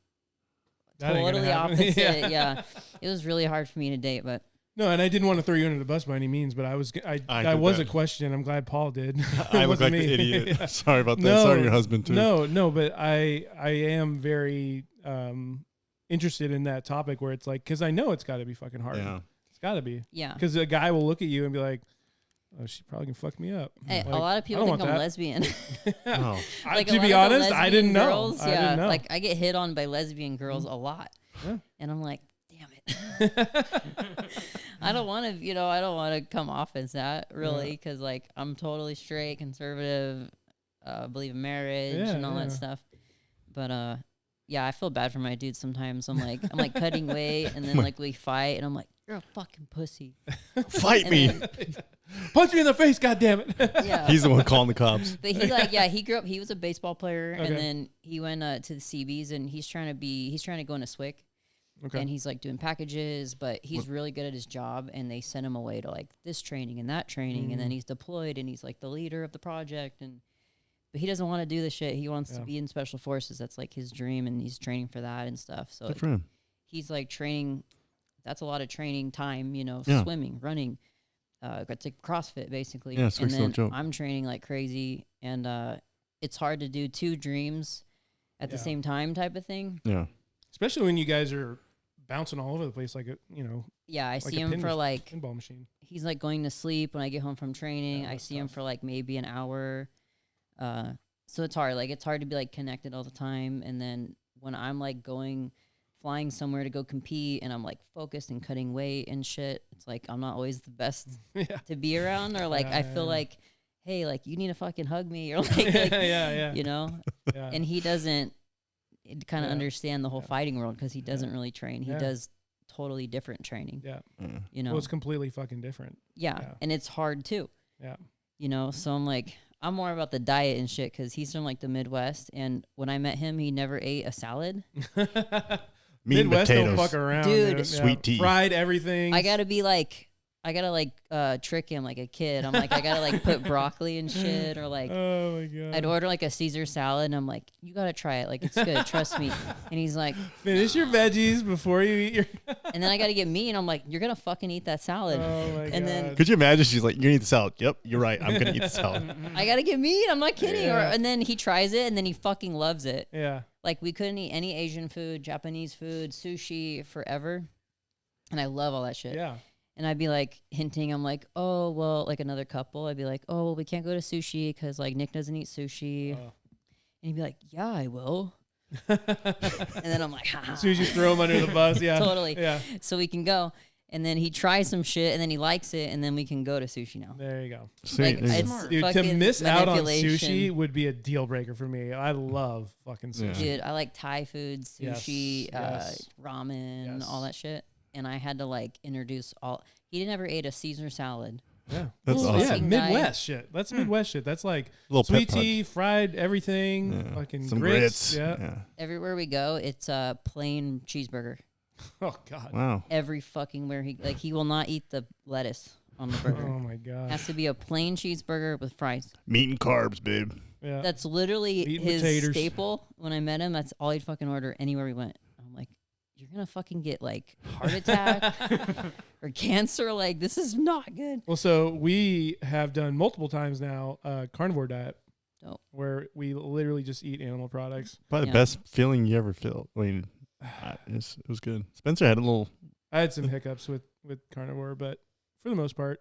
[SPEAKER 1] That ain't gonna
[SPEAKER 3] totally
[SPEAKER 1] happen.
[SPEAKER 3] opposite. Yeah, it was really hard for me to date, but.
[SPEAKER 1] No, and I didn't want to throw you under the bus by any means, but that was a question. I'm glad Paul did.
[SPEAKER 2] I look like
[SPEAKER 1] me.
[SPEAKER 2] the idiot.
[SPEAKER 1] Yeah.
[SPEAKER 2] Sorry about that.
[SPEAKER 1] No,
[SPEAKER 2] Sorry, your husband too.
[SPEAKER 1] No, but I am very interested in that topic where it's like, because I know it's got to be fucking hard.
[SPEAKER 2] Yeah.
[SPEAKER 1] It's got to be.
[SPEAKER 3] Yeah.
[SPEAKER 1] Because a guy will look at you and be like, oh, she probably can fuck me up.
[SPEAKER 3] Hey,
[SPEAKER 1] Like,
[SPEAKER 3] a lot of people
[SPEAKER 1] I don't
[SPEAKER 3] think I'm
[SPEAKER 1] want that.
[SPEAKER 3] lesbian.
[SPEAKER 2] Oh.
[SPEAKER 3] Like
[SPEAKER 1] to
[SPEAKER 3] a
[SPEAKER 1] be
[SPEAKER 3] lot of the
[SPEAKER 1] honest, I
[SPEAKER 3] lesbian
[SPEAKER 1] didn't know.
[SPEAKER 3] girls,
[SPEAKER 1] I didn't know.
[SPEAKER 3] Like I get hit on by lesbian girls a lot, and I'm like, damn it. I don't want to, I don't want to come off as that really, because like I'm totally straight, conservative, believe in marriage and all that stuff. But yeah, I feel bad for my dude sometimes. I'm like cutting weight, and then like we fight, and I'm like, you're a fucking pussy.
[SPEAKER 2] Fight
[SPEAKER 3] And
[SPEAKER 2] me.
[SPEAKER 3] then-
[SPEAKER 1] Punch me in the face, goddammit.
[SPEAKER 3] yeah.
[SPEAKER 2] He's the one calling the cops.
[SPEAKER 3] But he grew up. He was a baseball player, and then he went to the CBs, and he's trying to go into SWIC.
[SPEAKER 1] Okay.
[SPEAKER 3] And he's like doing packages, but he's really good at his job, and they send him away to like this training and that training, and then he's deployed, and he's like the leader of the project, but he doesn't want to do the shit. He wants to be in special forces. That's like his dream, and he's training for that and stuff. So
[SPEAKER 2] Good for him.
[SPEAKER 3] he's like training. That's a lot of training time, swimming, running. It's like CrossFit basically.
[SPEAKER 2] Yeah,
[SPEAKER 3] and then
[SPEAKER 2] joke.
[SPEAKER 3] I'm training like crazy, and it's hard to do two dreams at the same time type of thing.
[SPEAKER 2] Yeah.
[SPEAKER 1] Especially when you guys are bouncing all over the place like a,
[SPEAKER 3] Yeah, I
[SPEAKER 1] like
[SPEAKER 3] see
[SPEAKER 1] a
[SPEAKER 3] him for like
[SPEAKER 1] pinball machine.
[SPEAKER 3] he's like going to sleep when I get home from training.
[SPEAKER 1] Yeah,
[SPEAKER 3] I
[SPEAKER 1] that's
[SPEAKER 3] see him
[SPEAKER 1] tough.
[SPEAKER 3] for like maybe an hour. So it's hard. Like it's hard to be like connected all the time. And then when I'm like flying somewhere to go compete, and I'm like focused and cutting weight and shit, it's like I'm not always the best to be around, or like I feel like, hey, like you need to fucking hug me, or like
[SPEAKER 1] Yeah. Yeah.
[SPEAKER 3] And he doesn't kind of understand the whole fighting world because he doesn't really train. He
[SPEAKER 1] Yeah.
[SPEAKER 3] does totally different training.
[SPEAKER 1] Yeah.
[SPEAKER 3] You know.
[SPEAKER 1] Well, it's completely fucking different.
[SPEAKER 3] Yeah.
[SPEAKER 1] Yeah.
[SPEAKER 3] And it's hard too.
[SPEAKER 1] Yeah.
[SPEAKER 3] So I'm like, I'm more about the diet and shit because he's from like the Midwest. And when I met him, he never ate a salad.
[SPEAKER 2] Meat and
[SPEAKER 1] Midwest don't
[SPEAKER 2] potatoes.
[SPEAKER 1] fuck around,
[SPEAKER 3] Dude.
[SPEAKER 2] Sweet tea.
[SPEAKER 1] fried everything.
[SPEAKER 3] I gotta trick him like a kid. I'm like, I gotta like put broccoli and shit, or like
[SPEAKER 1] Oh my god!
[SPEAKER 3] I'd order like a Caesar salad, and I'm like, you gotta try it. Like it's good, trust me. And he's like,
[SPEAKER 1] Finish your veggies before you eat your.
[SPEAKER 3] and then I gotta get meat, and I'm like, you're gonna fucking eat that salad.
[SPEAKER 1] Oh my god!
[SPEAKER 3] And then
[SPEAKER 2] Could you imagine? She's like, "You're gonna eat the salad." Yep, you're right. I'm gonna eat the salad.
[SPEAKER 3] I gotta get meat. I'm not kidding.
[SPEAKER 1] Yeah.
[SPEAKER 3] And then he tries it, and then he fucking loves it.
[SPEAKER 1] Yeah.
[SPEAKER 3] Like we couldn't eat any Asian food, Japanese food, sushi forever. And I love all that shit.
[SPEAKER 1] Yeah.
[SPEAKER 3] And I'd be like hinting, I'm like, oh, well, like another couple, I'd be like, oh, well, we can't go to sushi because like Nick doesn't eat sushi.
[SPEAKER 1] Oh.
[SPEAKER 3] And he'd be like, yeah, I will. And then I'm like, ha.
[SPEAKER 1] As soon as you throw him under the bus, yeah.
[SPEAKER 3] Totally.
[SPEAKER 1] Yeah.
[SPEAKER 3] So we can go. And then he tries some shit, and then he likes it, and then we can go to sushi now.
[SPEAKER 1] There you go.
[SPEAKER 2] Sweet.
[SPEAKER 3] Like,
[SPEAKER 2] There you
[SPEAKER 3] it's
[SPEAKER 2] go.
[SPEAKER 1] Dude, to
[SPEAKER 3] fucking
[SPEAKER 1] miss out on
[SPEAKER 3] manipulation.
[SPEAKER 1] sushi would be a deal breaker for me. I love fucking sushi.
[SPEAKER 2] Yeah.
[SPEAKER 3] Dude, I like Thai food, sushi,
[SPEAKER 1] Yes.
[SPEAKER 3] ramen,
[SPEAKER 1] Yes.
[SPEAKER 3] all that shit. And I had to like introduce all. He never ate a Caesar salad.
[SPEAKER 1] Yeah,
[SPEAKER 2] That's
[SPEAKER 3] Ooh,
[SPEAKER 2] awesome.
[SPEAKER 1] Yeah,
[SPEAKER 3] Fucking guy.
[SPEAKER 1] Midwest shit. That's Midwest shit. That's like
[SPEAKER 2] Little
[SPEAKER 1] sweet
[SPEAKER 2] pep talk.
[SPEAKER 1] tea, fried everything,
[SPEAKER 2] Yeah.
[SPEAKER 1] fucking
[SPEAKER 2] Some
[SPEAKER 1] grits.
[SPEAKER 2] grits.
[SPEAKER 1] Yeah.
[SPEAKER 3] Everywhere we go, it's a plain cheeseburger.
[SPEAKER 1] Oh God.
[SPEAKER 2] Wow.
[SPEAKER 3] Every fucking where he will not eat the lettuce on the burger.
[SPEAKER 1] Oh my God.
[SPEAKER 3] Has to be a plain cheeseburger with fries.
[SPEAKER 2] Meat and carbs, babe.
[SPEAKER 1] Yeah.
[SPEAKER 3] That's literally
[SPEAKER 1] Meat and
[SPEAKER 3] his
[SPEAKER 1] potatoes.
[SPEAKER 3] staple. When I met him, that's all he'd fucking order anywhere we went. I'm like, you're gonna fucking get like heart attack or cancer. Like, this is not good.
[SPEAKER 1] Well, so we have done multiple times now carnivore diet, where we literally just eat animal products.
[SPEAKER 2] Probably
[SPEAKER 3] Yeah.
[SPEAKER 2] the best feeling you ever felt. I mean, it was good. Spencer had a little.
[SPEAKER 1] I had some hiccups with carnivore, but for the most part,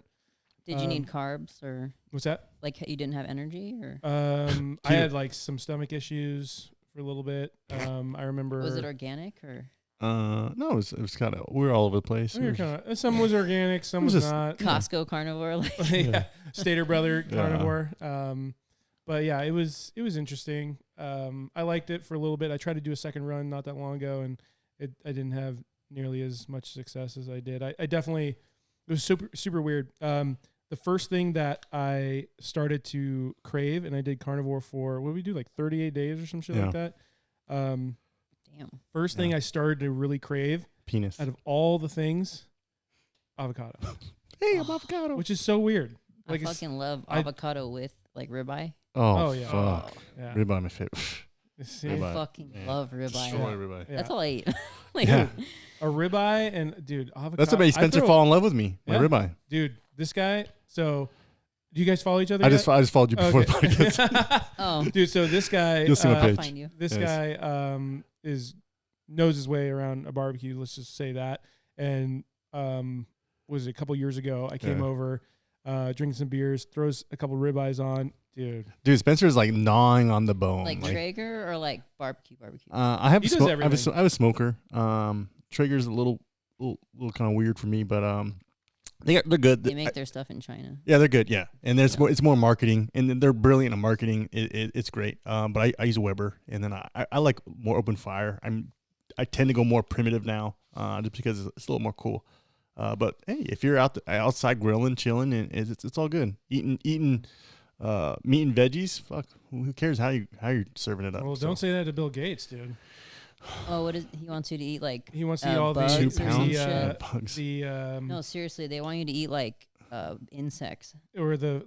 [SPEAKER 3] Did you need carbs or
[SPEAKER 1] what's that?
[SPEAKER 3] like you didn't have energy or
[SPEAKER 1] I had like some stomach issues for a little bit. I remember.
[SPEAKER 3] was it organic or
[SPEAKER 2] No, it was kind of. We were all over the place.
[SPEAKER 1] We were kinda, some was organic, some
[SPEAKER 2] It was
[SPEAKER 1] was
[SPEAKER 2] just
[SPEAKER 1] not.
[SPEAKER 3] Costco carnivore? Like,
[SPEAKER 1] Yeah, Stater Brother
[SPEAKER 2] Yeah.
[SPEAKER 1] carnivore. But yeah, it was interesting. I liked it for a little bit. I tried to do a second run not that long ago, and I didn't have nearly as much success as I did. I definitely, it was super weird. The first thing that I started to crave, and I did carnivore for, what did we do, like 38 days or some shit like that.
[SPEAKER 3] damn.
[SPEAKER 1] First thing I started to really crave
[SPEAKER 2] penis.
[SPEAKER 1] out of all the things, avocado,
[SPEAKER 2] Hey, I'm avocado.
[SPEAKER 1] which is so weird.
[SPEAKER 3] I
[SPEAKER 1] Like
[SPEAKER 3] fucking love
[SPEAKER 1] I-
[SPEAKER 3] avocado with like ribeye.
[SPEAKER 2] Oh,
[SPEAKER 1] Oh, yeah.
[SPEAKER 2] fuck.
[SPEAKER 1] yeah.
[SPEAKER 2] Ribeye, my favorite.
[SPEAKER 1] See,
[SPEAKER 3] I
[SPEAKER 2] Ribeye.
[SPEAKER 3] fucking
[SPEAKER 2] Yeah.
[SPEAKER 3] love ribeye.
[SPEAKER 2] Destroy ribeye.
[SPEAKER 1] yeah.
[SPEAKER 3] That's all I eat. Like,
[SPEAKER 2] Yeah.
[SPEAKER 1] A ribeye and dude, avocado.
[SPEAKER 2] That's what made
[SPEAKER 1] I
[SPEAKER 2] Spencer
[SPEAKER 1] throw-
[SPEAKER 2] fall in love with me. My
[SPEAKER 1] Yeah.
[SPEAKER 2] ribeye.
[SPEAKER 1] Dude, this guy. So, do you guys follow each other?
[SPEAKER 2] I
[SPEAKER 1] yet?
[SPEAKER 2] just followed you before the podcast.
[SPEAKER 3] oh,
[SPEAKER 1] Dude, so this guy.
[SPEAKER 2] You'll see my
[SPEAKER 3] I'll
[SPEAKER 2] page.
[SPEAKER 3] find you.
[SPEAKER 1] This
[SPEAKER 2] Yes.
[SPEAKER 1] guy knows his way around a barbecue. Let's just say that. And was it a couple years ago? I came
[SPEAKER 2] Yeah.
[SPEAKER 1] over, drinking some beers, throws a couple ribeyes on, dude.
[SPEAKER 2] Dude, Spencer's like gnawing on the bone.
[SPEAKER 3] Like Traeger or like barbecue?
[SPEAKER 2] I have
[SPEAKER 1] He
[SPEAKER 2] a
[SPEAKER 1] does
[SPEAKER 2] I have
[SPEAKER 1] everything.
[SPEAKER 2] I have a smoker. Traeger's a little kind of weird for me, but they're good.
[SPEAKER 3] They make their stuff in China.
[SPEAKER 2] Yeah, they're good. Yeah, and there's more. It's more marketing, and they're brilliant at marketing. It's great. But I use a Weber, and then I like more open fire. I tend to go more primitive now, just because it's a little more cool. But hey, if you're outside grilling, chilling, and it's all good. Eating meat and veggies. Fuck, who cares how you're serving it up?
[SPEAKER 1] Well, don't say that to Bill Gates, dude.
[SPEAKER 3] Oh, what is he wants you to eat? Like
[SPEAKER 1] He wants to eat all
[SPEAKER 3] bugs
[SPEAKER 1] the
[SPEAKER 3] or some shit?
[SPEAKER 2] Bugs.
[SPEAKER 1] the
[SPEAKER 3] No, seriously, they want you to eat like insects
[SPEAKER 1] or the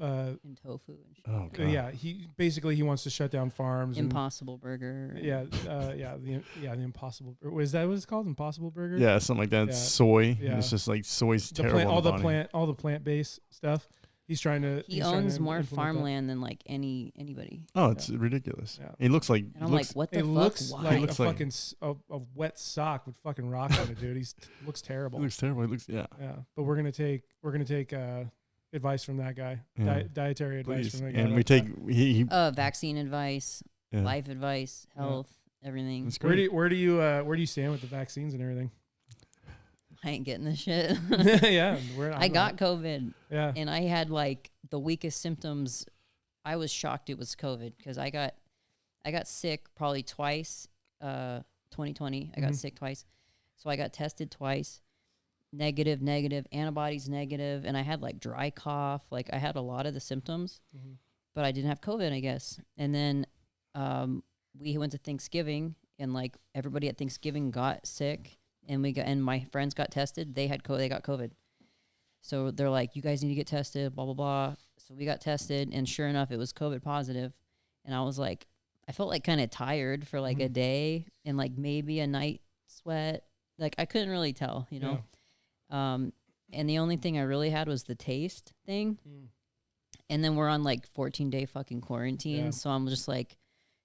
[SPEAKER 3] and tofu and shit.
[SPEAKER 2] Oh god.
[SPEAKER 1] yeah. He wants to shut down farms.
[SPEAKER 3] Impossible Burger.
[SPEAKER 1] And, the Impossible. Was that what it's called? Impossible Burger.
[SPEAKER 2] Yeah, something like that.
[SPEAKER 1] Yeah.
[SPEAKER 2] Soy.
[SPEAKER 1] Yeah.
[SPEAKER 2] It's just like soy's
[SPEAKER 1] The
[SPEAKER 2] terrible.
[SPEAKER 1] plant,
[SPEAKER 2] on
[SPEAKER 1] all the plant based stuff. He's trying to.
[SPEAKER 3] He
[SPEAKER 1] he's trying
[SPEAKER 3] owns
[SPEAKER 1] to
[SPEAKER 3] more
[SPEAKER 1] implement that.
[SPEAKER 3] farmland than like anybody.
[SPEAKER 2] Oh, it's ridiculous.
[SPEAKER 1] Yeah.
[SPEAKER 2] It looks like.
[SPEAKER 3] And I'm like, what the
[SPEAKER 1] It
[SPEAKER 3] fuck?
[SPEAKER 1] looks
[SPEAKER 3] Why?
[SPEAKER 1] like
[SPEAKER 2] Looks
[SPEAKER 1] a
[SPEAKER 2] like-
[SPEAKER 1] fucking a wet sock with fucking rock on it, dude. He looks terrible.
[SPEAKER 2] It looks terrible. It looks yeah.
[SPEAKER 1] But we're gonna take advice from that guy.
[SPEAKER 2] Yeah.
[SPEAKER 1] Dietary advice
[SPEAKER 2] Please.
[SPEAKER 1] from that guy.
[SPEAKER 2] And we take he
[SPEAKER 3] Vaccine advice,
[SPEAKER 2] yeah.
[SPEAKER 3] life advice, health, everything.
[SPEAKER 2] That's
[SPEAKER 1] Where
[SPEAKER 2] great.
[SPEAKER 1] do you stand with the vaccines and everything?
[SPEAKER 3] I ain't getting this shit.
[SPEAKER 1] Yeah,
[SPEAKER 3] I got COVID
[SPEAKER 1] Yeah.
[SPEAKER 3] and I had like the weakest symptoms. I was shocked it was COVID because I got sick probably twice. 2020, I got
[SPEAKER 1] Mhm.
[SPEAKER 3] sick twice, so I got tested twice. Negative, antibodies negative, and I had like dry cough. Like I had a lot of the symptoms,
[SPEAKER 1] Mhm.
[SPEAKER 3] but I didn't have COVID, I guess. And then we went to Thanksgiving, and like everybody at Thanksgiving got sick, and my friends got tested. They got COVID. So they're like, you guys need to get tested, blah, blah, blah. So we got tested, and sure enough, it was COVID positive. And I was like, I felt like kind of tired for like a day and like maybe a night sweat. Like I couldn't really tell, you know? And the only thing I really had was the taste thing.
[SPEAKER 1] Mm.
[SPEAKER 3] And then we're on like 14-day fucking quarantine.
[SPEAKER 1] Yeah.
[SPEAKER 3] So I'm just like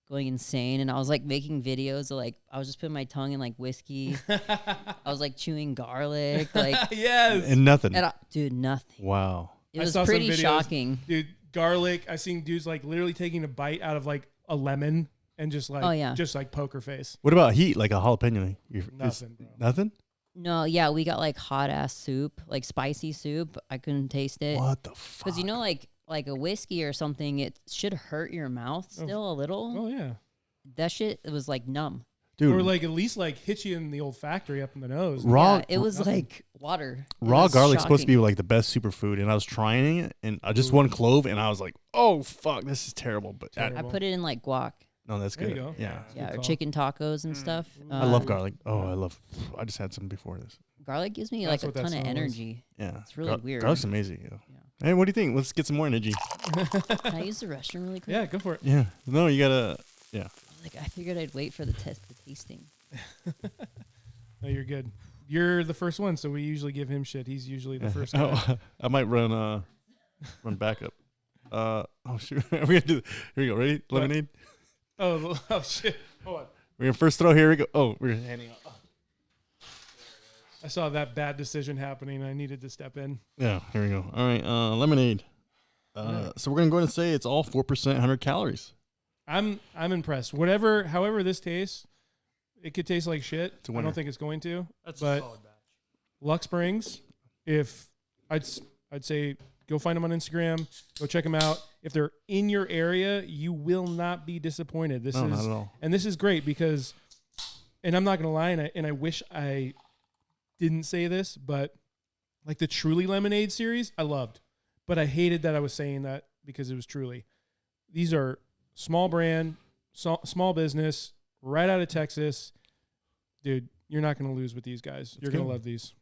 [SPEAKER 3] going insane. And I was like making videos of like, I was just putting my tongue in like whiskey. I was like chewing garlic. Like,
[SPEAKER 1] Yes.
[SPEAKER 2] And nothing.
[SPEAKER 3] and dude, nothing.
[SPEAKER 2] Wow.
[SPEAKER 3] It
[SPEAKER 1] I
[SPEAKER 3] was
[SPEAKER 1] saw some
[SPEAKER 3] pretty
[SPEAKER 1] videos.
[SPEAKER 3] shocking.
[SPEAKER 1] Dude, garlic. I seen dudes like literally taking a bite out of like a lemon and just like
[SPEAKER 3] Oh, yeah.
[SPEAKER 1] just like poker face.
[SPEAKER 2] What about heat? Like a jalapeno?
[SPEAKER 1] Nothing, bro.
[SPEAKER 2] Nothing?
[SPEAKER 3] No, yeah, we got like hot ass soup, like spicy soup. I couldn't taste it.
[SPEAKER 2] What the fuck?
[SPEAKER 3] Because you know, like a whiskey or something, it should hurt your mouth still a little.
[SPEAKER 1] Oh yeah.
[SPEAKER 3] That shit, it was like numb.
[SPEAKER 2] dude.
[SPEAKER 1] Or like at least like hit you in the olfactory up in the nose.
[SPEAKER 2] Raw,
[SPEAKER 3] Yeah, it was
[SPEAKER 1] nothing.
[SPEAKER 3] like water. It
[SPEAKER 2] raw
[SPEAKER 3] was
[SPEAKER 2] garlic's supposed to be
[SPEAKER 3] shocking.
[SPEAKER 2] like the best superfood, and I was trying it, and I just
[SPEAKER 1] Ooh.
[SPEAKER 2] one clove, and I was like, oh fuck, this is terrible. But
[SPEAKER 1] Terrible.
[SPEAKER 3] I put it in like guac.
[SPEAKER 2] no, that's
[SPEAKER 1] There
[SPEAKER 2] good.
[SPEAKER 1] you go.
[SPEAKER 2] Yeah,
[SPEAKER 3] Yeah,
[SPEAKER 1] Good
[SPEAKER 3] or
[SPEAKER 1] call.
[SPEAKER 3] chicken tacos and
[SPEAKER 4] Mm.
[SPEAKER 3] stuff.
[SPEAKER 2] I love
[SPEAKER 3] Um,
[SPEAKER 2] garlic. I just had some before this.
[SPEAKER 3] Garlic gives me
[SPEAKER 1] That's
[SPEAKER 3] like a
[SPEAKER 1] what that
[SPEAKER 3] ton of
[SPEAKER 1] smell is.
[SPEAKER 3] energy.
[SPEAKER 2] Yeah,
[SPEAKER 3] It's really weird.
[SPEAKER 2] Garlic's amazing. Yeah.
[SPEAKER 3] Yeah.
[SPEAKER 2] Hey, what do you think? Let's get some more energy.
[SPEAKER 3] Can I use the restroom really quick?
[SPEAKER 1] Yeah, go for it.
[SPEAKER 2] Yeah, no, you gotta.
[SPEAKER 3] Like I figured I'd wait for the tasting.
[SPEAKER 1] No, you're good. You're the first one, so we usually give him shit. He's usually the first guy.
[SPEAKER 2] Oh, I might run backup. Oh shoot, we're gonna do. Here we go. Ready?
[SPEAKER 1] What?
[SPEAKER 2] Lemonade.
[SPEAKER 1] Oh shit. Hold on.
[SPEAKER 2] We're gonna first throw. Here we go. Oh, we're handing out.
[SPEAKER 1] I saw that bad decision happening. I needed to step in.
[SPEAKER 2] Yeah, here we go. All right, lemonade. So we're gonna go ahead and say it's all 4%, 100 calories.
[SPEAKER 1] I'm impressed. However this tastes, it could taste like shit.
[SPEAKER 2] It's a
[SPEAKER 1] I
[SPEAKER 2] winner.
[SPEAKER 1] don't think it's going to.
[SPEAKER 4] That's
[SPEAKER 1] But-
[SPEAKER 4] a solid batch.
[SPEAKER 1] Lux Springs, if I'd say go find them on Instagram, go check them out. If they're in your area, you will not be disappointed.
[SPEAKER 2] No, not at all.
[SPEAKER 1] And this is great because, and I'm not gonna lie, and I wish I didn't say this, but like the Truly Lemonade series, I loved, but I hated that I was saying that because it was Truly. These are small brand, small business, right out of Texas, dude. You're not gonna lose with these guys. You're gonna
[SPEAKER 2] good.
[SPEAKER 1] love these.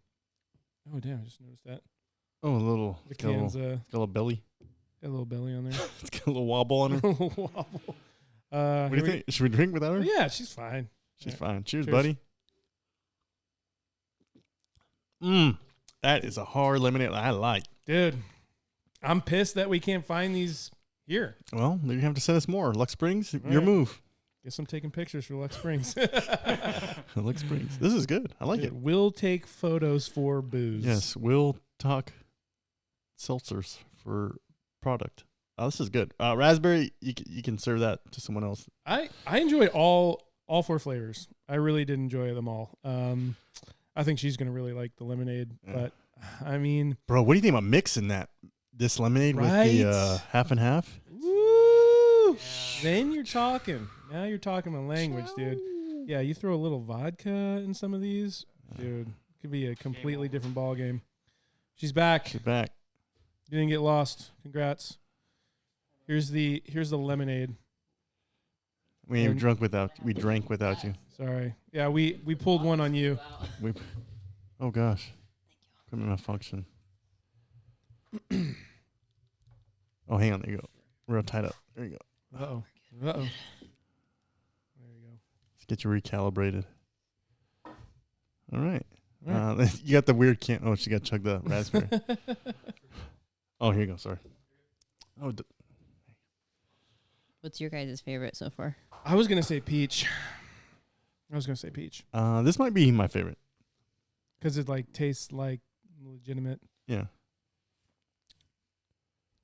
[SPEAKER 1] Oh damn! I just noticed that
[SPEAKER 2] Oh, a little.
[SPEAKER 1] the
[SPEAKER 2] It's got a
[SPEAKER 1] cans
[SPEAKER 2] little,
[SPEAKER 1] got
[SPEAKER 2] got a little belly.
[SPEAKER 1] a little belly on there.
[SPEAKER 2] It's got a little wobble on her. What
[SPEAKER 1] Wobble.
[SPEAKER 2] do you think? Should we drink without her?
[SPEAKER 1] Yeah, she's fine.
[SPEAKER 2] She's
[SPEAKER 1] All
[SPEAKER 2] fine. Cheers,
[SPEAKER 1] Cheers.
[SPEAKER 2] buddy. That is a hard lemonade I like.
[SPEAKER 1] Dude, I'm pissed that we can't find these here.
[SPEAKER 2] Well, maybe you have to send us more. Lux Springs, your
[SPEAKER 1] right.
[SPEAKER 2] move.
[SPEAKER 1] Guess I'm taking pictures for Lux Springs.
[SPEAKER 2] Lux Springs. This is good. I like it.
[SPEAKER 1] We'll take photos for booze.
[SPEAKER 2] Yes, we'll talk seltzers for product. This is good. Raspberry, you can serve that to someone else.
[SPEAKER 1] I enjoyed all 4 flavors. I really did enjoy them all. I think she's gonna really like the lemonade,
[SPEAKER 2] Yeah.
[SPEAKER 1] but I mean,
[SPEAKER 2] Bro, what do you think about mixing this lemonade with the
[SPEAKER 1] Right?
[SPEAKER 2] half and half?
[SPEAKER 1] woo! Then you're talking. Now you're talking my language, dude. Yeah, you throw a little vodka in some of these, dude. Could be a completely different ball game. She's back.
[SPEAKER 2] Get back.
[SPEAKER 1] You didn't get lost. Congrats. Here's the lemonade.
[SPEAKER 2] We
[SPEAKER 1] And-
[SPEAKER 2] drank without you.
[SPEAKER 1] Sorry. Yeah, we pulled one on you.
[SPEAKER 2] We, oh gosh, couldn't malfunction. Oh, hang on. There you go. We're all tied up. There you go.
[SPEAKER 1] Uh-oh. Uh-oh. There you go.
[SPEAKER 2] Let's get you recalibrated. All right.
[SPEAKER 1] All right.
[SPEAKER 2] You got the weird can. Oh, she got to chug the raspberry. Oh, here you go. Sorry. Oh,
[SPEAKER 3] What's your guys' favorite so far?
[SPEAKER 1] I was going to say peach.
[SPEAKER 2] this might be my favorite.
[SPEAKER 1] Because it like tastes like legitimate.
[SPEAKER 2] Yeah.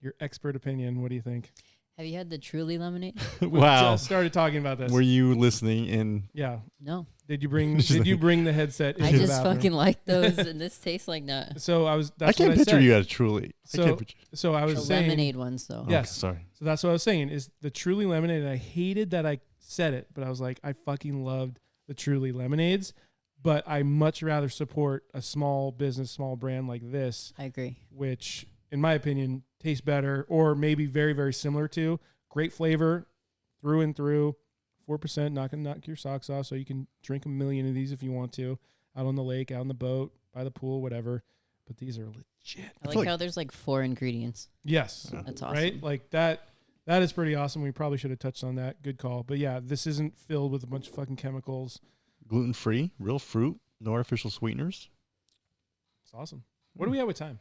[SPEAKER 1] Your expert opinion. What do you think?
[SPEAKER 3] Have you had the Truly lemonade?
[SPEAKER 1] We
[SPEAKER 2] Wow.
[SPEAKER 1] just started talking about this.
[SPEAKER 2] Were you listening? And
[SPEAKER 1] Yeah.
[SPEAKER 3] No.
[SPEAKER 1] Did you bring
[SPEAKER 2] She's
[SPEAKER 1] the headset into
[SPEAKER 3] I
[SPEAKER 1] the
[SPEAKER 3] just
[SPEAKER 1] bathroom?
[SPEAKER 3] fucking like those, and this tastes like that.
[SPEAKER 1] So I was. That's
[SPEAKER 2] I can't
[SPEAKER 1] what
[SPEAKER 2] picture
[SPEAKER 1] said.
[SPEAKER 2] you at Truly.
[SPEAKER 1] So-
[SPEAKER 2] I can't picture.
[SPEAKER 1] So I was
[SPEAKER 3] The
[SPEAKER 1] saying.
[SPEAKER 3] lemonade ones, though.
[SPEAKER 2] Oh,
[SPEAKER 1] Yes.
[SPEAKER 2] sorry.
[SPEAKER 1] So that's what I was saying is the Truly lemonade. And I hated that I said it, but I was like, I fucking loved the Truly lemonades. But I much rather support a small business, small brand like this,
[SPEAKER 3] I agree.
[SPEAKER 1] which, in my opinion, tastes better or maybe very, very similar to. Great flavor through and through. 4%, not going to knock your socks off, so you can drink a million of these if you want to. Out on the lake, out on the boat, by the pool, whatever. But these are legit.
[SPEAKER 3] I like
[SPEAKER 2] feel like-
[SPEAKER 3] how there's like 4 ingredients.
[SPEAKER 1] Yes.
[SPEAKER 2] Yeah.
[SPEAKER 3] That's awesome.
[SPEAKER 1] Right? Like that is pretty awesome. We probably should have touched on that. Good call. But yeah, this isn't filled with a bunch of fucking chemicals.
[SPEAKER 2] Gluten free, real fruit, no artificial sweeteners.
[SPEAKER 1] It's awesome. What do we have with time?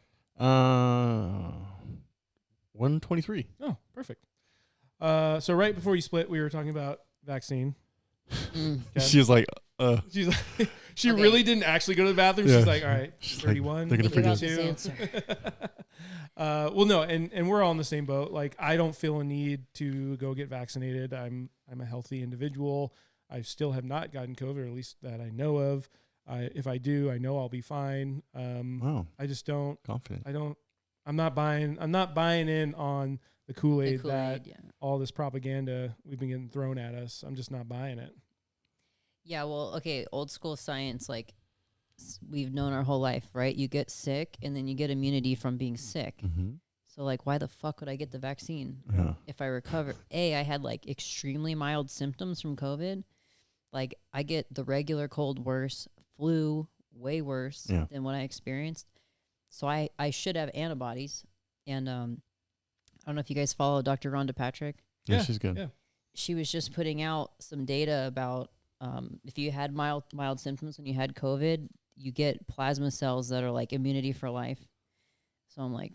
[SPEAKER 2] 123.
[SPEAKER 1] Oh, perfect. So right before you split, we were talking about vaccine.
[SPEAKER 3] Mm.
[SPEAKER 1] Okay.
[SPEAKER 2] She was like,
[SPEAKER 1] She's like, she
[SPEAKER 3] Okay.
[SPEAKER 1] really didn't actually go to the bathroom.
[SPEAKER 2] Yeah.
[SPEAKER 1] She's like, all right,
[SPEAKER 2] She's like,
[SPEAKER 1] 31,
[SPEAKER 2] they're gonna
[SPEAKER 3] Think about
[SPEAKER 1] 32.
[SPEAKER 3] this answer.
[SPEAKER 1] Well, no, and we're all in the same boat. Like, I don't feel a need to go get vaccinated. I'm a healthy individual. I still have not gotten COVID, or at least that I know of. If I do, I know I'll be fine.
[SPEAKER 2] wow,
[SPEAKER 1] I just don't.
[SPEAKER 2] confident.
[SPEAKER 1] I'm not buying in on the
[SPEAKER 3] The
[SPEAKER 1] Kool-Aid that
[SPEAKER 3] Kool-Aid, yeah.
[SPEAKER 1] all this propaganda we've been getting thrown at us. I'm just not buying it.
[SPEAKER 3] Yeah, well, okay, old school science, like we've known our whole life, right? You get sick and then you get immunity from being sick.
[SPEAKER 2] Mm-hmm.
[SPEAKER 3] So, like, why the fuck would I get the vaccine
[SPEAKER 2] Yeah.
[SPEAKER 3] if I recover? I had like extremely mild symptoms from COVID. Like, I get the regular cold worse, flu way worse than what I experienced. So, I should have antibodies. And I don't know if you guys follow Dr. Rhonda Patrick.
[SPEAKER 2] Yeah, she's good.
[SPEAKER 1] Yeah.
[SPEAKER 3] She was just putting out some data about if you had mild symptoms when you had COVID, you get plasma cells that are like immunity for life. So I'm like,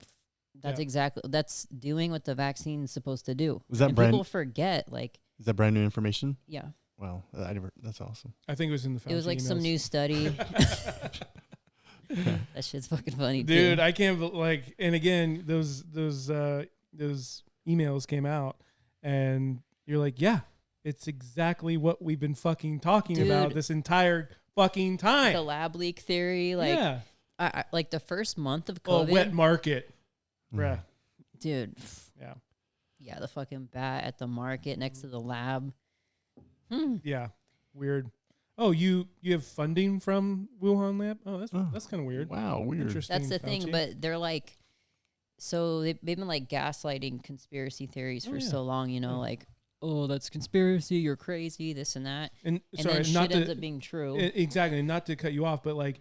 [SPEAKER 3] that's doing what the vaccine is supposed to do.
[SPEAKER 2] Was that
[SPEAKER 3] and
[SPEAKER 2] brand?
[SPEAKER 3] people forget, like,
[SPEAKER 2] Is that brand new information?
[SPEAKER 3] yeah,
[SPEAKER 2] Wow, that's awesome.
[SPEAKER 1] I think it was in the Fauci
[SPEAKER 3] it was like some
[SPEAKER 1] emails.
[SPEAKER 3] new study. That shit's fucking funny,
[SPEAKER 1] Dude,
[SPEAKER 3] too.
[SPEAKER 1] I can't like. And again, those emails came out, and you're like, yeah, it's exactly what we've been fucking talking about
[SPEAKER 3] Dude.
[SPEAKER 1] this entire fucking time.
[SPEAKER 3] The lab leak theory, like,
[SPEAKER 1] yeah,
[SPEAKER 3] I like the first month of
[SPEAKER 1] oh,
[SPEAKER 3] COVID,
[SPEAKER 1] wet market, bruh.
[SPEAKER 3] dude.
[SPEAKER 1] Yeah,
[SPEAKER 3] Yeah, the fucking bat at the market next to the lab.
[SPEAKER 1] yeah, weird. Oh, you have funding from Wuhan lab? Oh, that's kind of weird.
[SPEAKER 2] Wow, weird.
[SPEAKER 1] Interesting.
[SPEAKER 3] That's the thing,
[SPEAKER 1] Fauci.
[SPEAKER 3] but they're like, so they've been like gaslighting conspiracy theories for so long, you know, like, oh, that's conspiracy, you're crazy, this and that.
[SPEAKER 1] And
[SPEAKER 3] then
[SPEAKER 1] not
[SPEAKER 3] shit
[SPEAKER 1] to,
[SPEAKER 3] ends up being true.
[SPEAKER 1] Exactly, not to cut you off, but like,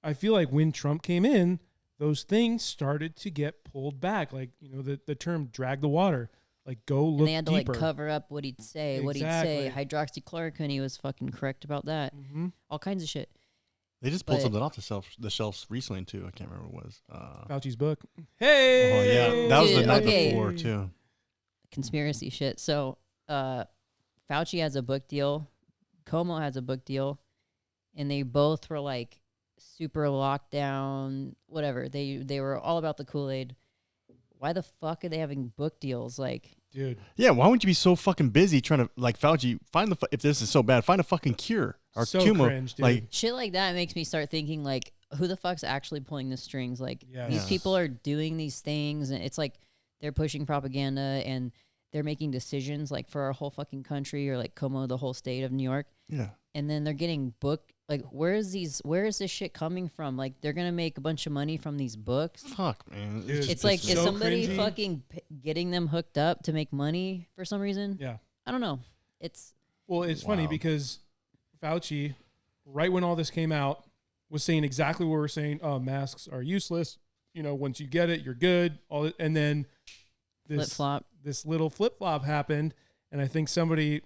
[SPEAKER 1] I feel like when Trump came in, those things started to get pulled back. Like, you know, the term drag the water. Like, go look
[SPEAKER 3] and they had to
[SPEAKER 1] deeper.
[SPEAKER 3] like cover up what he'd say, hydroxychloroquine, he was fucking correct about that.
[SPEAKER 1] Mm-hmm.
[SPEAKER 3] All kinds of shit.
[SPEAKER 2] They just pulled
[SPEAKER 3] But-
[SPEAKER 2] something off the shelves recently too. I can't remember what it was.
[SPEAKER 1] Fauci's book. Hey!
[SPEAKER 2] Oh yeah, that was the
[SPEAKER 3] Dude,
[SPEAKER 2] night
[SPEAKER 3] okay.
[SPEAKER 2] before too.
[SPEAKER 3] Conspiracy shit. So, Fauci has a book deal. Como has a book deal. And they both were like super lockdown, whatever. They were all about the Kool-Aid. Why the fuck are they having book deals? Like,
[SPEAKER 1] Dude.
[SPEAKER 2] Yeah, why would you be so fucking busy trying to, like, Fauci, if this is so bad, find a fucking cure or
[SPEAKER 1] So
[SPEAKER 2] chemo.
[SPEAKER 1] cringe, dude.
[SPEAKER 2] Like,
[SPEAKER 3] shit like that makes me start thinking, like, who the fuck's actually pulling the strings? Like,
[SPEAKER 1] Yes.
[SPEAKER 3] these people are doing these things, and it's like they're pushing propaganda and they're making decisions, like, for our whole fucking country or, like, Como, the whole state of New York.
[SPEAKER 2] yeah.
[SPEAKER 3] And then they're getting book. Like, where is this shit coming from? Like, they're gonna make a bunch of money from these books.
[SPEAKER 2] Fuck, man.
[SPEAKER 1] Dude,
[SPEAKER 3] It's like,
[SPEAKER 1] so
[SPEAKER 3] is somebody
[SPEAKER 1] cringy.
[SPEAKER 3] fucking getting them hooked up to make money for some reason?
[SPEAKER 1] Yeah.
[SPEAKER 3] I don't know. It's
[SPEAKER 1] Well, it's funny
[SPEAKER 2] Wow.
[SPEAKER 1] because Fauci, right when all this came out, was saying exactly what we're saying. Oh, masks are useless. You know, once you get it, you're good. And then
[SPEAKER 3] flip flop.
[SPEAKER 1] this little flip flop happened, and I think somebody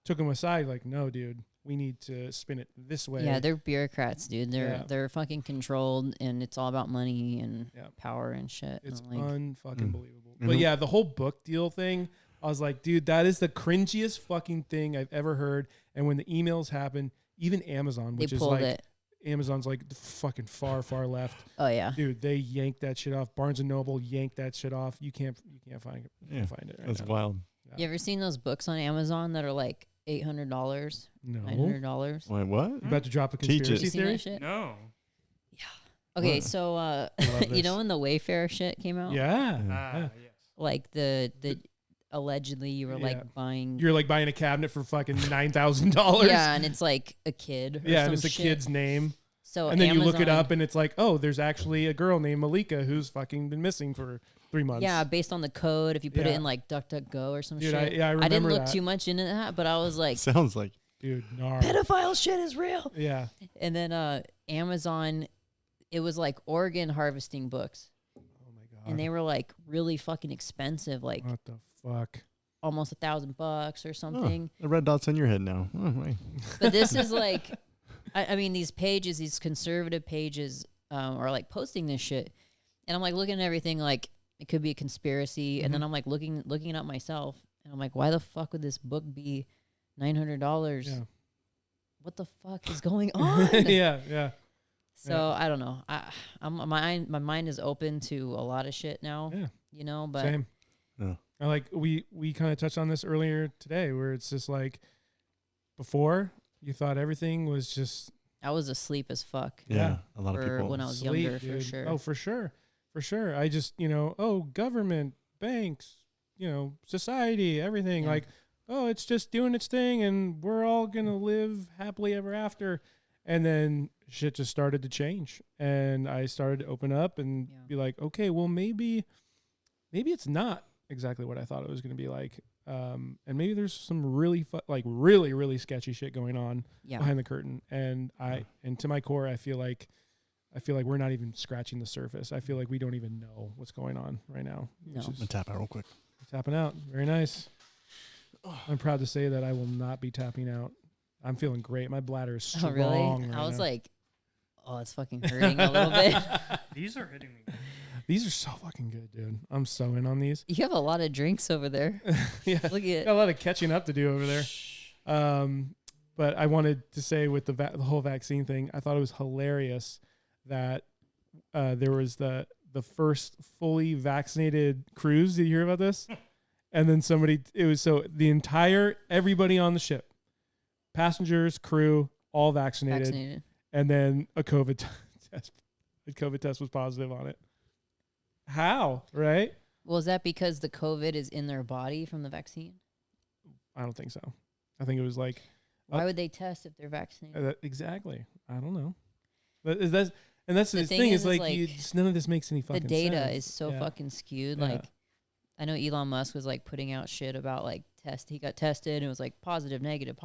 [SPEAKER 1] took him aside, like, no, dude, we need to spin it this way.
[SPEAKER 3] Yeah, they're bureaucrats, dude.
[SPEAKER 1] Yeah.
[SPEAKER 3] They're fucking controlled, and it's all about money and
[SPEAKER 1] Yeah.
[SPEAKER 3] power and shit.
[SPEAKER 1] It's
[SPEAKER 3] And, like,
[SPEAKER 1] unfucking believable.
[SPEAKER 2] Mhm.
[SPEAKER 1] But yeah, the whole book deal thing, I was like, dude, that is the cringiest fucking thing I've ever heard. And when the emails happen, even Amazon,
[SPEAKER 3] they
[SPEAKER 1] which is
[SPEAKER 3] pulled
[SPEAKER 1] like
[SPEAKER 3] it.
[SPEAKER 1] Amazon's like the fucking far left.
[SPEAKER 3] Oh yeah.
[SPEAKER 1] Dude, they yanked that shit off. Barnes and Noble yanked that shit off. You can't find it.
[SPEAKER 2] Yeah,
[SPEAKER 1] Find it right
[SPEAKER 2] That's
[SPEAKER 1] now.
[SPEAKER 2] wild.
[SPEAKER 3] You ever seen those books on Amazon that are like $800,
[SPEAKER 1] No.
[SPEAKER 3] $900?
[SPEAKER 2] Wait, what?
[SPEAKER 1] You about to drop a
[SPEAKER 2] Teach
[SPEAKER 1] conspiracy
[SPEAKER 2] it.
[SPEAKER 3] You seen
[SPEAKER 1] theory?
[SPEAKER 3] that shit?
[SPEAKER 4] No.
[SPEAKER 3] Okay,
[SPEAKER 2] What?
[SPEAKER 3] so
[SPEAKER 1] love
[SPEAKER 3] you know
[SPEAKER 1] this.
[SPEAKER 3] when the Wayfair shit came out?
[SPEAKER 1] Yeah.
[SPEAKER 4] Yes.
[SPEAKER 3] Like the allegedly you were
[SPEAKER 1] Yeah.
[SPEAKER 3] like buying.
[SPEAKER 1] You're like buying a cabinet for fucking $9,000.
[SPEAKER 3] Yeah, and it's like a kid. Or
[SPEAKER 1] Yeah,
[SPEAKER 3] some
[SPEAKER 1] and it's a
[SPEAKER 3] shit.
[SPEAKER 1] kid's name.
[SPEAKER 3] So
[SPEAKER 1] And then you look it
[SPEAKER 3] Amazon-
[SPEAKER 1] up and it's like, oh, there's actually a girl named Malika who's fucking been missing for 3 months.
[SPEAKER 3] Yeah, based on the code, if you put it
[SPEAKER 1] Yeah.
[SPEAKER 3] in like DuckDuckGo or some
[SPEAKER 1] Dude,
[SPEAKER 3] shit.
[SPEAKER 1] I
[SPEAKER 3] didn't
[SPEAKER 1] remember
[SPEAKER 3] look
[SPEAKER 1] that.
[SPEAKER 3] too much into that, but I was like,
[SPEAKER 2] Sounds like.
[SPEAKER 1] Dude, nar.
[SPEAKER 3] pedophile shit is real.
[SPEAKER 1] Yeah.
[SPEAKER 3] And then Amazon, it was like organ harvesting books,
[SPEAKER 1] Oh my god.
[SPEAKER 3] and they were like really fucking expensive, like
[SPEAKER 1] What the fuck?
[SPEAKER 3] almost $1,000 or
[SPEAKER 2] Oh,
[SPEAKER 3] something.
[SPEAKER 2] the red dot's in your head now. Oh, wait.
[SPEAKER 3] But this is like, I mean, these pages, these conservative pages, are like posting this shit, and I'm like looking at everything like it could be a conspiracy, and then I'm like looking it up myself, and I'm like, why the fuck would this book be $900?
[SPEAKER 1] Yeah.
[SPEAKER 3] What the fuck is going on?
[SPEAKER 1] yeah.
[SPEAKER 3] So I don't know. My mind is open to a lot of shit now.
[SPEAKER 1] Yeah.
[SPEAKER 3] You know, but
[SPEAKER 1] Same.
[SPEAKER 2] Yeah.
[SPEAKER 1] I like we kind of touched on this earlier today, where it's just like before you thought everything was just
[SPEAKER 3] I was asleep as fuck.
[SPEAKER 2] Yeah. A lot of
[SPEAKER 3] For
[SPEAKER 2] people.
[SPEAKER 3] when I was
[SPEAKER 1] sleep,
[SPEAKER 3] younger, for
[SPEAKER 1] dude.
[SPEAKER 3] sure.
[SPEAKER 1] Oh, for sure. I just, government, banks, society, everything.
[SPEAKER 3] Yeah.
[SPEAKER 1] Like, oh, it's just doing its thing and we're all going to live happily ever after. And then shit just started to change. And I started to open up and be like, okay, well, maybe it's not exactly what I thought it was going to be like. And maybe there's some really, really, really sketchy shit going on behind the curtain. And and to my core, I feel like we're not even scratching the surface. I feel like we don't even know what's going on right now.
[SPEAKER 3] No.
[SPEAKER 2] I'm gonna tap out real quick.
[SPEAKER 1] Tapping out. Very nice. I'm proud to say that I will not be tapping out. I'm feeling great. My bladder is strong.
[SPEAKER 3] Oh, really?
[SPEAKER 1] Right
[SPEAKER 3] I was
[SPEAKER 1] now.
[SPEAKER 3] like, oh, it's fucking hurting a little bit.
[SPEAKER 4] These are hitting me.
[SPEAKER 1] These are so fucking good, dude. I'm so in on these.
[SPEAKER 3] You have a lot of drinks over there.
[SPEAKER 1] Yeah.
[SPEAKER 3] Look at
[SPEAKER 1] Got a lot of catching up to do over there. But I wanted to say with the whole vaccine thing, I thought it was hilarious that there was the first fully vaccinated cruise. Did you hear about this? And then everybody on the ship, passengers, crew, all vaccinated. And then a COVID test was positive on it. How? Right?
[SPEAKER 3] Well, is that because the COVID is in their body from the vaccine?
[SPEAKER 1] I don't think so. I think it was like,
[SPEAKER 3] why would they test if they're vaccinated?
[SPEAKER 1] Exactly. I don't know. But that's the
[SPEAKER 3] thing
[SPEAKER 1] thing
[SPEAKER 3] is,
[SPEAKER 1] is like,
[SPEAKER 3] like,
[SPEAKER 1] none of this makes any fucking
[SPEAKER 3] the
[SPEAKER 1] sense.
[SPEAKER 3] data is so fucking skewed.
[SPEAKER 1] Yeah.
[SPEAKER 3] Like, I know Elon Musk was like putting out shit about like he got tested and it was like positive, negative.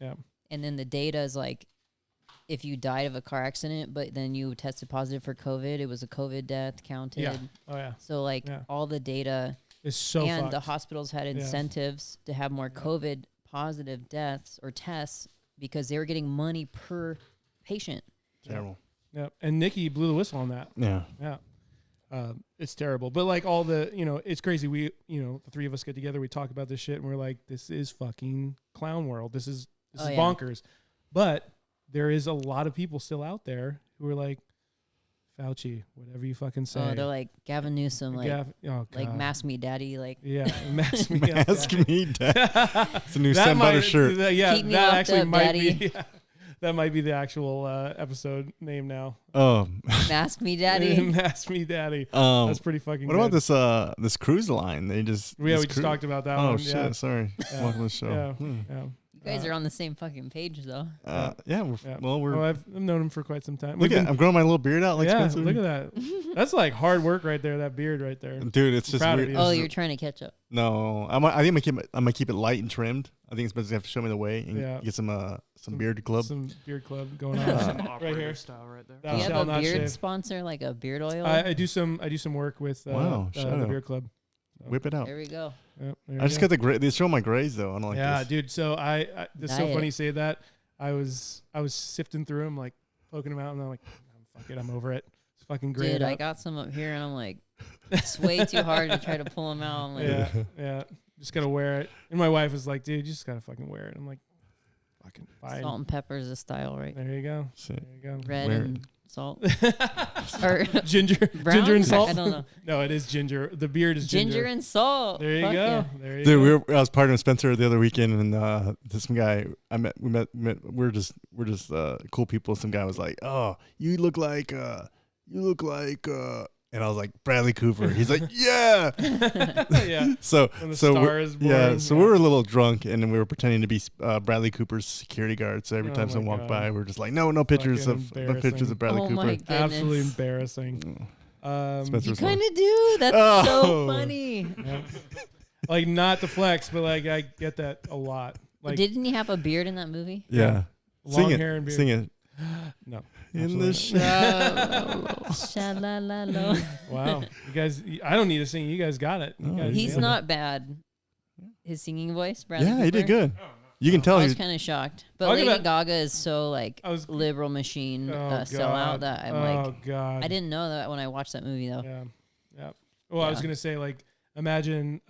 [SPEAKER 1] Yeah.
[SPEAKER 3] And then the data is like, if you died of a car accident, but then you tested positive for COVID, it was a COVID death counted.
[SPEAKER 1] Yeah. Oh yeah.
[SPEAKER 3] So like all the data
[SPEAKER 1] It's so
[SPEAKER 3] and
[SPEAKER 1] fucked.
[SPEAKER 3] the hospitals had incentives to have more COVID positive deaths or tests because they were getting money per patient.
[SPEAKER 2] Terrible.
[SPEAKER 1] Yeah. And Nikki blew the whistle on that.
[SPEAKER 2] Yeah.
[SPEAKER 1] Yeah. It's terrible. But like all the, it's crazy. We, the three of us get together, we talk about this shit and we're like, this is fucking clown world. This is bonkers. But there is a lot of people still out there who are like, Fauci, whatever you fucking say.
[SPEAKER 3] Oh, they're like Gavin Newsom, like, like mask me, daddy, like.
[SPEAKER 1] Yeah, mask me,
[SPEAKER 2] mask me, daddy. It's a new
[SPEAKER 1] that
[SPEAKER 2] Sam
[SPEAKER 1] might,
[SPEAKER 2] Butter shirt.
[SPEAKER 3] Keep me
[SPEAKER 1] that
[SPEAKER 3] locked
[SPEAKER 1] actually
[SPEAKER 3] up,
[SPEAKER 1] might
[SPEAKER 3] daddy.
[SPEAKER 1] be. That might be the actual episode name now.
[SPEAKER 2] Oh,
[SPEAKER 3] mask me, daddy.
[SPEAKER 1] Mask me, daddy. That's pretty fucking.
[SPEAKER 2] What
[SPEAKER 1] good.
[SPEAKER 2] about this cruise line? They just
[SPEAKER 1] we just talked about that.
[SPEAKER 2] Oh
[SPEAKER 1] one.
[SPEAKER 2] shit!
[SPEAKER 1] Yeah.
[SPEAKER 2] Sorry. Welcome to the show.
[SPEAKER 1] Yeah.
[SPEAKER 3] You guys are on the same fucking page, though.
[SPEAKER 1] I've known him for quite some time.
[SPEAKER 2] I'm growing my little beard out like Spencer.
[SPEAKER 1] Look at that. That's like hard work right there. That beard right there,
[SPEAKER 2] dude. It's just weird.
[SPEAKER 3] Oh, you're trying to catch up.
[SPEAKER 2] No, I think I'm gonna keep it light and trimmed. I think Spencer's gonna have to show me the way and get some beard club.
[SPEAKER 1] Some beard club going on right here.
[SPEAKER 4] Style right there.
[SPEAKER 3] Do you have a beard sponsor, like a beard oil?
[SPEAKER 1] I do some work with the beard club. So.
[SPEAKER 2] Whip it out.
[SPEAKER 3] There we go.
[SPEAKER 1] Yep,
[SPEAKER 2] I just got the gray. They show my grays though. I don't like this.
[SPEAKER 1] Dude. So it's so funny you say that. I was sifting through them, like poking them out, and I'm like, fuck it, I'm over it. It's fucking great.
[SPEAKER 3] Dude, I got some up here, and I'm like, it's way too hard to try to pull them out. I'm like,
[SPEAKER 1] yeah. Just gotta wear it. And my wife was like, dude, you just gotta fucking wear it. I'm like, fucking fine.
[SPEAKER 3] Salt and pepper is a style, right?
[SPEAKER 1] There you go.
[SPEAKER 2] Shit.
[SPEAKER 1] There you go.
[SPEAKER 3] Red and salt. Or
[SPEAKER 1] ginger
[SPEAKER 3] brown?
[SPEAKER 1] and salt.
[SPEAKER 3] I don't know.
[SPEAKER 1] No, it is ginger. The beard is
[SPEAKER 3] ginger and salt.
[SPEAKER 1] There you
[SPEAKER 3] Fuck
[SPEAKER 1] go.
[SPEAKER 3] yeah.
[SPEAKER 1] There you
[SPEAKER 2] Dude,
[SPEAKER 1] go.
[SPEAKER 2] I was partnering with Spencer the other weekend, and this guy we met. We're just cool people. Some guy was like, "Oh, you look like," and I was like, "Bradley Cooper." He's like, "Yeah."
[SPEAKER 1] Yeah.
[SPEAKER 2] So
[SPEAKER 1] When the star is born,
[SPEAKER 2] yeah. So we were a little drunk, and we were pretending to be Bradley Cooper's security guard. So every time someone walked by, we were just like, "No pictures of Bradley Cooper."
[SPEAKER 3] My goodness.
[SPEAKER 1] Absolutely embarrassing.
[SPEAKER 3] You kind of do. That's so funny.
[SPEAKER 1] Yeah. Like not the flex, but like I get that a lot. Like
[SPEAKER 3] didn't he have a beard in that movie?
[SPEAKER 2] Yeah.
[SPEAKER 1] Long hair and beard.
[SPEAKER 2] Sing it.
[SPEAKER 1] No.
[SPEAKER 2] In the
[SPEAKER 3] Sha-la-la-lo.
[SPEAKER 1] Wow. You guys, I don't need to sing. You guys got it.
[SPEAKER 3] He's not bad. His singing voice, Bradley
[SPEAKER 2] Yeah,
[SPEAKER 3] Cooper.
[SPEAKER 2] he did good. You can tell
[SPEAKER 3] I
[SPEAKER 2] he's
[SPEAKER 3] was kind of shocked. But Lady Gaga is so like liberal machine sellout that I'm like,
[SPEAKER 1] God.
[SPEAKER 3] I didn't know that when I watched that movie though.
[SPEAKER 1] Yeah. Well, I was going to say, like, imagine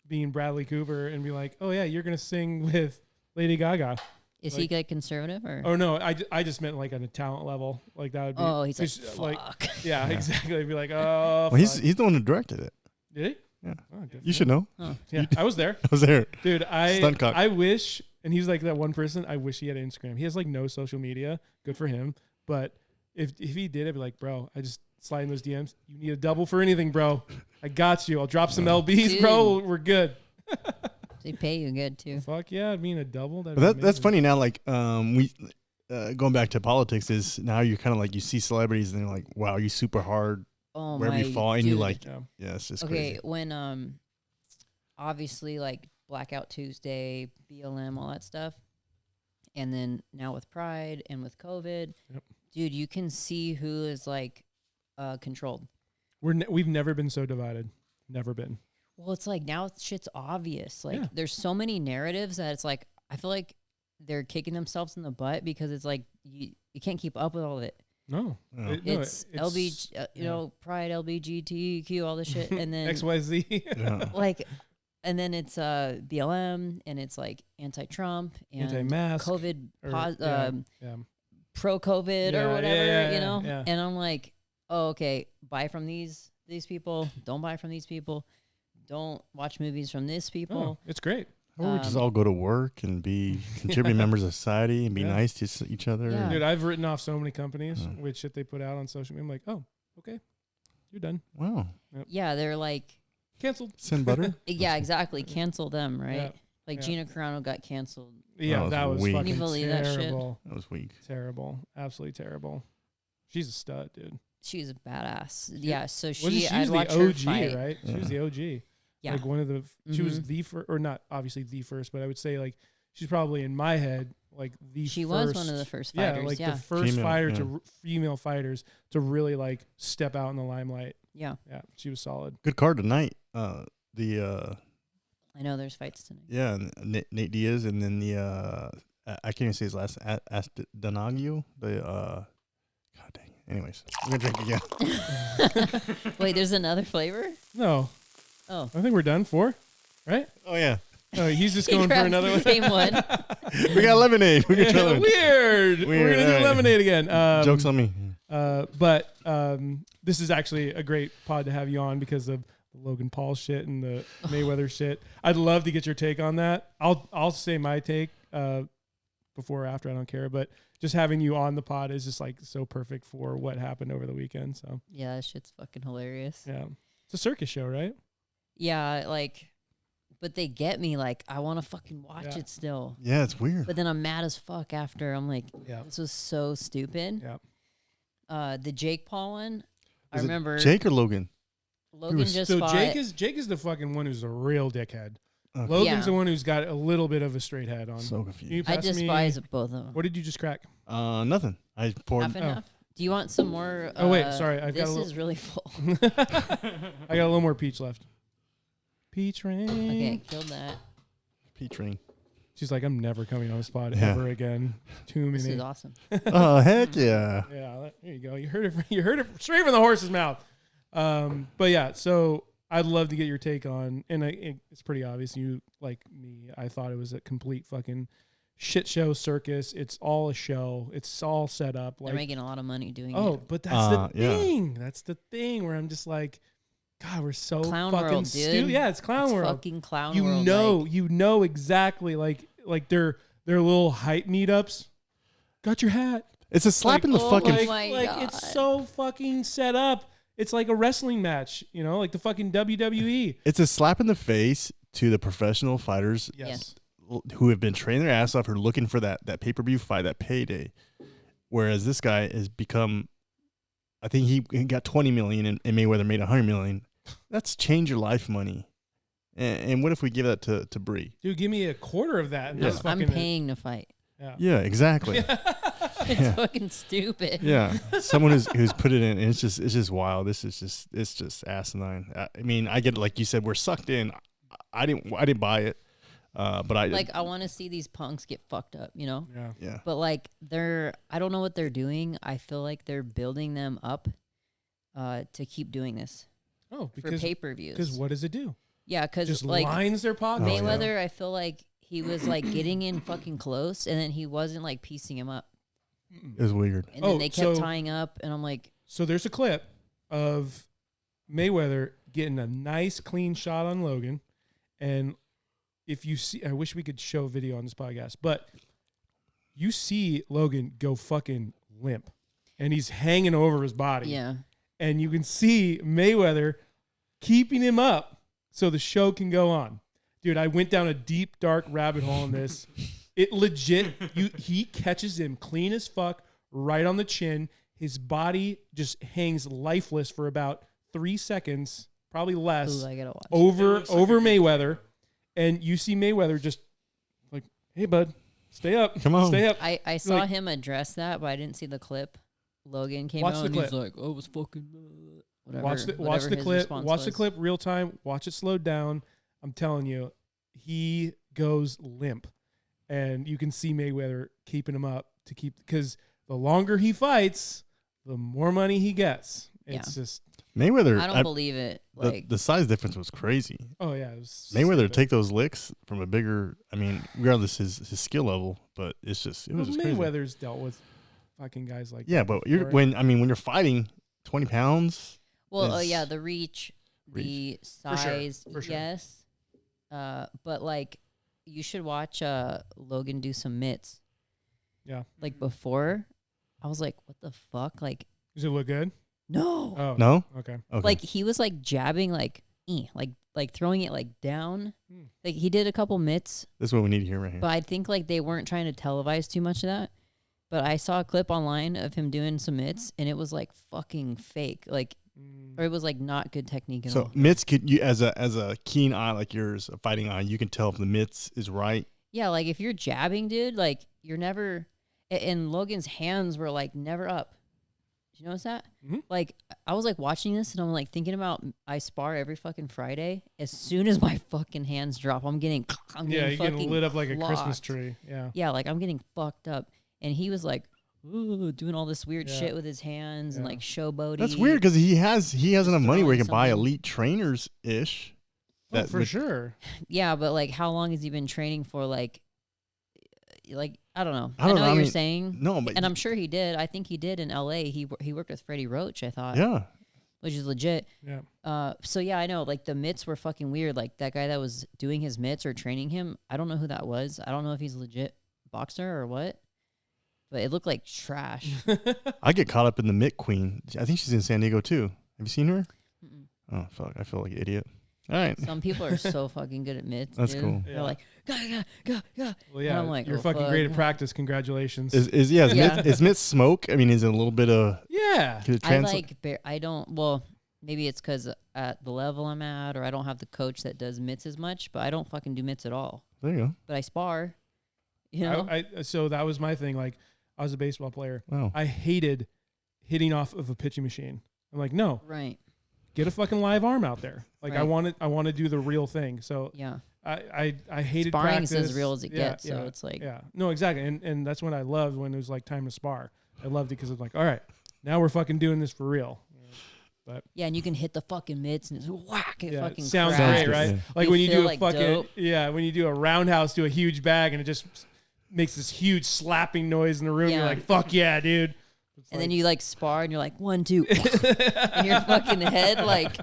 [SPEAKER 1] being Bradley Cooper and be like, oh, yeah, you're going to sing with Lady Gaga.
[SPEAKER 3] Is he like conservative or?
[SPEAKER 1] Oh, no. I just meant like on a talent level. Like that would be.
[SPEAKER 3] Oh, he's like, fuck.
[SPEAKER 1] Yeah, exactly. I'd be like, oh,
[SPEAKER 2] well, he's the one who directed it.
[SPEAKER 1] Did he?
[SPEAKER 2] Yeah.
[SPEAKER 1] Oh,
[SPEAKER 2] you should know.
[SPEAKER 3] Oh.
[SPEAKER 1] Yeah, I was there.
[SPEAKER 2] I was there.
[SPEAKER 1] Dude,
[SPEAKER 2] Stunt cock.
[SPEAKER 1] I wish, and he's like that one person, I wish he had Instagram. He has like no social media. Good for him. But if he did, I'd be like, bro, I just slide in those DMs. You need a double for anything, bro. I got you. I'll drop some LBs,
[SPEAKER 3] Dude.
[SPEAKER 1] bro. We're good.
[SPEAKER 3] They pay you good too.
[SPEAKER 1] Fuck yeah, I mean a double.
[SPEAKER 2] But that's funny now. Like we going back to politics is now you're kind of like you see celebrities and they're like, wow, you super hard
[SPEAKER 3] Oh
[SPEAKER 2] wherever
[SPEAKER 3] my
[SPEAKER 2] you fall, and you
[SPEAKER 3] dude.
[SPEAKER 2] like,
[SPEAKER 1] Yeah.
[SPEAKER 2] yeah, it's just
[SPEAKER 3] Okay,
[SPEAKER 2] crazy.
[SPEAKER 3] when obviously like Blackout Tuesday, BLM, all that stuff, and then now with Pride and with COVID,
[SPEAKER 1] Yep.
[SPEAKER 3] dude, you can see who is like controlled.
[SPEAKER 1] We've never been so divided. Never been.
[SPEAKER 3] Well, it's like now shit's obvious. Like
[SPEAKER 1] Yeah.
[SPEAKER 3] there's so many narratives that it's like I feel like they're kicking themselves in the butt because it's like you can't keep up with all of it.
[SPEAKER 1] No,
[SPEAKER 2] Yeah.
[SPEAKER 3] It's LB, you know, Pride, LBGTQ, all this shit, and then
[SPEAKER 1] XYZ.
[SPEAKER 2] Yeah.
[SPEAKER 3] like, and then it's BLM, and it's like anti-Trump and
[SPEAKER 1] Anti-mask.
[SPEAKER 3] COVID,
[SPEAKER 1] or- yeah.
[SPEAKER 3] pro-COVID
[SPEAKER 1] Yeah,
[SPEAKER 3] or
[SPEAKER 1] yeah,
[SPEAKER 3] whatever,
[SPEAKER 1] yeah,
[SPEAKER 3] you know.
[SPEAKER 1] yeah.
[SPEAKER 3] And I'm like, oh, okay, buy from these people. Don't buy from these people. Don't watch movies from this people.
[SPEAKER 1] Oh, it's great.
[SPEAKER 2] Or we just all go to work and be contributing members of society and be
[SPEAKER 1] Yeah.
[SPEAKER 2] nice to each other.
[SPEAKER 3] Yeah.
[SPEAKER 1] Dude, I've written off so many companies
[SPEAKER 2] Yeah.
[SPEAKER 1] with shit they put out on social media. I'm like, oh, okay, you're done.
[SPEAKER 2] Wow.
[SPEAKER 3] Yeah, they're like,
[SPEAKER 1] Canceled.
[SPEAKER 2] Send butter?
[SPEAKER 3] yeah, exactly. Cancel them, right?
[SPEAKER 1] Yeah.
[SPEAKER 3] Like
[SPEAKER 1] Yeah.
[SPEAKER 3] Gina Carano got canceled.
[SPEAKER 1] Yeah,
[SPEAKER 2] That
[SPEAKER 1] that
[SPEAKER 2] was
[SPEAKER 1] was
[SPEAKER 2] weak.
[SPEAKER 1] fucking
[SPEAKER 3] Can you believe that shit?
[SPEAKER 1] terrible.
[SPEAKER 2] That was weak.
[SPEAKER 1] Terrible. Absolutely terrible. She's a stud, dude.
[SPEAKER 3] She's a badass. Yeah, so
[SPEAKER 1] Well,
[SPEAKER 3] she,
[SPEAKER 1] she
[SPEAKER 3] I'd
[SPEAKER 1] was
[SPEAKER 3] watch
[SPEAKER 1] the
[SPEAKER 3] her
[SPEAKER 1] OG,
[SPEAKER 3] fight.
[SPEAKER 1] right? She was
[SPEAKER 2] Yeah.
[SPEAKER 1] the OG.
[SPEAKER 3] Yeah.
[SPEAKER 1] Like one of the, she was
[SPEAKER 3] Mhm.
[SPEAKER 1] the first, or not obviously the first, but I would say like she's probably in my head like the
[SPEAKER 3] She
[SPEAKER 1] first.
[SPEAKER 3] was one of the first fighters.
[SPEAKER 1] Yeah, like
[SPEAKER 3] Yeah,
[SPEAKER 1] the first
[SPEAKER 2] Female,
[SPEAKER 1] fighter
[SPEAKER 2] yeah.
[SPEAKER 1] to female fighters to really like step out in the limelight.
[SPEAKER 3] yeah.
[SPEAKER 1] Yeah, she was solid.
[SPEAKER 2] Good card tonight.
[SPEAKER 3] I know there's fights tonight.
[SPEAKER 2] Yeah, Nate Diaz, and then I can't even say his last Donagio. God dang. Anyways, I'm gonna drink again.
[SPEAKER 3] Wait, there's another flavor?
[SPEAKER 1] No,
[SPEAKER 3] Oh.
[SPEAKER 1] I think we're done for, right?
[SPEAKER 2] Oh yeah,
[SPEAKER 1] Oh, he's just
[SPEAKER 3] He
[SPEAKER 1] going for
[SPEAKER 3] grabs
[SPEAKER 1] another
[SPEAKER 3] the
[SPEAKER 1] one.
[SPEAKER 3] same one.
[SPEAKER 2] we got lemonade. We got lemonade.
[SPEAKER 1] Weird. We're
[SPEAKER 2] Weird,
[SPEAKER 1] gonna do
[SPEAKER 2] alright.
[SPEAKER 1] lemonade again.
[SPEAKER 2] Jokes on me.
[SPEAKER 1] But this is actually a great pod to have you on because of the Logan Paul shit and the Mayweather shit. I'd love to get your take on that. I'll say my take before or after. I don't care. But just having you on the pod is just like so perfect for what happened over the weekend. So
[SPEAKER 3] Yeah, that shit's fucking hilarious.
[SPEAKER 1] yeah, it's a circus show, right?
[SPEAKER 3] Yeah, like, but they get me. Like, I want to fucking watch
[SPEAKER 1] Yeah.
[SPEAKER 3] it still.
[SPEAKER 2] Yeah, it's weird.
[SPEAKER 3] But then I'm mad as fuck after. I'm like,
[SPEAKER 1] Yeah.
[SPEAKER 3] this was so stupid.
[SPEAKER 1] Yeah.
[SPEAKER 3] The Jake Paul one, I
[SPEAKER 2] Is it
[SPEAKER 3] remember
[SPEAKER 2] Jake or Logan?
[SPEAKER 3] Logan just
[SPEAKER 1] So
[SPEAKER 3] fought.
[SPEAKER 1] Jake is the fucking one who's a real dickhead.
[SPEAKER 2] Okay.
[SPEAKER 1] Logan's
[SPEAKER 3] Yeah.
[SPEAKER 1] the one who's got a little bit of a straight head on.
[SPEAKER 2] So
[SPEAKER 1] Can you
[SPEAKER 2] confused.
[SPEAKER 3] I
[SPEAKER 1] pass me-
[SPEAKER 3] despise both of them.
[SPEAKER 1] What did you just crack?
[SPEAKER 2] Nothing. I poured.
[SPEAKER 3] Half and half. Do you want some more?
[SPEAKER 1] Oh, wait, sorry, I've got
[SPEAKER 3] this
[SPEAKER 1] a little-
[SPEAKER 3] is really full.
[SPEAKER 1] I got a little more peach left. Peach ring.
[SPEAKER 3] Okay, killed that.
[SPEAKER 2] Peach ring.
[SPEAKER 1] She's like, I'm never coming on the spot
[SPEAKER 2] Yeah.
[SPEAKER 1] ever again. Too
[SPEAKER 3] This
[SPEAKER 1] many.
[SPEAKER 3] is awesome.
[SPEAKER 2] Oh heck yeah!
[SPEAKER 1] Yeah, there you go. You heard it. You heard it straight from the horse's mouth. But yeah, so I'd love to get your take on, and it's pretty obvious. You like me. I thought it was a complete fucking shit show circus. It's all a show. It's all set up.
[SPEAKER 3] They're
[SPEAKER 1] Like,
[SPEAKER 3] making a lot of money doing
[SPEAKER 1] oh,
[SPEAKER 3] it.
[SPEAKER 1] but that's the
[SPEAKER 2] Yeah.
[SPEAKER 1] thing. That's the thing where I'm just like, God, we're so
[SPEAKER 3] Clown
[SPEAKER 1] fucking
[SPEAKER 3] world,
[SPEAKER 1] stupid.
[SPEAKER 3] dude.
[SPEAKER 1] Yeah, it's clown
[SPEAKER 3] It's
[SPEAKER 1] world.
[SPEAKER 3] fucking clown
[SPEAKER 1] You
[SPEAKER 3] world.
[SPEAKER 1] know,
[SPEAKER 3] like,
[SPEAKER 1] you know exactly like their little hype meetups. Got your hat.
[SPEAKER 2] It's a slap
[SPEAKER 1] Like,
[SPEAKER 2] in the
[SPEAKER 3] oh
[SPEAKER 2] fucking.
[SPEAKER 3] my
[SPEAKER 1] Like
[SPEAKER 3] God.
[SPEAKER 1] it's so fucking set up. It's like a wrestling match, you know, like the fucking WWE.
[SPEAKER 2] It's a slap in the face to the professional fighters
[SPEAKER 1] Yes.
[SPEAKER 2] who have been training their ass off, who are looking for that pay-per-view fight, that payday. Whereas this guy has become, I think he got 20 million and Mayweather made 100 million. That's change your life money. And what if we give that to Bre?
[SPEAKER 1] Dude, give me a quarter of that. And
[SPEAKER 2] Yeah.
[SPEAKER 1] that's
[SPEAKER 3] I'm
[SPEAKER 1] fucking
[SPEAKER 3] paying to fight.
[SPEAKER 1] Yeah.
[SPEAKER 2] Yeah, exactly.
[SPEAKER 3] It's
[SPEAKER 2] Yeah.
[SPEAKER 3] fucking stupid.
[SPEAKER 2] Yeah, someone who's put it in. And it's just wild. It's just asinine. I mean, I get it. Like you said, we're sucked in. I didn't buy it, but I
[SPEAKER 3] Like, I want to see these punks get fucked up, you know?
[SPEAKER 1] Yeah.
[SPEAKER 2] yeah.
[SPEAKER 3] But, like, I don't know what they're doing. I feel like they're building them up to keep doing this
[SPEAKER 1] Oh,
[SPEAKER 3] for
[SPEAKER 1] because
[SPEAKER 3] pay-per-views.
[SPEAKER 1] what does it do?
[SPEAKER 3] Yeah, because,
[SPEAKER 1] Just
[SPEAKER 3] like,
[SPEAKER 1] lines their pockets.
[SPEAKER 2] Oh, yeah.
[SPEAKER 3] Mayweather, I feel like he was, like, getting in fucking close, and then he wasn't, like, piecing him up.
[SPEAKER 2] It was weird.
[SPEAKER 3] And then
[SPEAKER 1] Oh,
[SPEAKER 3] they kept
[SPEAKER 1] so-
[SPEAKER 3] tying up, and I'm like,
[SPEAKER 1] So there's a clip of Mayweather getting a nice clean shot on Logan. And if you see, I wish we could show video on this podcast, but you see Logan go fucking limp and he's hanging over his body.
[SPEAKER 3] yeah.
[SPEAKER 1] And you can see Mayweather keeping him up so the show can go on. Dude, I went down a deep, dark rabbit hole in this. It legit, he catches him clean as fuck, right on the chin. His body just hangs lifeless for about 3 seconds, probably less,
[SPEAKER 3] Ooh, I gotta watch.
[SPEAKER 1] over
[SPEAKER 4] looks like a good
[SPEAKER 1] Mayweather. And you see Mayweather just like, hey, bud, stay up.
[SPEAKER 2] Come on.
[SPEAKER 1] Stay up.
[SPEAKER 3] I saw
[SPEAKER 1] Like-
[SPEAKER 3] him address that, but I didn't see the clip. Logan came
[SPEAKER 1] Watch
[SPEAKER 3] out
[SPEAKER 1] the
[SPEAKER 3] and he's
[SPEAKER 1] clip.
[SPEAKER 3] like, "Oh, it was fucking whatever."
[SPEAKER 1] Watch the
[SPEAKER 3] whatever his
[SPEAKER 1] clip.
[SPEAKER 3] response
[SPEAKER 1] Watch the
[SPEAKER 3] was.
[SPEAKER 1] clip real time. Watch it slowed down. I'm telling you, he goes limp, and you can see Mayweather keeping him up to keep, because the longer he fights, the more money he gets. It's just
[SPEAKER 2] Mayweather.
[SPEAKER 3] I don't believe it. Like,
[SPEAKER 2] the size difference was crazy.
[SPEAKER 1] oh yeah, it was
[SPEAKER 2] Mayweather
[SPEAKER 1] stupid.
[SPEAKER 2] take those licks from a bigger. I mean, regardless his skill level, but it was
[SPEAKER 1] Well,
[SPEAKER 2] just crazy.
[SPEAKER 1] Mayweather's dealt with fucking guys like
[SPEAKER 2] Yeah,
[SPEAKER 1] that
[SPEAKER 2] but
[SPEAKER 1] before.
[SPEAKER 2] when you're fighting 20 pounds.
[SPEAKER 3] well,
[SPEAKER 2] is-
[SPEAKER 3] yeah, the reach, the
[SPEAKER 1] For sure,
[SPEAKER 3] size,
[SPEAKER 1] for sure.
[SPEAKER 3] yes. But like, you should watch Logan do some mitts.
[SPEAKER 1] Yeah.
[SPEAKER 3] Like before, I was like, "What the fuck?" Like,
[SPEAKER 1] Does it look good?
[SPEAKER 3] no.
[SPEAKER 1] Oh
[SPEAKER 2] No.
[SPEAKER 1] okay.
[SPEAKER 2] Okay.
[SPEAKER 3] Like he was like jabbing, like throwing it like down.
[SPEAKER 1] Hmm.
[SPEAKER 3] Like he did a couple mitts,
[SPEAKER 2] this is what we need to hear right here.
[SPEAKER 3] but I think like they weren't trying to televise too much of that. But I saw a clip online of him doing some mitts, and it was like fucking fake, like, or it was like not good technique at
[SPEAKER 2] So
[SPEAKER 3] all.
[SPEAKER 2] mitts, could you as a keen eye like yours, a fighting eye, you can tell if the mitts is right.
[SPEAKER 3] Yeah, like if you're jabbing, dude, like you're never. And Logan's hands were like never up. Did you notice that?
[SPEAKER 1] Mhm.
[SPEAKER 3] Like I was like watching this, and I'm like thinking about I spar every fucking Friday. As soon as my fucking hands drop, I'm getting
[SPEAKER 1] Yeah,
[SPEAKER 3] fucking
[SPEAKER 1] you're getting lit up like a Christmas
[SPEAKER 3] locked.
[SPEAKER 1] tree. Yeah.
[SPEAKER 3] Yeah, like I'm getting fucked up. And he was like, ooh, doing all this weird
[SPEAKER 1] Yeah.
[SPEAKER 3] shit with his hands and
[SPEAKER 1] Yeah.
[SPEAKER 3] like showboating.
[SPEAKER 2] That's weird because he has enough money where he can
[SPEAKER 3] throwing
[SPEAKER 2] buy
[SPEAKER 3] something.
[SPEAKER 2] elite trainers ish.
[SPEAKER 1] Oh, for sure.
[SPEAKER 3] Yeah, but like, how long has he been training for? Like I don't know.
[SPEAKER 2] I don't know,
[SPEAKER 3] what
[SPEAKER 2] I
[SPEAKER 3] you're
[SPEAKER 2] mean,
[SPEAKER 3] saying.
[SPEAKER 2] No, but
[SPEAKER 3] And I'm sure he did. I think he did in L.A. He worked with Freddie Roach, I thought.
[SPEAKER 2] yeah.
[SPEAKER 3] Which is legit.
[SPEAKER 1] Yeah.
[SPEAKER 3] So yeah, I know. Like the mitts were fucking weird. Like that guy that was doing his mitts or training him. I don't know who that was. I don't know if he's a legit boxer or what. But it looked like trash.
[SPEAKER 2] I get caught up in the mitt queen. I think she's in San Diego too. Have you seen her?
[SPEAKER 3] Mm-mm.
[SPEAKER 2] Oh fuck, I feel like an idiot. All right.
[SPEAKER 3] Some people are so fucking good at mitts.
[SPEAKER 2] That's
[SPEAKER 3] dude.
[SPEAKER 2] cool.
[SPEAKER 3] They're
[SPEAKER 1] Yeah.
[SPEAKER 3] like, go.
[SPEAKER 1] Well, yeah.
[SPEAKER 3] I'm like,
[SPEAKER 1] you're
[SPEAKER 3] oh,
[SPEAKER 1] fucking
[SPEAKER 3] fuck.
[SPEAKER 1] great at practice. Congratulations.
[SPEAKER 2] Is
[SPEAKER 3] Yeah.
[SPEAKER 2] mitts smoke? I mean, is it a little bit of
[SPEAKER 1] yeah.
[SPEAKER 2] could it
[SPEAKER 3] I
[SPEAKER 2] translate?
[SPEAKER 3] like. I don't. Well, maybe it's because at the level I'm at, or I don't have the coach that does mitts as much. But I don't fucking do mitts at all.
[SPEAKER 2] There you go.
[SPEAKER 3] But I spar. You know.
[SPEAKER 1] So that was my thing. Like, I was a baseball player.
[SPEAKER 2] Wow.
[SPEAKER 1] I hated hitting off of a pitching machine. I'm like, no,
[SPEAKER 3] right.
[SPEAKER 1] get a fucking live arm out there. Like, I
[SPEAKER 3] Right.
[SPEAKER 1] want to do the real thing. So
[SPEAKER 3] Yeah.
[SPEAKER 1] I hated
[SPEAKER 3] Sparring's
[SPEAKER 1] practice.
[SPEAKER 3] as real as it
[SPEAKER 1] Yeah,
[SPEAKER 3] gets. So it's like.
[SPEAKER 1] yeah, no, exactly. And that's when I loved when it was like time to spar. I loved it because it's like, all right, now we're fucking doing this for real.
[SPEAKER 3] Yeah, and you can hit the fucking mitts and it's whack. It
[SPEAKER 1] Yeah,
[SPEAKER 3] fucking
[SPEAKER 1] sounds
[SPEAKER 3] cracks.
[SPEAKER 1] great, right?
[SPEAKER 2] Yeah.
[SPEAKER 1] Like
[SPEAKER 3] You
[SPEAKER 1] when you
[SPEAKER 3] feel
[SPEAKER 1] do a
[SPEAKER 3] like
[SPEAKER 1] fucking
[SPEAKER 3] dope.
[SPEAKER 1] when you do a roundhouse to a huge bag and it just makes this huge slapping noise in the room. You're
[SPEAKER 3] Yeah.
[SPEAKER 1] like, fuck yeah, dude. It's
[SPEAKER 3] And then you like spar and you're like 1, 2, and your fucking head like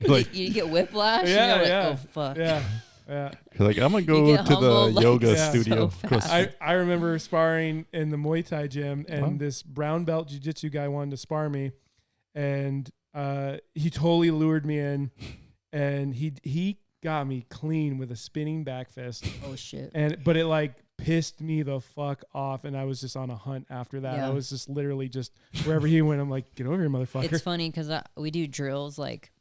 [SPEAKER 2] Like
[SPEAKER 3] you get whiplash.
[SPEAKER 1] Yeah,
[SPEAKER 3] and you're like,
[SPEAKER 1] yeah.
[SPEAKER 3] oh fuck.
[SPEAKER 1] yeah, yeah.
[SPEAKER 2] you're like I'm gonna go
[SPEAKER 3] You
[SPEAKER 2] to
[SPEAKER 3] get
[SPEAKER 2] the
[SPEAKER 3] humbled, like,
[SPEAKER 2] yoga
[SPEAKER 1] so
[SPEAKER 2] studio.
[SPEAKER 3] fast.
[SPEAKER 1] I remember sparring in the Muay Thai gym, and
[SPEAKER 2] Wow.
[SPEAKER 1] this brown belt jiu-jitsu guy wanted to spar me, and he totally lured me in, and he got me clean with a spinning back fist,
[SPEAKER 3] Oh shit.
[SPEAKER 1] but it like pissed me the fuck off, and I was just on a hunt after that.
[SPEAKER 3] Yeah.
[SPEAKER 1] I was just literally just wherever he went, I'm like, get over here, motherfucker.
[SPEAKER 3] It's funny because we do drills like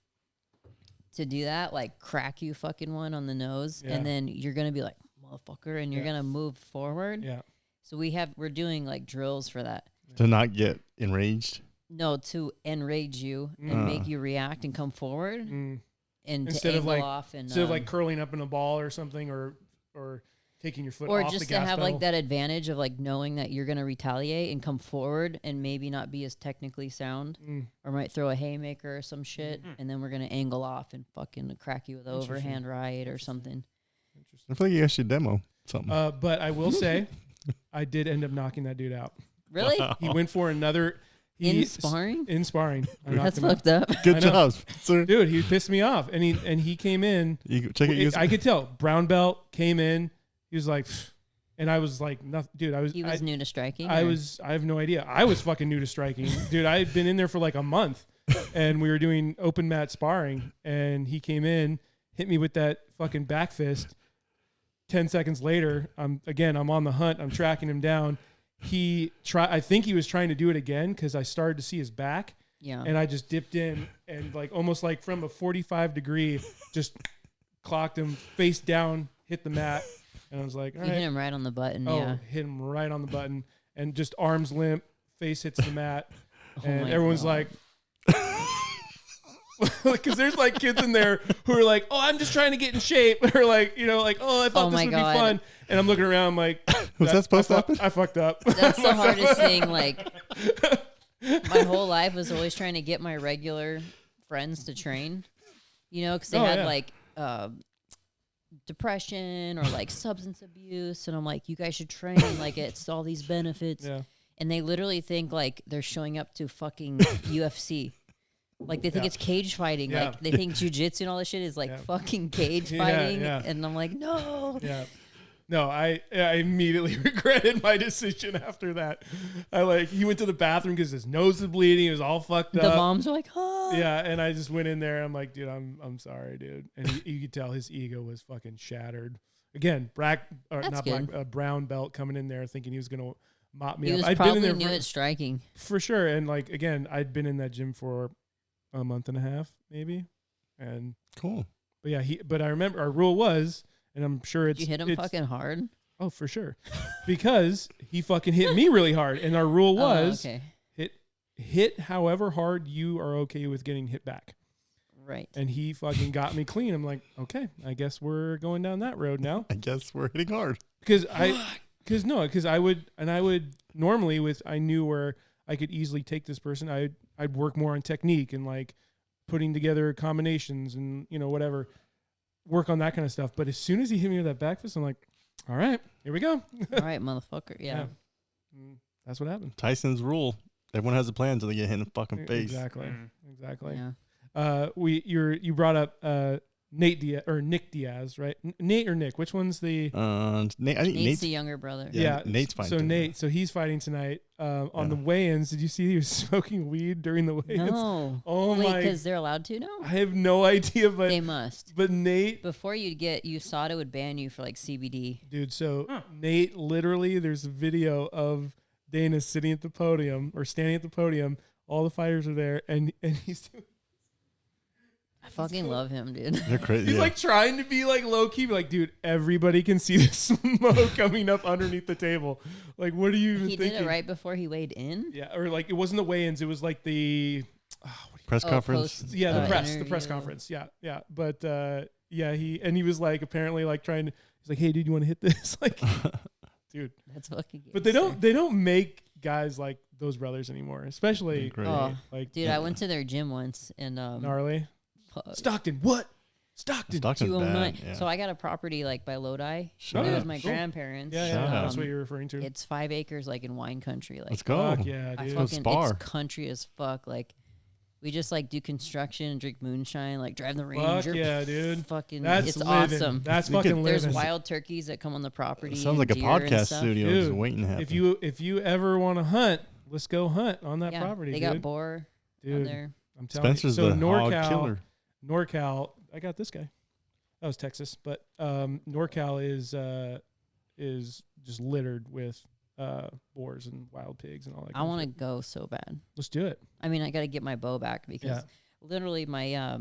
[SPEAKER 3] to do that, like crack you fucking one on the nose,
[SPEAKER 1] Yeah.
[SPEAKER 3] and then you're gonna be like motherfucker, and you're
[SPEAKER 1] Yeah.
[SPEAKER 3] gonna move forward.
[SPEAKER 1] Yeah.
[SPEAKER 3] So we're doing like drills for that.
[SPEAKER 2] To not get enraged.
[SPEAKER 3] No, to enrage you and
[SPEAKER 2] Mm.
[SPEAKER 3] make you react and come forward,
[SPEAKER 1] Mm.
[SPEAKER 3] and
[SPEAKER 1] Instead
[SPEAKER 3] to
[SPEAKER 1] of,
[SPEAKER 3] angle
[SPEAKER 1] like-
[SPEAKER 3] off and
[SPEAKER 1] Instead of like curling up in a ball or something, or taking your foot
[SPEAKER 3] or
[SPEAKER 1] off
[SPEAKER 3] just
[SPEAKER 1] the
[SPEAKER 3] to
[SPEAKER 1] gas
[SPEAKER 3] have
[SPEAKER 1] pedal.
[SPEAKER 3] like that advantage of like knowing that you're gonna retaliate and come forward and maybe not be as technically sound,
[SPEAKER 1] Mm.
[SPEAKER 3] or might throw a haymaker or some shit,
[SPEAKER 4] Mhm.
[SPEAKER 3] and then we're gonna angle off and fucking crack you with an
[SPEAKER 1] Interesting.
[SPEAKER 3] overhand right or something.
[SPEAKER 2] I feel like you guys should demo something.
[SPEAKER 1] But I will say, I did end up knocking that dude out.
[SPEAKER 3] Really?
[SPEAKER 2] Wow.
[SPEAKER 1] He went for another.
[SPEAKER 3] In sparring?
[SPEAKER 1] In sparring. I knocked
[SPEAKER 3] That's
[SPEAKER 1] him out.
[SPEAKER 3] fucked up.
[SPEAKER 2] Good
[SPEAKER 1] I know.
[SPEAKER 2] job, sir.
[SPEAKER 1] Dude, he pissed me off, and he came in.
[SPEAKER 2] You check it.
[SPEAKER 1] I could tell. Brown belt came in. He was like, and I was like, nothing, dude.
[SPEAKER 3] He was new to striking.
[SPEAKER 1] I
[SPEAKER 3] or-
[SPEAKER 1] have no idea. I was fucking new to striking, dude. I had been in there for like a month, and we were doing open mat sparring, and he came in, hit me with that fucking back fist, 10 seconds later, I'm on the hunt. I'm tracking him down. I think he was trying to do it again because I started to see his back.
[SPEAKER 3] Yeah.
[SPEAKER 1] And I just dipped in and like almost like from a 45 degree, just clocked him face down, hit the mat. And I was like, all
[SPEAKER 3] You
[SPEAKER 1] right.
[SPEAKER 3] hit him right on the button.
[SPEAKER 1] Oh,
[SPEAKER 3] Yeah.
[SPEAKER 1] hit him right on the button and just arms limp, face hits the mat.
[SPEAKER 3] Oh
[SPEAKER 1] And
[SPEAKER 3] my
[SPEAKER 1] everyone's
[SPEAKER 3] God.
[SPEAKER 1] like, because there's like kids in there who are like, oh, I'm just trying to get in shape. Or like, you know, like, oh, I thought
[SPEAKER 3] Oh
[SPEAKER 1] this
[SPEAKER 3] my
[SPEAKER 1] would
[SPEAKER 3] God.
[SPEAKER 1] be fun. And I'm looking around, I'm like,
[SPEAKER 2] Was that supposed to happen?
[SPEAKER 1] I fucked up.
[SPEAKER 3] That's the hardest thing. Like, my whole life was always trying to get my regular friends to train, you know, because they had like depression or like substance abuse. And I'm like, you guys should train. Like, it's all these benefits.
[SPEAKER 1] Yeah.
[SPEAKER 3] And they literally think like they're showing up to fucking UFC. Like, they think it's cage fighting.
[SPEAKER 1] Yeah.
[SPEAKER 3] Like, they think jujitsu and all this shit is like fucking cage
[SPEAKER 1] Yeah,
[SPEAKER 3] fighting.
[SPEAKER 1] yeah.
[SPEAKER 3] And I'm like, no.
[SPEAKER 1] Yeah. No, I immediately regretted my decision after that. He went to the bathroom because his nose was bleeding. He was all fucked up.
[SPEAKER 3] The moms are like, oh.
[SPEAKER 1] Yeah, and I just went in there. I'm like, dude, I'm sorry, dude. And you could tell his ego was fucking shattered. Again, brown belt coming in there thinking he was gonna mop me
[SPEAKER 3] He
[SPEAKER 1] up.
[SPEAKER 3] was
[SPEAKER 1] I'd been in
[SPEAKER 3] probably
[SPEAKER 1] there
[SPEAKER 3] new at striking.
[SPEAKER 1] for sure. And like again, I'd been in that gym for a month and a half, maybe. And
[SPEAKER 2] Cool.
[SPEAKER 1] but yeah, but I remember our rule was, and I'm sure
[SPEAKER 3] Did you hit him fucking hard?
[SPEAKER 1] Oh, for sure. Because he fucking hit me really hard. And our rule was
[SPEAKER 3] okay.
[SPEAKER 1] hit however hard you are okay with getting hit back.
[SPEAKER 3] Right.
[SPEAKER 1] And he fucking got me clean. I'm like, okay, I guess we're going down that road now.
[SPEAKER 2] I guess we're hitting hard.
[SPEAKER 1] Because I would normally I knew where I could easily take this person. I'd work more on technique and like putting together combinations and, you know, whatever, work on that kind of stuff. But as soon as he hit me with that back fist, I'm like, all right, here we go.
[SPEAKER 3] All right, motherfucker. Yeah.
[SPEAKER 1] That's what happened.
[SPEAKER 2] Tyson's rule. Everyone has a plan until they get hit in the fucking face.
[SPEAKER 1] Exactly.
[SPEAKER 3] Yeah.
[SPEAKER 1] You brought up Nick Diaz, right? Nate or Nick? Which one's the?
[SPEAKER 2] I think
[SPEAKER 3] Nate's
[SPEAKER 2] Nate's
[SPEAKER 3] the younger brother.
[SPEAKER 2] Yeah, Nate's fighting
[SPEAKER 1] So
[SPEAKER 2] tonight.
[SPEAKER 1] he's fighting tonight. On the weigh-ins, did you see he was smoking weed during the weigh-ins?
[SPEAKER 3] No.
[SPEAKER 1] Oh
[SPEAKER 3] Wait,
[SPEAKER 1] my!
[SPEAKER 3] because they're allowed to now?
[SPEAKER 1] I have no idea, but
[SPEAKER 3] They must.
[SPEAKER 1] But Nate,
[SPEAKER 3] Before USADA would ban you for like CBD.
[SPEAKER 1] dude. So Nate, literally, there's a video of Dana sitting at the podium or standing at the podium. All the fighters are there, and he's doing.
[SPEAKER 3] I fucking love him, dude.
[SPEAKER 2] They're crazy.
[SPEAKER 1] He's like trying to be like low key, like, dude, everybody can see the smoke coming up underneath the table. Like, what are you even
[SPEAKER 3] He
[SPEAKER 1] thinking?
[SPEAKER 3] did it right before he weighed in?
[SPEAKER 1] Yeah, or like it wasn't the weigh-ins; it was like the
[SPEAKER 2] press conference.
[SPEAKER 3] Post,
[SPEAKER 1] the press
[SPEAKER 3] interview.
[SPEAKER 1] conference. Yeah. But he was like apparently like trying to. He's like, hey, dude, you want to hit this? Like, dude.
[SPEAKER 3] That's fucking
[SPEAKER 1] But they don't make guys like those brothers anymore, especially
[SPEAKER 2] Great.
[SPEAKER 3] Oh,
[SPEAKER 1] like
[SPEAKER 3] dude, I went to their gym once and
[SPEAKER 1] gnarly.
[SPEAKER 3] fuck,
[SPEAKER 1] Stockton, what? Stockton.
[SPEAKER 2] Stockton's
[SPEAKER 3] 209.
[SPEAKER 2] bad. Yeah.
[SPEAKER 3] So I got a property like by Lodi.
[SPEAKER 2] Shout
[SPEAKER 3] It
[SPEAKER 2] out.
[SPEAKER 3] was my
[SPEAKER 1] Cool.
[SPEAKER 3] grandparents.
[SPEAKER 1] Yeah,
[SPEAKER 2] Shout out.
[SPEAKER 1] that's what you're referring to.
[SPEAKER 3] It's 5 acres like in wine country. Like
[SPEAKER 2] Let's go.
[SPEAKER 1] Fuck yeah,
[SPEAKER 3] I
[SPEAKER 1] dude.
[SPEAKER 2] go
[SPEAKER 3] fucking
[SPEAKER 2] spar.
[SPEAKER 3] it's country as fuck. Like we just like do construction and drink moonshine, like drive the
[SPEAKER 1] Fuck
[SPEAKER 3] Ranger.
[SPEAKER 1] yeah, dude.
[SPEAKER 3] Fucking
[SPEAKER 1] That's
[SPEAKER 3] it's
[SPEAKER 1] living.
[SPEAKER 3] awesome.
[SPEAKER 1] That's
[SPEAKER 2] You could-
[SPEAKER 1] fucking
[SPEAKER 3] There's
[SPEAKER 1] living.
[SPEAKER 3] wild turkeys that come on the property.
[SPEAKER 2] It sounds like
[SPEAKER 3] and
[SPEAKER 2] a
[SPEAKER 3] deer and
[SPEAKER 2] podcast
[SPEAKER 3] stuff.
[SPEAKER 2] studio just
[SPEAKER 1] Dude,
[SPEAKER 2] waiting to happen.
[SPEAKER 1] If you ever want to hunt, let's go hunt on that
[SPEAKER 3] Yeah,
[SPEAKER 1] property.
[SPEAKER 3] they
[SPEAKER 1] dude.
[SPEAKER 3] got boar on
[SPEAKER 1] Dude,
[SPEAKER 3] there.
[SPEAKER 1] I'm telling
[SPEAKER 2] Spencer's
[SPEAKER 1] you. So
[SPEAKER 2] the hog killer.
[SPEAKER 1] NorCal, I got this guy. That was Texas, but NorCal is just littered with boars and wild pigs and all that.
[SPEAKER 3] I want to go so bad.
[SPEAKER 1] Let's do it.
[SPEAKER 3] I mean, I got to get my bow back because
[SPEAKER 1] Yeah.
[SPEAKER 3] literally my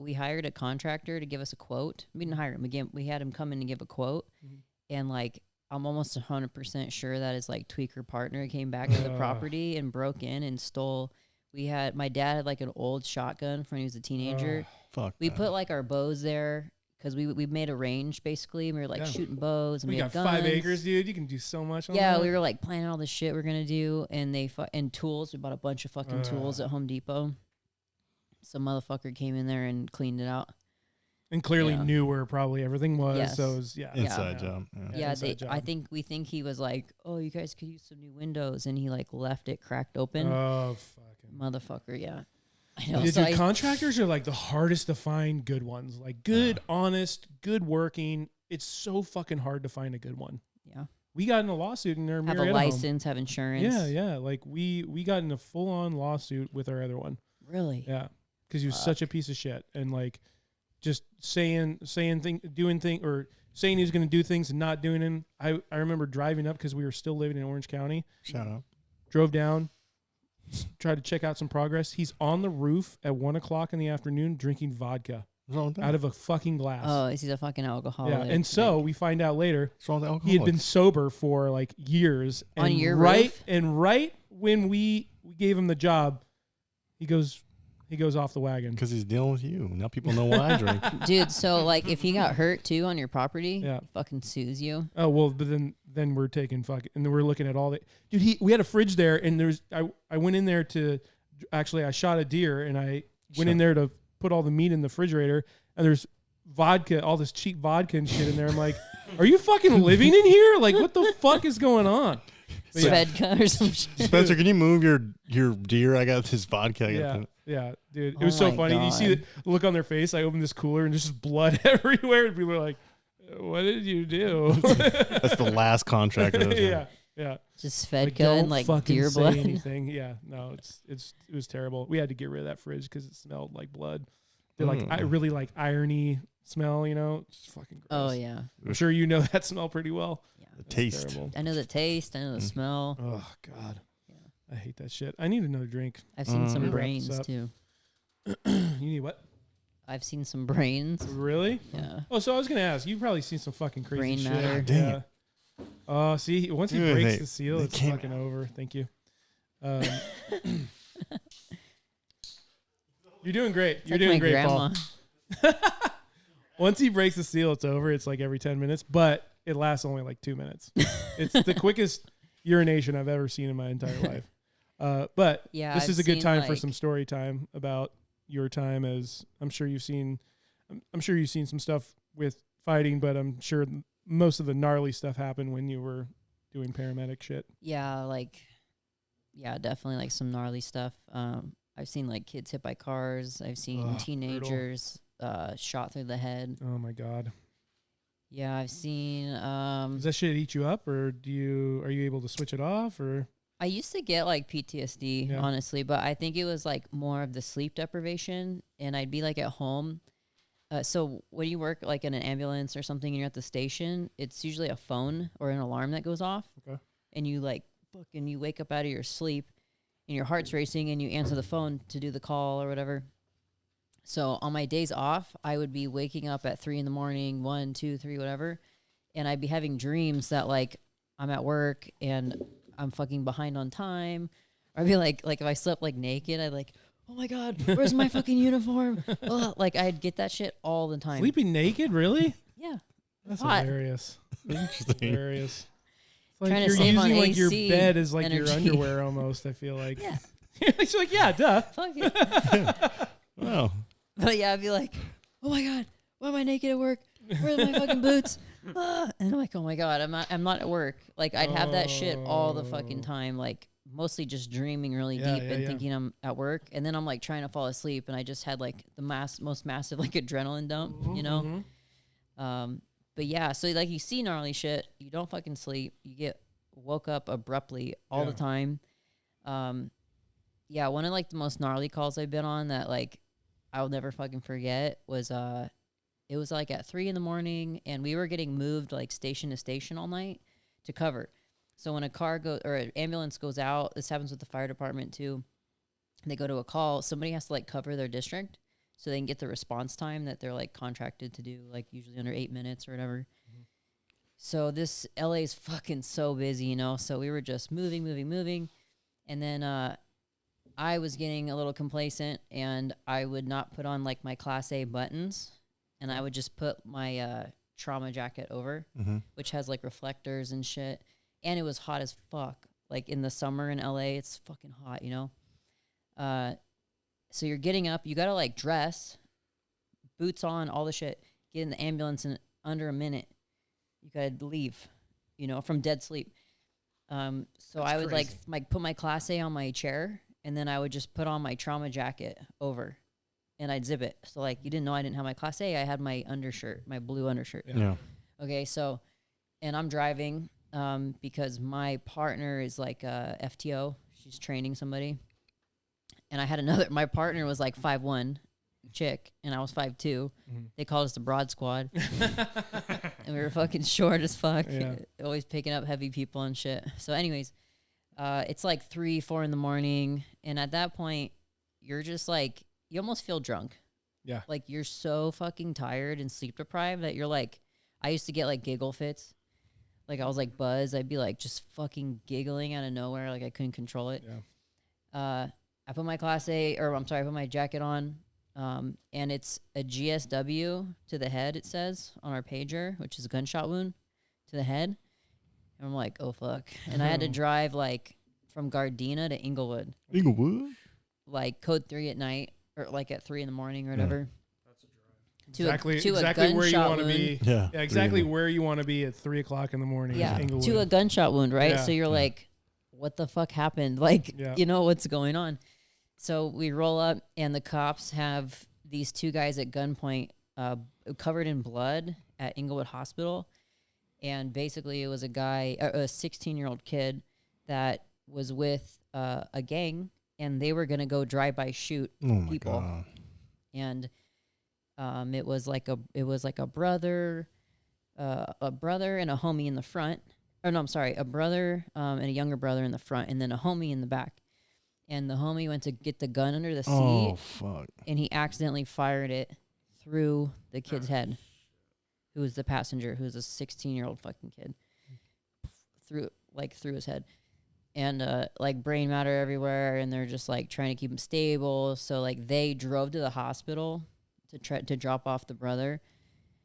[SPEAKER 3] we hired a contractor to give us a quote. We didn't hire him again. We had him come in and give a quote,
[SPEAKER 1] Mhm.
[SPEAKER 3] and like I'm almost 100% sure that his like tweaker partner came back to the property and broke in and stole. My dad had like an old shotgun from when he was a teenager.
[SPEAKER 2] Fuck.
[SPEAKER 3] We
[SPEAKER 2] that.
[SPEAKER 3] put like our bows there because we made a range basically. And we were like
[SPEAKER 1] Yeah.
[SPEAKER 3] shooting bows and
[SPEAKER 1] We
[SPEAKER 3] we
[SPEAKER 1] got
[SPEAKER 3] had guns.
[SPEAKER 1] 5 acres, dude. You can do so much on
[SPEAKER 3] Yeah,
[SPEAKER 1] that.
[SPEAKER 3] we were like planning all the shit we're gonna do, and and tools. We bought a bunch of fucking tools at Home Depot. Some motherfucker came in there and cleaned it out.
[SPEAKER 1] And clearly
[SPEAKER 3] Yeah.
[SPEAKER 1] knew where probably everything was.
[SPEAKER 3] Yes.
[SPEAKER 1] So it was, yeah.
[SPEAKER 2] Inside
[SPEAKER 1] Yeah.
[SPEAKER 2] job. Yeah.
[SPEAKER 3] Yeah,
[SPEAKER 1] inside
[SPEAKER 3] I
[SPEAKER 1] job.
[SPEAKER 3] we think he was like, "Oh, you guys could use some new windows," and he like left it cracked open.
[SPEAKER 1] Oh, fucking.
[SPEAKER 3] Motherfucker, yeah. I know.
[SPEAKER 1] Yeah,
[SPEAKER 3] So
[SPEAKER 1] dude, contractors are like the hardest to find good ones. Like good, honest, good working. It's so fucking hard to find a good one.
[SPEAKER 3] yeah,
[SPEAKER 1] We got in a lawsuit in our
[SPEAKER 3] have a
[SPEAKER 1] Marietta home.
[SPEAKER 3] license, have insurance.
[SPEAKER 1] Yeah. Like we got in a full on lawsuit with our other one.
[SPEAKER 3] Really?
[SPEAKER 1] Yeah, because he was such a piece of shit and like just saying doing thing or saying he's going to do things and not doing them. I remember driving up because we were still living in Orange County.
[SPEAKER 2] Shout out.
[SPEAKER 1] Drove down, tried to check out some progress. He's on the roof at 1:00 in the afternoon drinking vodka
[SPEAKER 2] What's wrong with that?
[SPEAKER 1] out of a fucking glass.
[SPEAKER 3] Oh, he's a fucking alcoholic.
[SPEAKER 1] Yeah, and so we find out later
[SPEAKER 2] What's wrong with alcohol?
[SPEAKER 1] he had been sober for like years.
[SPEAKER 3] On
[SPEAKER 1] and
[SPEAKER 3] your
[SPEAKER 1] right
[SPEAKER 3] roof?
[SPEAKER 1] and right when we gave him the job, he goes off the wagon.
[SPEAKER 2] Because he's dealing with you. Now people know why I drink.
[SPEAKER 3] Dude, so like if he got hurt too on your property,
[SPEAKER 1] Yeah.
[SPEAKER 3] he fucking sues you.
[SPEAKER 1] Oh well, but then we're taking fucking and then we're looking at all the dude. We had a fridge there, and I went in there to actually I shot a deer, and I went in there to put all the meat in the refrigerator, and there's vodka, all this cheap vodka and shit in there. I'm like, are you fucking living in here? Like, what the fuck is going on? But yeah.
[SPEAKER 3] Svedka or some shit.
[SPEAKER 2] Spencer, can you move your deer? I got this vodka.
[SPEAKER 1] Yeah, dude. It
[SPEAKER 3] Oh
[SPEAKER 1] was so
[SPEAKER 3] my
[SPEAKER 1] funny. You see
[SPEAKER 3] God.
[SPEAKER 1] the look on their face. I opened this cooler and there's just blood everywhere. And people are like, what did you do?
[SPEAKER 2] That's the last contract.
[SPEAKER 1] Yeah.
[SPEAKER 3] Just
[SPEAKER 1] Like,
[SPEAKER 3] Svedka and like
[SPEAKER 1] fucking
[SPEAKER 3] deer
[SPEAKER 1] say
[SPEAKER 3] blood.
[SPEAKER 1] anything. Yeah, no, it was terrible. We had to get rid of that fridge because it smelled like blood. They're like I really like irony smell. You know, it's fucking gross.
[SPEAKER 3] Oh yeah.
[SPEAKER 1] I'm sure you know that smell pretty well.
[SPEAKER 2] The
[SPEAKER 1] That's
[SPEAKER 2] taste.
[SPEAKER 1] terrible.
[SPEAKER 3] I know the taste. I know the smell.
[SPEAKER 1] Oh God,
[SPEAKER 3] Yeah.
[SPEAKER 1] I hate that shit. I need another drink.
[SPEAKER 3] I've seen some
[SPEAKER 1] Wrap this
[SPEAKER 3] brains
[SPEAKER 1] up.
[SPEAKER 3] too.
[SPEAKER 1] You need what?
[SPEAKER 3] I've seen some brains.
[SPEAKER 1] Really?
[SPEAKER 3] Yeah.
[SPEAKER 1] Oh, so I was gonna ask. You've probably seen some fucking crazy
[SPEAKER 3] Brain
[SPEAKER 1] shit.
[SPEAKER 3] matter.
[SPEAKER 2] Dang
[SPEAKER 1] Yeah.
[SPEAKER 2] it.
[SPEAKER 1] Oh, see, once he
[SPEAKER 2] Yeah,
[SPEAKER 1] breaks
[SPEAKER 2] they-
[SPEAKER 1] the seal,
[SPEAKER 2] they
[SPEAKER 1] it's
[SPEAKER 2] came
[SPEAKER 1] fucking over. Thank you. You're doing great.
[SPEAKER 3] It's
[SPEAKER 1] You're
[SPEAKER 3] like
[SPEAKER 1] doing
[SPEAKER 3] my
[SPEAKER 1] great,
[SPEAKER 3] grandma.
[SPEAKER 1] Paul. Once he breaks the seal, it's over. It's like every 10 minutes, but it lasts only like 2 minutes. It's the quickest urination I've ever seen in my entire life. But
[SPEAKER 3] Yeah,
[SPEAKER 1] this
[SPEAKER 3] I've
[SPEAKER 1] is a good
[SPEAKER 3] seen,
[SPEAKER 1] time for
[SPEAKER 3] like-
[SPEAKER 1] some story time about your time, as I'm sure you've seen some stuff with fighting, but I'm sure most of the gnarly stuff happened when you were doing paramedic shit.
[SPEAKER 3] Yeah, definitely like some gnarly stuff. I've seen like kids hit by cars. I've seen
[SPEAKER 1] Ugh,
[SPEAKER 3] teenagers shot through the head.
[SPEAKER 1] Oh my God.
[SPEAKER 3] Yeah, I've seen.
[SPEAKER 1] Does that shit eat you up, or are you able to switch it off, or?
[SPEAKER 3] I used to get like PTSD,
[SPEAKER 1] Yeah.
[SPEAKER 3] honestly, but I think it was like more of the sleep deprivation, and I'd be like at home. So when you work like in an ambulance or something and you're at the station, it's usually a phone or an alarm that goes off.
[SPEAKER 1] Okay.
[SPEAKER 3] And you like fucking you wake up out of your sleep and your heart's racing and you answer the phone to do the call or whatever. So on my days off, I would be waking up at 3 a.m, 1, 2, 3, whatever. And I'd be having dreams that like I'm at work and I'm fucking behind on time. Or I'd be like if I slept like naked, I'd like, oh my God, where's my fucking uniform? Ugh, like I'd get that shit all the time.
[SPEAKER 1] Sleeping naked, really?
[SPEAKER 3] Yeah.
[SPEAKER 1] That's
[SPEAKER 3] Hot.
[SPEAKER 1] hilarious.
[SPEAKER 2] Interesting.
[SPEAKER 1] Hilarious. It's like
[SPEAKER 3] Trying to
[SPEAKER 1] you're
[SPEAKER 3] save on
[SPEAKER 1] using like your
[SPEAKER 3] AC
[SPEAKER 1] bed as like your
[SPEAKER 3] energy.
[SPEAKER 1] underwear almost. I feel like.
[SPEAKER 3] Yeah.
[SPEAKER 1] It's like, yeah, duh.
[SPEAKER 3] Fuck it.
[SPEAKER 2] Wow.
[SPEAKER 3] But yeah, I'd be like, oh my God, why am I naked at work? Where's my fucking boots? Ah. And I'm like, oh my God, I'm not at work. Like I'd have that shit all the fucking time, like mostly just dreaming really
[SPEAKER 1] Yeah,
[SPEAKER 3] deep
[SPEAKER 1] yeah,
[SPEAKER 3] and
[SPEAKER 1] yeah.
[SPEAKER 3] thinking I'm at work. And then I'm like trying to fall asleep and I just had like the most massive like adrenaline dump, you know?
[SPEAKER 1] Mhm.
[SPEAKER 3] But yeah, so like you see gnarly shit, you don't fucking sleep, you get woke up abruptly all
[SPEAKER 1] Yeah.
[SPEAKER 3] the time. Yeah, one of like the most gnarly calls I've been on that like I'll never fucking forget was it was like at 3 a.m, and we were getting moved like station to station all night to cover. So when a car goes or an ambulance goes out, this happens with the fire department too. They go to a call, somebody has to like cover their district so they can get the response time that they're like contracted to do, like usually under 8 minutes or whatever. So this LA is fucking so busy, you know. So we were just moving. And then I was getting a little complacent and I would not put on like my Class A buttons and I would just put my trauma jacket over, which has like reflectors and shit. And it was hot as fuck. Like in the summer in LA, it's fucking hot, you know? So you're getting up, you gotta like dress, boots on, all the shit, get in the ambulance in under a minute. You gotta leave, you know, from dead sleep. So I would like put my Class A on my chair and then I would just put on my trauma jacket over and I'd zip it. So like you didn't know I didn't have my Class A, I had my undershirt, my blue undershirt.
[SPEAKER 2] Yeah.
[SPEAKER 3] Okay, so, and I'm driving because my partner is like a FTO. She's training somebody. And I had my partner was like 5'1", chick, and I was 5'2".
[SPEAKER 1] Mhm.
[SPEAKER 3] They called us the Broad Squad, and we were fucking short as fuck.
[SPEAKER 1] Yeah.
[SPEAKER 3] Always picking up heavy people and shit. So, anyways, it's like 3, 4 in the morning, and at that point, you're just like, you almost feel drunk.
[SPEAKER 1] Yeah.
[SPEAKER 3] Like you're so fucking tired and sleep deprived that you're like, I used to get like giggle fits. Like I was like buzzed. I'd be like just fucking giggling out of nowhere. Like I couldn't control it.
[SPEAKER 1] Yeah.
[SPEAKER 3] I put my I put my jacket on. And it's a GSW to the head, it says on our pager, which is a gunshot wound to the head. And I'm like, oh fuck. And I had to drive like from Gardena to Inglewood.
[SPEAKER 2] Inglewood?
[SPEAKER 3] Like code 3 at night or like at 3 in the morning or whatever.
[SPEAKER 1] Exactly
[SPEAKER 3] to a
[SPEAKER 1] where you
[SPEAKER 3] gunshot
[SPEAKER 1] want to be.
[SPEAKER 2] Yeah.
[SPEAKER 1] Yeah, exactly where you want to be at 3 o'clock in the morning.
[SPEAKER 3] Yeah,
[SPEAKER 1] Inglewood.
[SPEAKER 3] to a gunshot wound, right?
[SPEAKER 1] Yeah.
[SPEAKER 3] So you're like, what the fuck happened? Like,
[SPEAKER 1] Yeah.
[SPEAKER 3] you know what's going on. So we roll up, and the cops have these 2 guys at gunpoint covered in blood at Inglewood Hospital. And basically it was a guy, a 16-year-old kid that was with a gang, and they were going to go drive-by shoot
[SPEAKER 2] Oh my
[SPEAKER 3] people.
[SPEAKER 2] God.
[SPEAKER 3] And it was like a brother and a homie in the front. Or no, I'm sorry, a brother and a younger brother in the front, and then a homie in the back. And the homie went to get the gun under the seat,
[SPEAKER 2] Oh, fuck.
[SPEAKER 3] and he accidentally fired it through the kid's head, who was the passenger, who was a 16-year-old fucking kid, through his head. And like brain matter everywhere, and they're just like trying to keep him stable. So like they drove to the hospital to try to drop off the brother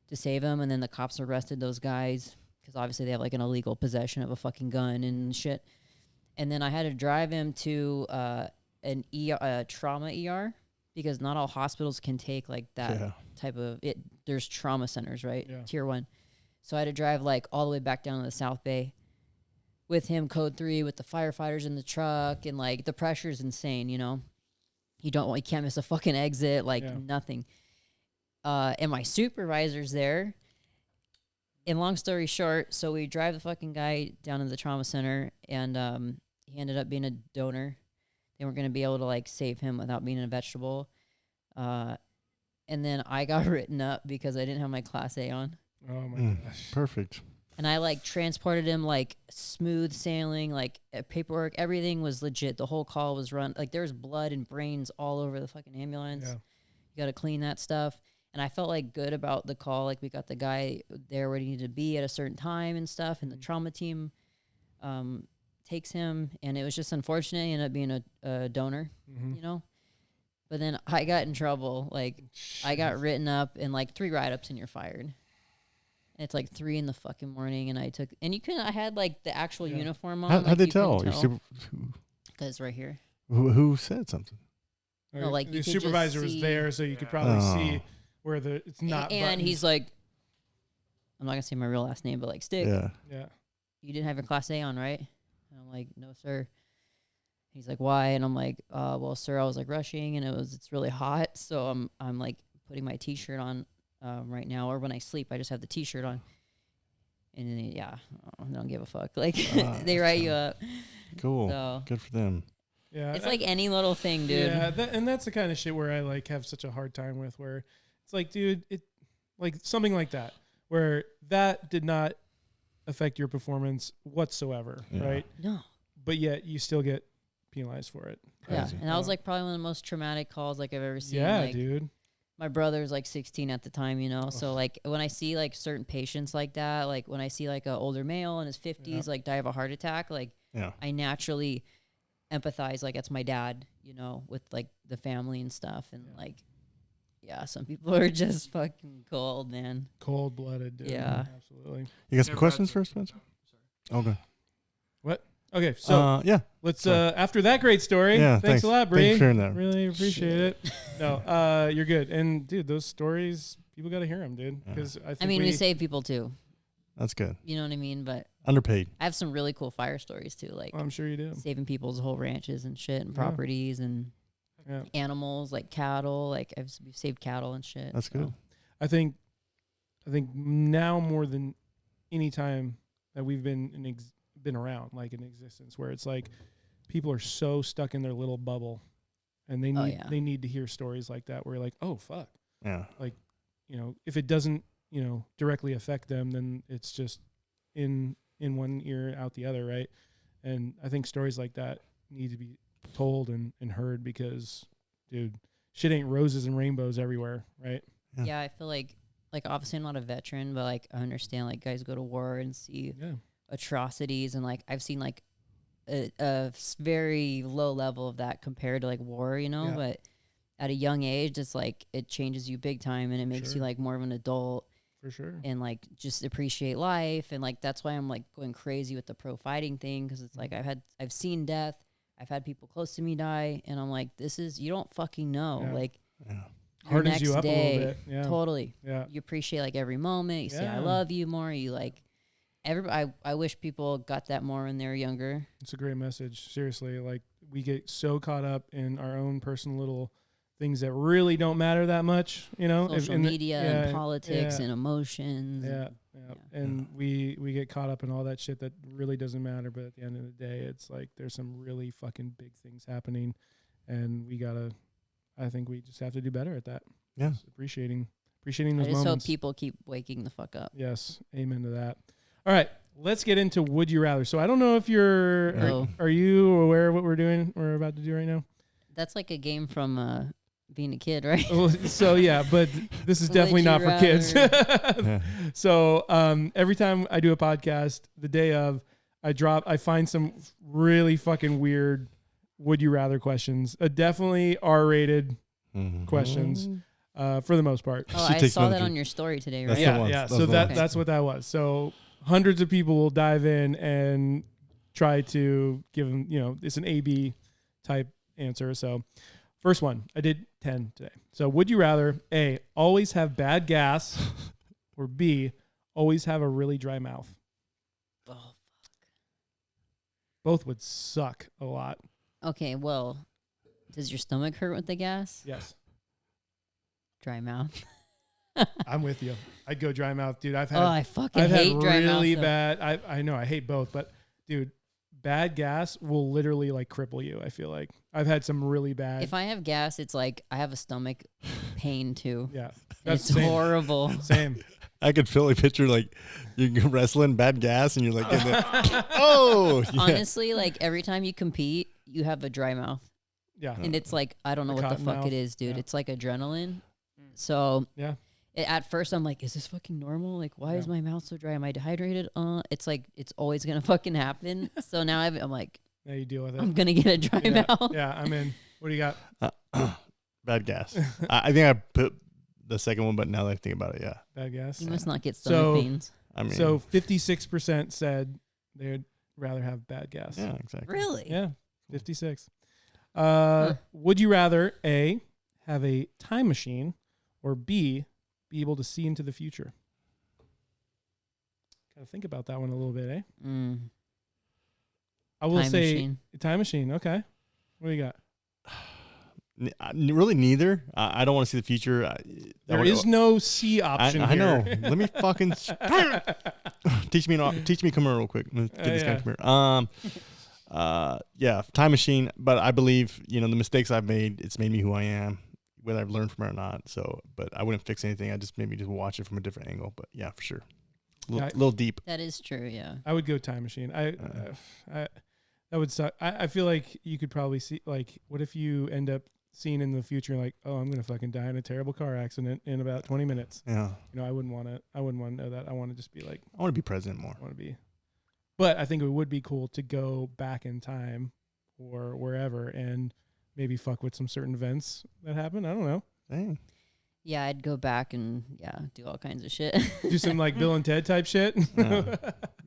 [SPEAKER 3] to save him, and then the cops arrested those guys because obviously they have like an illegal possession of a fucking gun and shit. And then I had to drive him to an trauma ER, because not all hospitals can take like that type of it. There's trauma centers, right?
[SPEAKER 1] Yeah.
[SPEAKER 3] Tier 1. So I had to drive like all the way back down to the South Bay with him, code 3, with the firefighters in the truck, and like the pressure's insane, you know. You can't miss a fucking exit, like nothing. And my supervisor's there. And long story short, so we drive the fucking guy down to the trauma center, and he ended up being a donor. They weren't going to be able to like save him without being a vegetable. And then I got written up because I didn't have my Class A on.
[SPEAKER 1] Oh my gosh.
[SPEAKER 2] Perfect.
[SPEAKER 3] And I like transported him like smooth sailing, like paperwork, everything was legit. The whole call was run. Like there was blood and brains all over the fucking ambulance.
[SPEAKER 1] Yeah.
[SPEAKER 3] You got to clean that stuff. And I felt like good about the call. Like we got the guy there where he needed to be at a certain time and stuff. And the trauma team takes him. And it was just unfortunate. He ended up being a donor, you know. But then I got in trouble. Like I got written up, and like 3 write-ups and you're fired. And it's like 3 in the fucking morning, and I had like the actual uniform on.
[SPEAKER 2] How'd they tell?
[SPEAKER 3] Because right here.
[SPEAKER 2] Who said something?
[SPEAKER 3] No, like
[SPEAKER 1] the
[SPEAKER 3] you could
[SPEAKER 1] supervisor
[SPEAKER 3] just
[SPEAKER 1] was
[SPEAKER 3] see-
[SPEAKER 1] there, so you could probably see where it's not.
[SPEAKER 3] And
[SPEAKER 1] buttons.
[SPEAKER 3] he's like, I'm not gonna say my real last name, but like Stick.
[SPEAKER 2] Yeah.
[SPEAKER 1] Yeah.
[SPEAKER 3] You didn't have your Class A on, right? And I'm like, no, sir. He's like, why? And I'm like, well, sir, I was like rushing, and it's really hot, so I'm like putting my T-shirt on right now, or when I sleep, I just have the T-shirt on. And then, I don't give a fuck. Like they write you up.
[SPEAKER 2] Cool.
[SPEAKER 3] So
[SPEAKER 2] good for them.
[SPEAKER 1] Yeah.
[SPEAKER 3] it's like any little thing, dude.
[SPEAKER 1] Yeah, and that's the kind of shit where I like have such a hard time with, where it's like, dude, it like something like that, where that did not affect your performance whatsoever, right?
[SPEAKER 3] No.
[SPEAKER 1] But yet you still get penalized for it.
[SPEAKER 3] Yeah,
[SPEAKER 2] Crazy.
[SPEAKER 3] and that was like probably one of the most traumatic calls like I've ever seen.
[SPEAKER 1] Yeah,
[SPEAKER 3] like,
[SPEAKER 1] dude.
[SPEAKER 3] my brother's like 16 at the time, you know. So like when I see like certain patients like that, like when I see like an older male in his 50s like die of a heart attack, like I naturally empathize, like that's my dad, you know, with like the family and stuff. And like some people are just fucking cold, man.
[SPEAKER 1] Cold-blooded, dude.
[SPEAKER 3] Yeah.
[SPEAKER 1] Absolutely.
[SPEAKER 2] You got some questions first, Spencer? Okay.
[SPEAKER 1] What? Okay, so let's after that great story.
[SPEAKER 2] Yeah,
[SPEAKER 1] thanks a lot, Bre.
[SPEAKER 2] Thanks for sharing that.
[SPEAKER 1] Really appreciate it. No, you're good. And dude, those stories, people got to hear them, dude. Because I think
[SPEAKER 3] we save people too.
[SPEAKER 2] That's good.
[SPEAKER 3] You know what I mean? But
[SPEAKER 2] Underpaid.
[SPEAKER 3] I have some really cool fire stories too, like
[SPEAKER 1] I'm sure you do.
[SPEAKER 3] saving people's whole ranches and shit and properties and animals, like cattle. Like we've saved cattle and shit.
[SPEAKER 2] That's good.
[SPEAKER 1] I think now more than any time that we've been around, like in existence, where it's like people are so stuck in their little bubble, and they
[SPEAKER 3] Oh,
[SPEAKER 1] need
[SPEAKER 3] yeah.
[SPEAKER 1] they need to hear stories like that where you're like, oh fuck,
[SPEAKER 2] Yeah.
[SPEAKER 1] if it doesn't directly affect them, then it's just in one ear out the other, right? And I think stories like that need to be told and heard because, dude, shit ain't roses and rainbows everywhere, right?
[SPEAKER 2] Yeah.
[SPEAKER 3] Yeah, I feel like obviously I'm not a veteran, but like I understand like guys go to war and see
[SPEAKER 1] Yeah.
[SPEAKER 3] atrocities, and like I've seen like a very low level of that compared to like war,
[SPEAKER 1] Yeah.
[SPEAKER 3] but at a young age it's like it changes you big time, and it makes you
[SPEAKER 1] Sure.
[SPEAKER 3] like more of an adult
[SPEAKER 1] For sure.
[SPEAKER 3] and like just appreciate life. And like that's why I'm like going crazy with the pro fighting thing, because it's like I've seen death, I've had people close to me die, and I'm like, this is, you don't fucking know.
[SPEAKER 1] Yeah.
[SPEAKER 3] Like
[SPEAKER 2] Yeah.
[SPEAKER 3] your
[SPEAKER 1] Hardens you
[SPEAKER 3] next
[SPEAKER 1] up a little
[SPEAKER 3] day,
[SPEAKER 1] bit. Yeah.
[SPEAKER 3] totally.
[SPEAKER 1] Yeah.
[SPEAKER 3] You appreciate like every moment. You say I
[SPEAKER 1] Yeah.
[SPEAKER 3] love you more. You like everybody. I wish people got that more when they were younger.
[SPEAKER 1] It's a great message. Seriously, like we get so caught up in our own personal little things that really don't matter that much,
[SPEAKER 3] Social media and
[SPEAKER 1] yeah,
[SPEAKER 3] politics
[SPEAKER 1] yeah.
[SPEAKER 3] and emotions.
[SPEAKER 1] Yeah,
[SPEAKER 3] Yeah.
[SPEAKER 1] and we get caught up in all that shit that really doesn't matter. But at the end of the day, it's like there's some really fucking big things happening, and I think we just have to do better at that.
[SPEAKER 2] Yeah.
[SPEAKER 1] Just appreciating
[SPEAKER 3] I
[SPEAKER 1] those
[SPEAKER 3] just
[SPEAKER 1] moments.
[SPEAKER 3] hope people keep waking the fuck up.
[SPEAKER 1] Yes, amen to that. All right, let's get into would you rather. So I don't know if you're
[SPEAKER 3] Oh.
[SPEAKER 1] are you aware of what we're about to do right now?
[SPEAKER 3] That's like a game from being a kid, right?
[SPEAKER 1] Well, so yeah, but this is
[SPEAKER 3] Would
[SPEAKER 1] definitely
[SPEAKER 3] you
[SPEAKER 1] not for kids.
[SPEAKER 2] Yeah.
[SPEAKER 1] So every time I do a podcast, the day of, I find some really fucking weird would you rather questions. Definitely R-rated
[SPEAKER 2] Mhm.
[SPEAKER 1] questions for the most part.
[SPEAKER 3] Oh,
[SPEAKER 2] She
[SPEAKER 3] I
[SPEAKER 2] takes
[SPEAKER 3] saw
[SPEAKER 2] one
[SPEAKER 3] that
[SPEAKER 2] of
[SPEAKER 3] on
[SPEAKER 2] the-
[SPEAKER 3] your story today,
[SPEAKER 2] That's
[SPEAKER 3] right?
[SPEAKER 2] the
[SPEAKER 1] Yeah,
[SPEAKER 2] ones.
[SPEAKER 1] yeah.
[SPEAKER 2] Those
[SPEAKER 1] So
[SPEAKER 2] are the
[SPEAKER 3] ones.
[SPEAKER 1] that's what that was. So hundreds of people will dive in and try to give them, it's an A/B type answer. So first one, I did 10 today. So would you rather A, always have bad gas, or B, always have a really dry mouth?
[SPEAKER 3] Oh,
[SPEAKER 1] Both would suck a lot.
[SPEAKER 3] okay, well, does your stomach hurt with the gas?
[SPEAKER 1] Yes,
[SPEAKER 3] Dry mouth.
[SPEAKER 1] I'm with you. I'd go dry mouth, dude. I've
[SPEAKER 3] Oh, I fucking hate
[SPEAKER 1] had
[SPEAKER 3] dry mouth.
[SPEAKER 1] really
[SPEAKER 3] though.
[SPEAKER 1] bad. I know I hate both, but dude, bad gas will literally like cripple you. I feel like I've had some really bad.
[SPEAKER 3] If I have gas, it's like I have a stomach pain too.
[SPEAKER 1] Yeah,
[SPEAKER 3] And
[SPEAKER 1] that's
[SPEAKER 3] it's
[SPEAKER 1] same.
[SPEAKER 3] horrible.
[SPEAKER 1] Same.
[SPEAKER 2] I could fully picture like you're wrestling bad gas and you're like, in the, oh, yeah.
[SPEAKER 3] Honestly, like every time you compete, you have a dry mouth.
[SPEAKER 1] Yeah.
[SPEAKER 3] And it's like, I don't know
[SPEAKER 1] The
[SPEAKER 3] what the
[SPEAKER 1] cotton
[SPEAKER 3] fuck
[SPEAKER 1] mouth.
[SPEAKER 3] it is, dude.
[SPEAKER 1] Yeah.
[SPEAKER 3] It's like adrenaline. So
[SPEAKER 1] Yeah.
[SPEAKER 3] At first I'm like, is this fucking normal? Like, why is
[SPEAKER 1] Yeah.
[SPEAKER 3] my mouth so dry? Am I dehydrated? It's like, it's always going to fucking happen. So now I'm like,
[SPEAKER 1] Yeah, you deal with it.
[SPEAKER 3] I'm going to get a dry
[SPEAKER 1] yeah,
[SPEAKER 3] mouth.
[SPEAKER 1] yeah, I'm in. What do you got?
[SPEAKER 2] Bad gas. I think I put the second one, but now that I think about it, yeah.
[SPEAKER 1] Bad gas.
[SPEAKER 3] You must not get
[SPEAKER 1] So-
[SPEAKER 3] stomach pains.
[SPEAKER 2] I mean,
[SPEAKER 1] So 56% said they'd rather have bad gas.
[SPEAKER 2] yeah, exactly.
[SPEAKER 3] Really?
[SPEAKER 1] Yeah, 56.
[SPEAKER 3] Huh.
[SPEAKER 1] Would you rather A, have a time machine, or B, be able to see into the future? Gotta think about that one a little bit, eh?
[SPEAKER 3] Mm.
[SPEAKER 1] I will
[SPEAKER 3] Time
[SPEAKER 1] say
[SPEAKER 3] machine.
[SPEAKER 1] time machine. Okay. What do you got?
[SPEAKER 2] Really, neither. I don't want to see the future.
[SPEAKER 1] There is no C option
[SPEAKER 2] I know.
[SPEAKER 1] here.
[SPEAKER 2] Let me fucking teach me Khmer real quick. Let's get this guy
[SPEAKER 1] yeah.
[SPEAKER 2] Khmer. Yeah, time machine. But I believe the mistakes I've made. It's made me who I am, whether I've learned from it or not. So, but I wouldn't fix anything. I just maybe just watch it from a different angle. But yeah, for sure, little deep.
[SPEAKER 3] That is true, yeah.
[SPEAKER 1] I would go time machine. That would suck. I feel like you could probably see, like, what if you end up seeing in the future, like, oh, I'm gonna fucking die in a terrible car accident in about 20 minutes.
[SPEAKER 2] Yeah,
[SPEAKER 1] I wouldn't want to. I wouldn't want to know that. I want to just be like,
[SPEAKER 2] I want to be present more.
[SPEAKER 1] I want to be. But I think it would be cool to go back in time or wherever and maybe fuck with some certain events that happen. I don't know.
[SPEAKER 2] Dang.
[SPEAKER 3] Yeah, I'd go back and do all kinds of shit.
[SPEAKER 1] Do some like Bill and Ted type shit.
[SPEAKER 2] Yeah.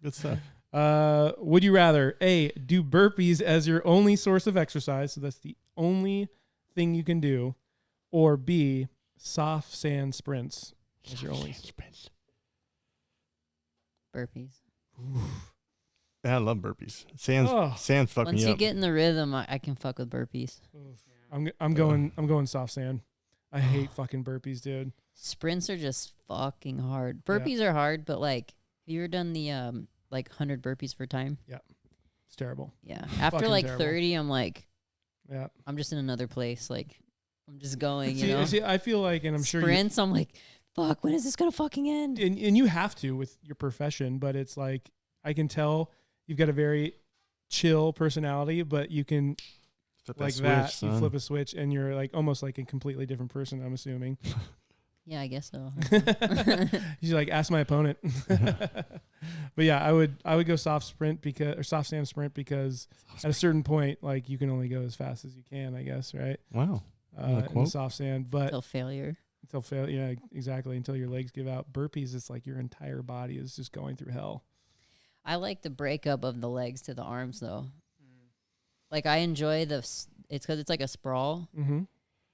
[SPEAKER 2] Good stuff.
[SPEAKER 1] Would you rather A, do burpees as your only source of exercise, so that's the only thing you can do, or B, soft sand sprints as your only?
[SPEAKER 3] Burpees.
[SPEAKER 2] Yeah, I love burpees. Sand fuck
[SPEAKER 3] Once
[SPEAKER 2] me
[SPEAKER 3] you
[SPEAKER 2] up.
[SPEAKER 3] get in the rhythm, I can fuck with burpees.
[SPEAKER 1] I'm going soft sand. I hate fucking burpees, dude.
[SPEAKER 3] Sprints are just fucking hard. Burpees are hard, but like, have you ever done the like 100 burpees for time?
[SPEAKER 1] It's terrible.
[SPEAKER 3] Yeah. After
[SPEAKER 1] Fucking
[SPEAKER 3] like
[SPEAKER 1] terrible.
[SPEAKER 3] 30, I'm like,
[SPEAKER 1] Yeah.
[SPEAKER 3] I'm just in another place. Like, I'm just going,
[SPEAKER 1] See, I feel like, and I'm sure
[SPEAKER 3] sprints, I'm like, fuck, when is this gonna fucking end?
[SPEAKER 1] and you have to with your profession, but it's like, I can tell you've got a very chill personality, but you can
[SPEAKER 2] Flip
[SPEAKER 1] like
[SPEAKER 2] switch,
[SPEAKER 1] that,
[SPEAKER 2] son.
[SPEAKER 1] you flip a switch and you're like almost like a completely different person, I'm assuming.
[SPEAKER 3] Yeah, I guess so.
[SPEAKER 1] You like ask my opponent. But yeah, I would go soft stand sprint because at a certain point, like you can only go as fast as you can, I guess, right?
[SPEAKER 2] Wow.
[SPEAKER 1] In the soft stand, but
[SPEAKER 3] Until failure.
[SPEAKER 1] yeah, exactly, until your legs give out. Burpees, it's like your entire body is just going through hell.
[SPEAKER 3] I like the breakup of the legs to the arms though. Like I enjoy it's because it's like a sprawl.
[SPEAKER 1] Mm-hmm.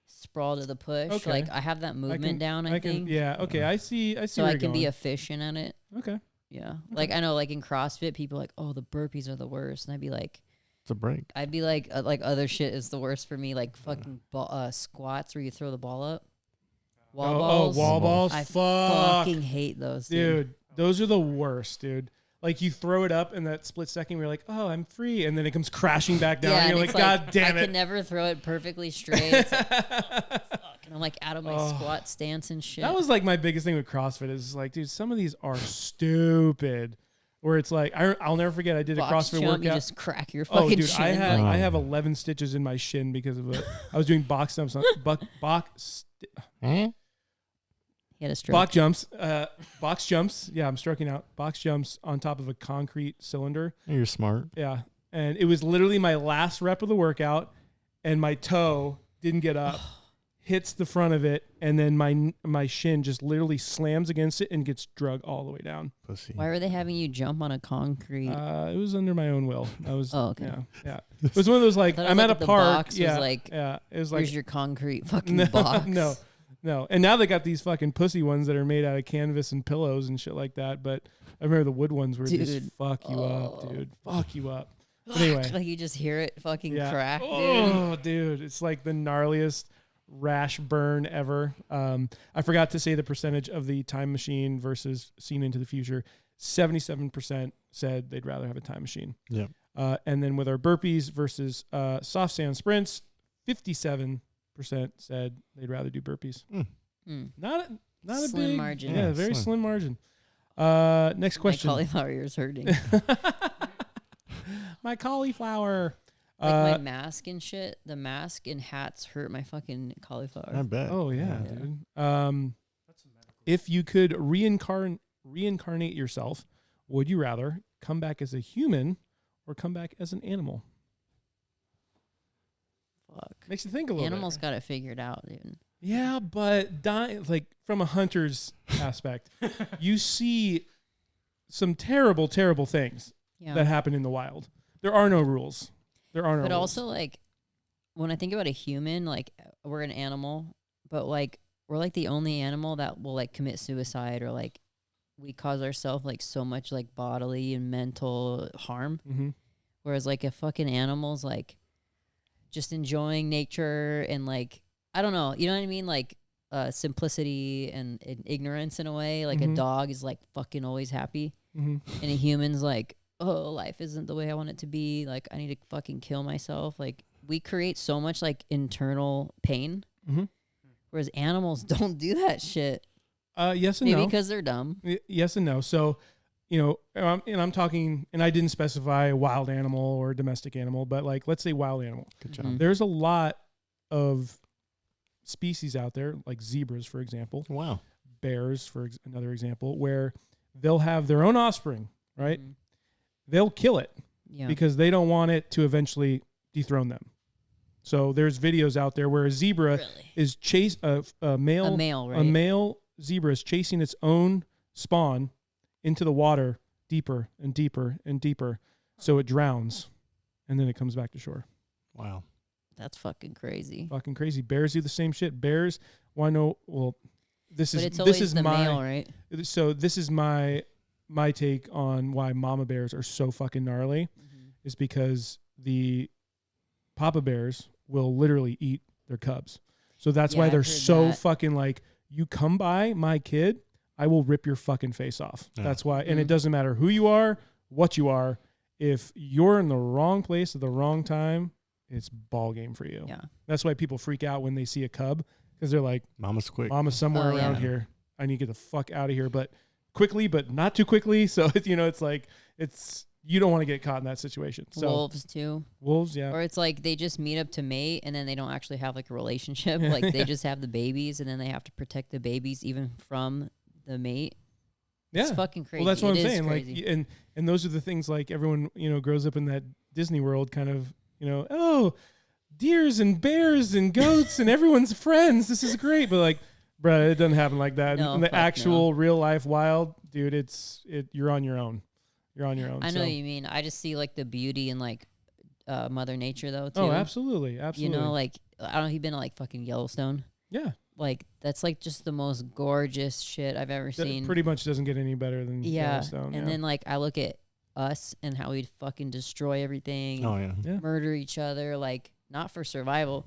[SPEAKER 3] Sprawl to the push.
[SPEAKER 1] Okay.
[SPEAKER 3] Like I have that movement down. I think.
[SPEAKER 1] Yeah. Okay. I see.
[SPEAKER 3] So
[SPEAKER 1] where
[SPEAKER 3] I
[SPEAKER 1] you're
[SPEAKER 3] can be
[SPEAKER 1] going.
[SPEAKER 3] efficient at it.
[SPEAKER 1] Okay.
[SPEAKER 3] Yeah. Like I know, like in CrossFit, people are like, oh, the burpees are the worst, and I'd be like,
[SPEAKER 2] It's a break.
[SPEAKER 3] other shit is the worst for me. Like fucking squats where you throw the ball up. Wall
[SPEAKER 1] Oh,
[SPEAKER 3] balls.
[SPEAKER 1] wall balls.
[SPEAKER 3] I
[SPEAKER 1] Fuck.
[SPEAKER 3] fucking hate those,
[SPEAKER 1] Dude, those are the worst, dude. Like you throw it up in that split second where you're like, oh, I'm free. And then it comes crashing back down.
[SPEAKER 3] Yeah,
[SPEAKER 1] and you're
[SPEAKER 3] it's
[SPEAKER 1] like, God damn
[SPEAKER 3] I
[SPEAKER 1] it.
[SPEAKER 3] can never throw it perfectly straight. It's like, fuck. And I'm like out of my squat stance and shit.
[SPEAKER 1] That was like my biggest thing with CrossFit is like, dude, some of these are stupid. Where it's like, I'll never forget, I did a
[SPEAKER 3] Box
[SPEAKER 1] CrossFit
[SPEAKER 3] jump,
[SPEAKER 1] workout.
[SPEAKER 3] You just crack your fucking
[SPEAKER 1] dude,
[SPEAKER 3] shin.
[SPEAKER 1] I have 11 stitches in my shin because of it. I was doing box jumps on
[SPEAKER 3] He had a stroke.
[SPEAKER 1] box jumps. Yeah, I'm stroking out. Box jumps on top of a concrete cylinder.
[SPEAKER 2] You're smart.
[SPEAKER 1] Yeah. And it was literally my last rep of the workout, and my toe didn't get up, hits the front of it, and then my shin just literally slams against it and gets drug all the way down.
[SPEAKER 2] Pussy.
[SPEAKER 3] Why were they having you jump on a concrete?
[SPEAKER 1] It was under my own will. I was.
[SPEAKER 3] Oh, okay.
[SPEAKER 1] Yeah. It was one of those like
[SPEAKER 3] I thought
[SPEAKER 1] I'm
[SPEAKER 3] it
[SPEAKER 1] at a
[SPEAKER 3] was like the
[SPEAKER 1] park.
[SPEAKER 3] box was
[SPEAKER 1] Yeah.
[SPEAKER 3] like,
[SPEAKER 1] yeah. It was like
[SPEAKER 3] Here's your concrete fucking
[SPEAKER 1] no,
[SPEAKER 3] box.
[SPEAKER 1] no. And now they got these fucking pussy ones that are made out of canvas and pillows and shit like that. But I remember the wood ones were just
[SPEAKER 3] Dude.
[SPEAKER 1] fuck you up, dude. Fuck you up. But anyway.
[SPEAKER 3] Like you just hear it fucking
[SPEAKER 1] Yeah.
[SPEAKER 3] crack, dude.
[SPEAKER 1] Oh, dude. It's like the gnarliest rash burn ever. I forgot to say the percentage of the time machine versus seen into the future. 77% said they'd rather have a time machine.
[SPEAKER 2] Yeah.
[SPEAKER 1] And then with our burpees versus soft stand sprints, 57% said they'd rather do burpees.
[SPEAKER 3] Mm.
[SPEAKER 1] Not a
[SPEAKER 3] Slim
[SPEAKER 1] big
[SPEAKER 3] margin.
[SPEAKER 1] Yeah,
[SPEAKER 2] Yeah,
[SPEAKER 1] very
[SPEAKER 2] slim.
[SPEAKER 1] slim margin. Next question.
[SPEAKER 3] My cauliflower ear's hurting.
[SPEAKER 1] My cauliflower.
[SPEAKER 3] Like my mask and shit. The mask and hats hurt my fucking cauliflower.
[SPEAKER 2] I bet.
[SPEAKER 1] Oh yeah,
[SPEAKER 3] Yeah.
[SPEAKER 1] dude. If you could reincarnate yourself, would you rather come back as a human or come back as an animal?
[SPEAKER 3] Fuck.
[SPEAKER 1] Makes you think a little
[SPEAKER 3] Animals
[SPEAKER 1] bit.
[SPEAKER 3] got it figured out, dude.
[SPEAKER 1] Yeah, but like from a hunter's aspect, you see some terrible, terrible things
[SPEAKER 3] Yeah.
[SPEAKER 1] that happen in the wild. There are no rules. There are no
[SPEAKER 3] But
[SPEAKER 1] rules.
[SPEAKER 3] also, like, when I think about a human, like, we're an animal, but, like, we're, like, the only animal that will, like, commit suicide or, like, we cause ourselves, like, so much, like, bodily and mental harm.
[SPEAKER 1] Mm-hmm.
[SPEAKER 3] Whereas, like, a fucking animal's, like, just enjoying nature and, like, I don't know. You know what I mean? Like, simplicity and ignorance in a way. Like,
[SPEAKER 1] Mhm.
[SPEAKER 3] a dog is, like, fucking always happy.
[SPEAKER 1] Mm-hmm.
[SPEAKER 3] And a human's like, oh, life isn't the way I want it to be. Like, I need to fucking kill myself. Like, we create so much, like, internal pain.
[SPEAKER 1] Mm-hmm.
[SPEAKER 3] Whereas animals don't do that shit.
[SPEAKER 1] Yes and
[SPEAKER 3] Maybe
[SPEAKER 1] no.
[SPEAKER 3] because they're dumb.
[SPEAKER 1] Yes and no. So, and I'm talking, and I didn't specify wild animal or domestic animal, but like, let's say wild animal.
[SPEAKER 2] Good job.
[SPEAKER 3] Mhm.
[SPEAKER 1] There's a lot of species out there, like zebras, for example,
[SPEAKER 2] Wow.
[SPEAKER 1] bears, for another example, where they'll have their own offspring, right?
[SPEAKER 3] Mhm.
[SPEAKER 1] They'll kill it
[SPEAKER 3] Yeah.
[SPEAKER 1] because they don't want it to eventually dethrone them. So there's videos out there where a zebra
[SPEAKER 3] Really?
[SPEAKER 1] is a male
[SPEAKER 3] A male, right?
[SPEAKER 1] A male zebra is chasing its own spawn into the water deeper and deeper and deeper, so it drowns, and then it comes back to shore.
[SPEAKER 2] Wow.
[SPEAKER 3] That's fucking crazy.
[SPEAKER 1] Fucking crazy. Bears do the same shit. Bears want to know. Well, this
[SPEAKER 3] But
[SPEAKER 1] is
[SPEAKER 3] it's
[SPEAKER 1] this
[SPEAKER 3] always
[SPEAKER 1] is
[SPEAKER 3] the
[SPEAKER 1] my
[SPEAKER 3] male, right?
[SPEAKER 1] so this is my take on why mama bears are so fucking gnarly
[SPEAKER 3] Mhm.
[SPEAKER 1] is because the papa bears will literally eat their cubs. So that's
[SPEAKER 3] Yeah,
[SPEAKER 1] why
[SPEAKER 3] I've
[SPEAKER 1] they're
[SPEAKER 3] heard
[SPEAKER 1] so
[SPEAKER 3] that.
[SPEAKER 1] fucking like, you come by my kid, I will rip your fucking face off.
[SPEAKER 2] Yeah.
[SPEAKER 1] That's why. And it
[SPEAKER 3] Mhm.
[SPEAKER 1] doesn't matter who you are, what you are. If you're in the wrong place at the wrong time, it's ball game for you.
[SPEAKER 3] Yeah.
[SPEAKER 1] That's why people freak out when they see a cub, because they're like,
[SPEAKER 2] Mama's quick.
[SPEAKER 1] Mama's somewhere
[SPEAKER 3] Oh,
[SPEAKER 1] around
[SPEAKER 3] yeah.
[SPEAKER 1] here. I need to get the fuck out of here, but quickly, but not too quickly. So it's like you don't want to get caught in that situation. So
[SPEAKER 3] Wolves too.
[SPEAKER 1] wolves, yeah.
[SPEAKER 3] Or it's like they just meet up to mate and then they don't actually have like a relationship. Like they just have the babies and then they have to protect the babies even from the mate.
[SPEAKER 1] Yeah.
[SPEAKER 3] It's fucking crazy.
[SPEAKER 1] Well, that's what
[SPEAKER 3] It
[SPEAKER 1] I'm
[SPEAKER 3] is
[SPEAKER 1] saying.
[SPEAKER 3] crazy.
[SPEAKER 1] Like, and those are the things like everyone, grows up in that Disney World kind of, oh, deers and bears and goats and everyone's friends. This is great. But like, bruh, it doesn't happen like that.
[SPEAKER 3] No,
[SPEAKER 1] in the
[SPEAKER 3] fuck no.
[SPEAKER 1] actual real life wild, dude, you're on your own. You're on your own.
[SPEAKER 3] I know what you mean. I just see like the beauty in like Mother Nature though too.
[SPEAKER 1] Oh, absolutely. Absolutely.
[SPEAKER 3] Like I don't know if you've been to like fucking Yellowstone.
[SPEAKER 1] Yeah.
[SPEAKER 3] Like that's like just the most gorgeous shit I've ever seen.
[SPEAKER 1] Pretty much doesn't get any better than
[SPEAKER 3] Yeah.
[SPEAKER 1] Yellowstone.
[SPEAKER 3] And then like I look at us and how we'd fucking destroy everything,
[SPEAKER 2] Oh yeah.
[SPEAKER 1] Yeah.
[SPEAKER 3] murder each other, like not for survival,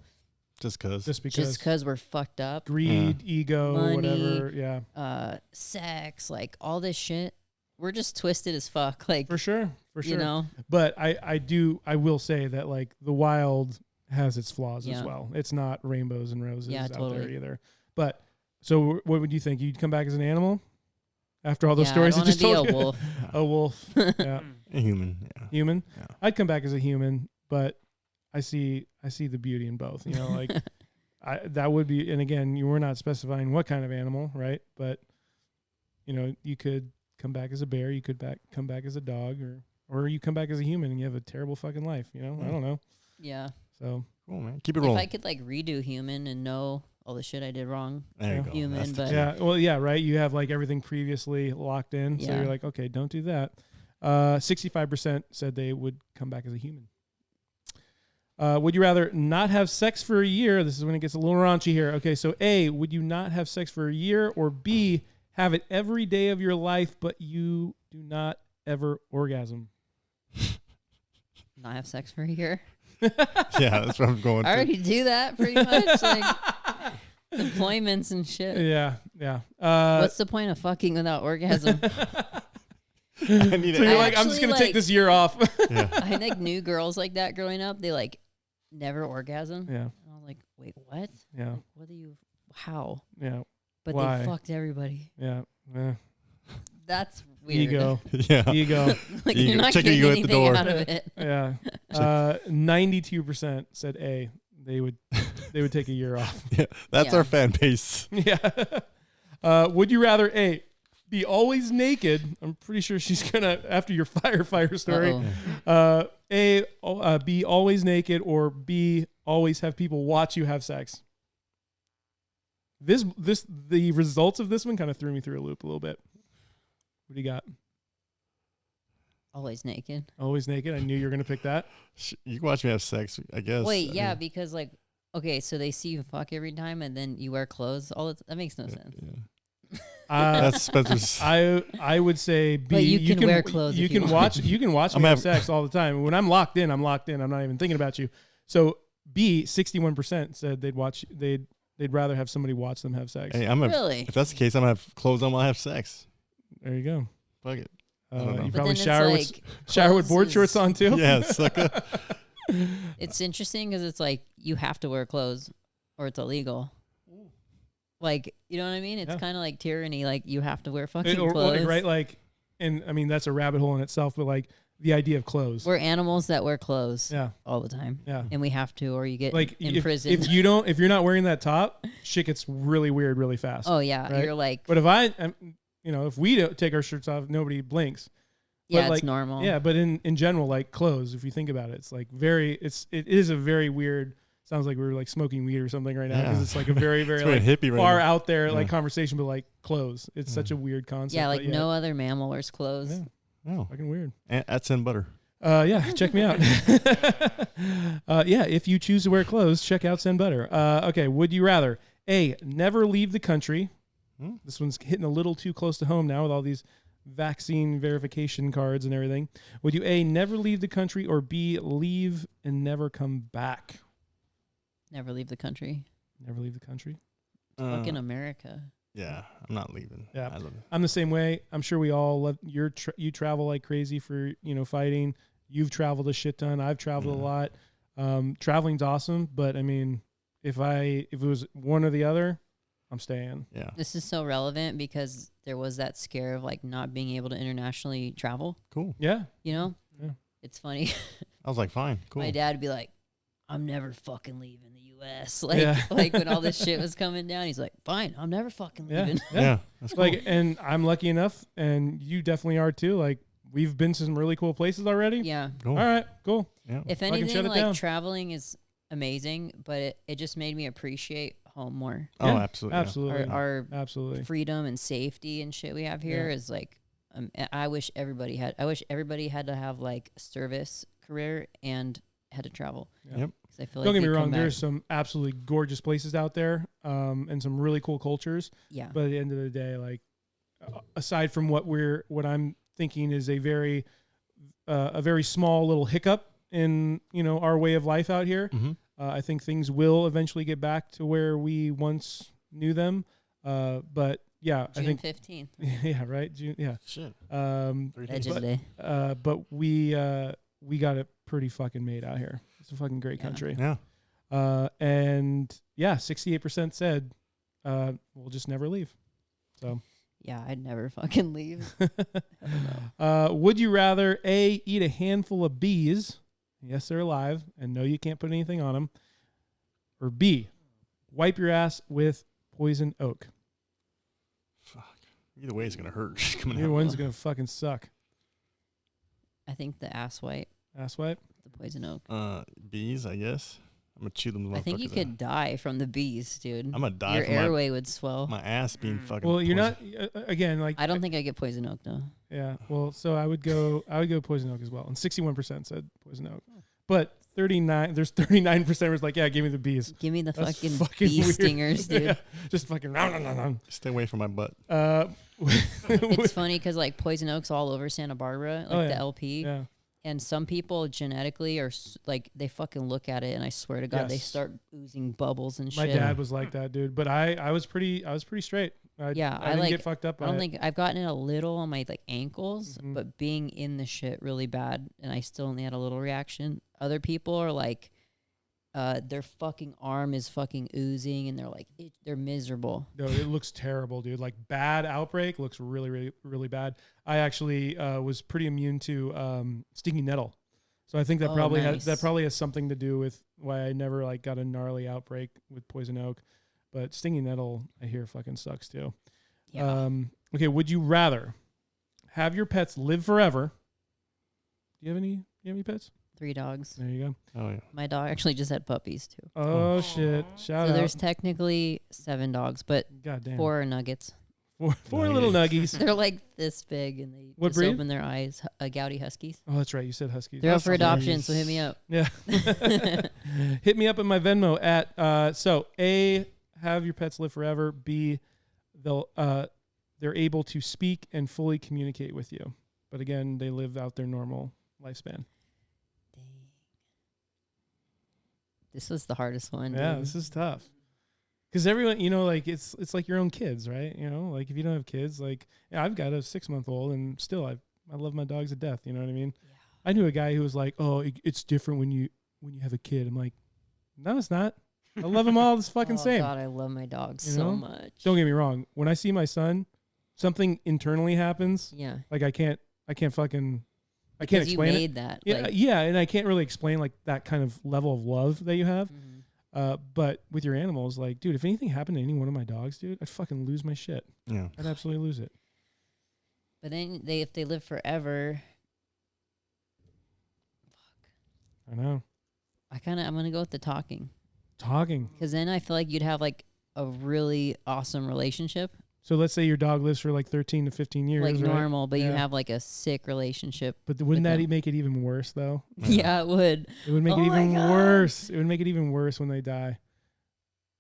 [SPEAKER 2] Just cause.
[SPEAKER 1] just because
[SPEAKER 3] just because we're fucked up.
[SPEAKER 1] greed, ego,
[SPEAKER 3] Money.
[SPEAKER 1] whatever. Yeah.
[SPEAKER 3] Sex, like all this shit. We're just twisted as fuck. Like
[SPEAKER 1] For sure. For sure.
[SPEAKER 3] you know,
[SPEAKER 1] But I will say that like the wild has its flaws as
[SPEAKER 3] Yeah.
[SPEAKER 1] well. It's not rainbows and roses
[SPEAKER 3] Yeah,
[SPEAKER 1] out there
[SPEAKER 3] totally.
[SPEAKER 1] either. But so what would you think? You'd come back as an animal after all those
[SPEAKER 3] yeah,
[SPEAKER 1] stories
[SPEAKER 3] I
[SPEAKER 1] I just
[SPEAKER 3] don't
[SPEAKER 1] told
[SPEAKER 3] wanna
[SPEAKER 1] you?
[SPEAKER 3] be a wolf.
[SPEAKER 1] A wolf. Yeah.
[SPEAKER 2] A human. Yeah.
[SPEAKER 1] Human.
[SPEAKER 2] Yeah.
[SPEAKER 1] I'd come back as a human, but I see the beauty in both. Like that would be, and again, you were not specifying what kind of animal, right? But you could come back as a bear, you could come back as a dog, or you come back as a human and you have a terrible fucking life. I don't know.
[SPEAKER 3] Yeah.
[SPEAKER 1] So
[SPEAKER 2] Cool, man. Keep it
[SPEAKER 3] If
[SPEAKER 2] rolling.
[SPEAKER 3] I could like redo human and know all the shit I did wrong.
[SPEAKER 2] There you go.
[SPEAKER 3] Human,
[SPEAKER 2] That's the
[SPEAKER 3] but-
[SPEAKER 2] key.
[SPEAKER 1] yeah, well, yeah, right. You have like everything previously locked in, so
[SPEAKER 3] Yeah.
[SPEAKER 1] you're like, okay, don't do that. 65% said they would come back as a human. Would you rather not have sex for a year? This is when it gets a little raunchy here. Okay, so A, would you not have sex for a year, or B, have it every day of your life, but you do not ever orgasm?
[SPEAKER 3] Not have sex for a year.
[SPEAKER 2] Yeah, that's what I'm going
[SPEAKER 3] I
[SPEAKER 2] to.
[SPEAKER 3] already do that pretty much. Like deployments and shit.
[SPEAKER 1] Yeah, yeah.
[SPEAKER 3] What's the point of fucking without orgasm?
[SPEAKER 2] I need
[SPEAKER 1] So
[SPEAKER 2] it.
[SPEAKER 1] you're like, I'm just
[SPEAKER 3] Actually,
[SPEAKER 1] gonna take
[SPEAKER 3] like-
[SPEAKER 1] this year off.
[SPEAKER 2] Yeah.
[SPEAKER 3] I like knew girls like that growing up. They like never orgasm.
[SPEAKER 1] Yeah,
[SPEAKER 3] And I was like, wait, what?
[SPEAKER 1] yeah,
[SPEAKER 3] Like, what do you? How?
[SPEAKER 1] yeah,
[SPEAKER 3] But
[SPEAKER 1] Why?
[SPEAKER 3] they fucked everybody.
[SPEAKER 1] yeah. Eh.
[SPEAKER 3] That's weird.
[SPEAKER 1] Ego,
[SPEAKER 2] Yeah.
[SPEAKER 1] ego.
[SPEAKER 3] Like
[SPEAKER 2] Ego.
[SPEAKER 3] you're not
[SPEAKER 2] Check
[SPEAKER 3] getting
[SPEAKER 2] ego at the
[SPEAKER 3] anything
[SPEAKER 2] door.
[SPEAKER 3] out of it.
[SPEAKER 1] Yeah. 92% said A. They would take a year off.
[SPEAKER 2] Yeah. That's
[SPEAKER 3] Yeah.
[SPEAKER 2] our fan base.
[SPEAKER 1] Yeah. Would you rather A, be always naked? I'm pretty sure she's gonna after your firefighter story.
[SPEAKER 3] Uh-oh.
[SPEAKER 1] Be always naked, or B, always have people watch you have sex. The results of this one kind of threw me through a loop a little bit. What do you got?
[SPEAKER 3] Always naked.
[SPEAKER 1] Always naked. I knew you were gonna pick that.
[SPEAKER 2] You can watch me have sex, I guess.
[SPEAKER 3] Wait,
[SPEAKER 2] I
[SPEAKER 3] yeah,
[SPEAKER 2] mean,
[SPEAKER 3] because like, okay, so they see you fuck every time, and then you wear clothes. That makes no sense.
[SPEAKER 2] yeah.
[SPEAKER 1] Uh,
[SPEAKER 2] That's Spencer's.
[SPEAKER 1] I would say B.
[SPEAKER 3] But you can wear clothes
[SPEAKER 1] You
[SPEAKER 3] if you
[SPEAKER 1] can
[SPEAKER 3] want.
[SPEAKER 1] watch
[SPEAKER 2] I'm
[SPEAKER 1] me have
[SPEAKER 2] having-
[SPEAKER 1] sex all the time. When I'm locked in, I'm locked in. I'm not even thinking about you. So B, 61% said they'd rather have somebody watch them have sex.
[SPEAKER 2] Hey,
[SPEAKER 3] Really?
[SPEAKER 2] if that's the case, I'm gonna have clothes on while I have sex.
[SPEAKER 1] There you go.
[SPEAKER 2] Fuck it. I don't know.
[SPEAKER 1] You
[SPEAKER 3] But
[SPEAKER 1] probably
[SPEAKER 3] then
[SPEAKER 1] shower
[SPEAKER 3] it's
[SPEAKER 1] with
[SPEAKER 3] like
[SPEAKER 1] shower with board
[SPEAKER 3] clothes
[SPEAKER 1] shorts on too.
[SPEAKER 2] Yeah, sucker.
[SPEAKER 3] It's interesting because it's like you have to wear clothes or it's illegal. Like, you know what I mean? It's
[SPEAKER 1] Yeah.
[SPEAKER 3] kind of like tyranny. Like you have to wear fucking
[SPEAKER 1] Or,
[SPEAKER 3] clothes.
[SPEAKER 1] right? Like, and I mean that's a rabbit hole in itself. But like the idea of clothes.
[SPEAKER 3] We're animals that wear clothes
[SPEAKER 1] Yeah,
[SPEAKER 3] all the time,
[SPEAKER 1] yeah.
[SPEAKER 3] and we have to, or you get
[SPEAKER 1] Like
[SPEAKER 3] imprisoned.
[SPEAKER 1] if you're not wearing that top, shit gets really weird really fast.
[SPEAKER 3] oh yeah,
[SPEAKER 1] right?
[SPEAKER 3] you're like,
[SPEAKER 1] But if we don't take our shirts off, nobody blinks.
[SPEAKER 3] yeah,
[SPEAKER 1] like,
[SPEAKER 3] it's normal.
[SPEAKER 1] Yeah, but in general, like clothes, if you think about it, it's like it is a very weird. Sounds like we're like smoking weed or something right now because
[SPEAKER 2] Yeah.
[SPEAKER 1] it's like a very very
[SPEAKER 2] It's very
[SPEAKER 1] like
[SPEAKER 2] hippie right
[SPEAKER 1] far
[SPEAKER 2] now.
[SPEAKER 1] out there like
[SPEAKER 2] Yeah.
[SPEAKER 1] conversation, but like clothes. It's such a weird concept.
[SPEAKER 3] Yeah,
[SPEAKER 1] but
[SPEAKER 3] like no other mammal wears clothes.
[SPEAKER 1] Yeah.
[SPEAKER 2] Oh,
[SPEAKER 1] fucking weird.
[SPEAKER 2] at Sin Butter.
[SPEAKER 1] Yeah, check me out. Yeah, if you choose to wear clothes, check out Send Butter. Okay, would you rather A, never leave the country?
[SPEAKER 2] Hmm?
[SPEAKER 1] This one's hitting a little too close to home now with all these vaccine verification cards and everything. Would you A, never leave the country, or B, leave and never come back?
[SPEAKER 3] Never leave the country.
[SPEAKER 1] Never leave the country.
[SPEAKER 3] Fucking America.
[SPEAKER 2] Yeah, I'm not leaving.
[SPEAKER 1] Yeah.
[SPEAKER 2] I love it.
[SPEAKER 1] I'm the same way. I'm sure we all love you travel like crazy for, fighting. You've traveled a shit ton. I've traveled a lot. Traveling's awesome, but I mean, if it was one or the other, I'm staying.
[SPEAKER 2] Yeah.
[SPEAKER 3] This is so relevant because there was that scare of like not being able to internationally travel.
[SPEAKER 2] Cool.
[SPEAKER 1] Yeah.
[SPEAKER 3] You know,
[SPEAKER 1] Yeah.
[SPEAKER 3] it's funny.
[SPEAKER 2] I was like, fine, cool.
[SPEAKER 3] My dad would be like, "I'm never fucking leaving the U.S." Like,
[SPEAKER 1] Yeah.
[SPEAKER 3] like when all this shit was coming down, he's like, "Fine, I'm never fucking
[SPEAKER 1] Yeah.
[SPEAKER 3] leaving."
[SPEAKER 2] Yeah. That's cool.
[SPEAKER 1] Like, and I'm lucky enough, and you definitely are too. Like, we've been to some really cool places already.
[SPEAKER 3] Yeah.
[SPEAKER 2] Cool.
[SPEAKER 1] All right, cool.
[SPEAKER 2] Yeah.
[SPEAKER 3] If
[SPEAKER 1] Fucking shut
[SPEAKER 3] anything,
[SPEAKER 1] it
[SPEAKER 3] like
[SPEAKER 1] down.
[SPEAKER 3] traveling is amazing, but it just made me appreciate home more.
[SPEAKER 2] Oh,
[SPEAKER 1] Yeah,
[SPEAKER 2] absolutely. yeah.
[SPEAKER 1] Absolutely.
[SPEAKER 3] Our
[SPEAKER 1] Absolutely.
[SPEAKER 3] freedom and safety and shit we have here is like, I wish everybody had to have like a service career and had to travel.
[SPEAKER 1] Yeah.
[SPEAKER 2] Yep.
[SPEAKER 3] 'Cause I feel
[SPEAKER 1] Don't
[SPEAKER 3] like
[SPEAKER 1] get me
[SPEAKER 3] they'd
[SPEAKER 1] wrong.
[SPEAKER 3] come back-
[SPEAKER 1] There's some absolutely gorgeous places out there, and some really cool cultures.
[SPEAKER 3] yeah.
[SPEAKER 1] But at the end of the day, like, aside from what I'm thinking is a very small little hiccup in our way of life out here.
[SPEAKER 2] Mhm.
[SPEAKER 1] I think things will eventually get back to where we once knew them. But yeah, I
[SPEAKER 3] June
[SPEAKER 1] think
[SPEAKER 3] 15th,
[SPEAKER 1] yeah, right. June, yeah.
[SPEAKER 2] Shit. 3 days.
[SPEAKER 3] Legend Day.
[SPEAKER 1] But we got it pretty fucking made out here. It's a fucking great
[SPEAKER 3] Yeah.
[SPEAKER 1] country.
[SPEAKER 2] Yeah.
[SPEAKER 1] And yeah, 68% said we'll just never leave. So
[SPEAKER 3] Yeah, I'd never fucking leave. Hell no.
[SPEAKER 1] would you rather A, eat a handful of bees? Yes, they're alive, and no, you can't put anything on them. Or B, wipe your ass with poison oak.
[SPEAKER 2] Fuck. Either way, it's gonna hurt. Coming
[SPEAKER 1] Either
[SPEAKER 2] out.
[SPEAKER 1] one's gonna fucking suck.
[SPEAKER 3] I think the ass wipe,
[SPEAKER 1] Ass wipe.
[SPEAKER 3] the poison oak.
[SPEAKER 2] Bees, I guess. I'm gonna chew them.
[SPEAKER 3] I think you
[SPEAKER 2] motherfuckers
[SPEAKER 3] could die from the bees, dude.
[SPEAKER 2] I'm gonna die
[SPEAKER 3] Your
[SPEAKER 2] from
[SPEAKER 3] airway would swell.
[SPEAKER 2] my ass being
[SPEAKER 4] Mm.
[SPEAKER 2] fucking.
[SPEAKER 1] Well, you're
[SPEAKER 2] poisoned.
[SPEAKER 1] not again like
[SPEAKER 3] I don't think I get poison oak though.
[SPEAKER 1] Yeah. Well, so I would go poison oak as well, and 61% said poison oak, but 39% was like, yeah, give me the bees.
[SPEAKER 3] Give me the
[SPEAKER 1] That's
[SPEAKER 3] fucking
[SPEAKER 1] fucking
[SPEAKER 3] bee
[SPEAKER 1] weird.
[SPEAKER 3] stingers, dude.
[SPEAKER 1] Yeah, just fucking.
[SPEAKER 2] Stay away from my butt.
[SPEAKER 3] It's funny because like poison oak's all over Santa Barbara, like
[SPEAKER 1] Oh, yeah.
[SPEAKER 3] the LP.
[SPEAKER 1] Yeah.
[SPEAKER 3] And some people genetically are like they fucking look at it, and I swear to God, they
[SPEAKER 1] Yes.
[SPEAKER 3] start oozing bubbles and
[SPEAKER 1] My
[SPEAKER 3] shit.
[SPEAKER 1] dad was like that, dude. But I was pretty straight.
[SPEAKER 3] Yeah,
[SPEAKER 1] I
[SPEAKER 3] I
[SPEAKER 1] didn't
[SPEAKER 3] like-
[SPEAKER 1] get fucked up by
[SPEAKER 3] I don't
[SPEAKER 1] it.
[SPEAKER 3] think I've gotten it a little on my like ankles,
[SPEAKER 1] Mhm.
[SPEAKER 3] but being in the shit really bad, and I still only had a little reaction. Other people are like, their fucking arm is fucking oozing, and they're like, they're miserable.
[SPEAKER 1] No, it looks terrible, dude. Like bad outbreak looks really, really, really bad. I actually was pretty immune to stinging nettle, so I think that
[SPEAKER 3] Oh,
[SPEAKER 1] that
[SPEAKER 3] nice.
[SPEAKER 1] probably has something to do with why I never like got a gnarly outbreak with poison oak. But stinging nettle, I hear, fucking sucks too.
[SPEAKER 3] Yeah.
[SPEAKER 1] Okay, would you rather have your pets live forever? Do you have any pets?
[SPEAKER 3] 3 dogs.
[SPEAKER 1] There you go.
[SPEAKER 2] Oh yeah.
[SPEAKER 3] My dog actually just had puppies too.
[SPEAKER 1] Oh shit! Shout
[SPEAKER 3] So
[SPEAKER 1] out.
[SPEAKER 3] there's technically 7 dogs, but
[SPEAKER 1] God damn.
[SPEAKER 3] 4 are nuggets.
[SPEAKER 1] Four little nuggies.
[SPEAKER 3] They're like this big, and they
[SPEAKER 1] What
[SPEAKER 3] just
[SPEAKER 1] breed?
[SPEAKER 3] open their eyes. Gouty Huskies.
[SPEAKER 1] Oh, that's right. You said huskies.
[SPEAKER 3] They're up for
[SPEAKER 2] That's
[SPEAKER 3] adoption,
[SPEAKER 2] nice.
[SPEAKER 3] so hit me up.
[SPEAKER 1] Yeah. Hit me up at my Venmo at so A, have your pets live forever. B, they're able to speak and fully communicate with you. But again, they live out their normal lifespan.
[SPEAKER 3] Dang. This was the hardest one.
[SPEAKER 1] Yeah,
[SPEAKER 3] dude.
[SPEAKER 1] this is tough. Because everyone, like it's like your own kids, right? Like if you don't have kids, like I've got a 6-month-old, and still I love my dogs to death. You know what I mean?
[SPEAKER 3] Yeah.
[SPEAKER 1] I knew a guy who was like, "Oh, it's different when you have a kid." I'm like, "No, it's not. I love them all the fucking
[SPEAKER 3] Oh,
[SPEAKER 1] same."
[SPEAKER 3] God, I love my dogs
[SPEAKER 1] You
[SPEAKER 3] so
[SPEAKER 1] know?
[SPEAKER 3] much.
[SPEAKER 1] Don't get me wrong. When I see my son, something internally happens.
[SPEAKER 3] Yeah.
[SPEAKER 1] Like I can't fucking, I
[SPEAKER 3] Because
[SPEAKER 1] can't
[SPEAKER 3] you
[SPEAKER 1] explain it.
[SPEAKER 3] made that.
[SPEAKER 1] Yeah,
[SPEAKER 3] Like,
[SPEAKER 1] yeah, and I can't really explain like that kind of level of love that you have.
[SPEAKER 3] mhm.
[SPEAKER 1] But with your animals, like, dude, if anything happened to any one of my dogs, dude, I'd fucking lose my shit.
[SPEAKER 2] Yeah.
[SPEAKER 1] I'd absolutely lose it.
[SPEAKER 3] But then if they live forever,
[SPEAKER 1] I know.
[SPEAKER 3] I'm going to go with the talking.
[SPEAKER 1] Talking.
[SPEAKER 3] Because then I feel like you'd have like a really awesome relationship.
[SPEAKER 1] So let's say your dog lives for like 13 to 15 years,
[SPEAKER 3] Like
[SPEAKER 1] right?
[SPEAKER 3] normal, but you
[SPEAKER 1] Yeah.
[SPEAKER 3] have like a sick relationship.
[SPEAKER 1] But wouldn't
[SPEAKER 3] with
[SPEAKER 1] that
[SPEAKER 3] them.
[SPEAKER 1] make it even worse, though?
[SPEAKER 3] Yeah, it would.
[SPEAKER 1] It would make
[SPEAKER 3] Oh
[SPEAKER 1] it
[SPEAKER 3] my
[SPEAKER 1] even
[SPEAKER 3] God.
[SPEAKER 1] worse. It would make it even worse when they die.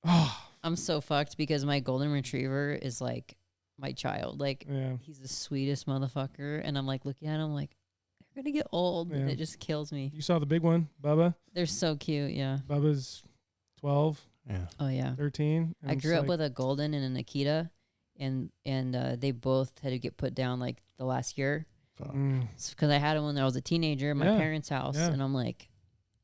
[SPEAKER 1] Oh,
[SPEAKER 3] I'm so fucked because my golden retriever is like my child. Like,
[SPEAKER 1] yeah.
[SPEAKER 3] he's the sweetest motherfucker. And I'm like looking at him like, they're going to get old. And
[SPEAKER 1] Yeah.
[SPEAKER 3] it just kills me.
[SPEAKER 1] You saw the big one, Bubba?
[SPEAKER 3] They're so cute. Yeah.
[SPEAKER 1] Bubba's 12,
[SPEAKER 2] Yeah.
[SPEAKER 3] Oh, yeah.
[SPEAKER 1] 13.
[SPEAKER 3] I grew up with a golden and an Akita. And they both had to get put down like the last year.
[SPEAKER 2] Fuck.
[SPEAKER 1] Mm,
[SPEAKER 3] Because I had them when I was a teenager at my
[SPEAKER 1] Yeah,
[SPEAKER 3] parents' house.
[SPEAKER 1] yeah.
[SPEAKER 3] And I'm like,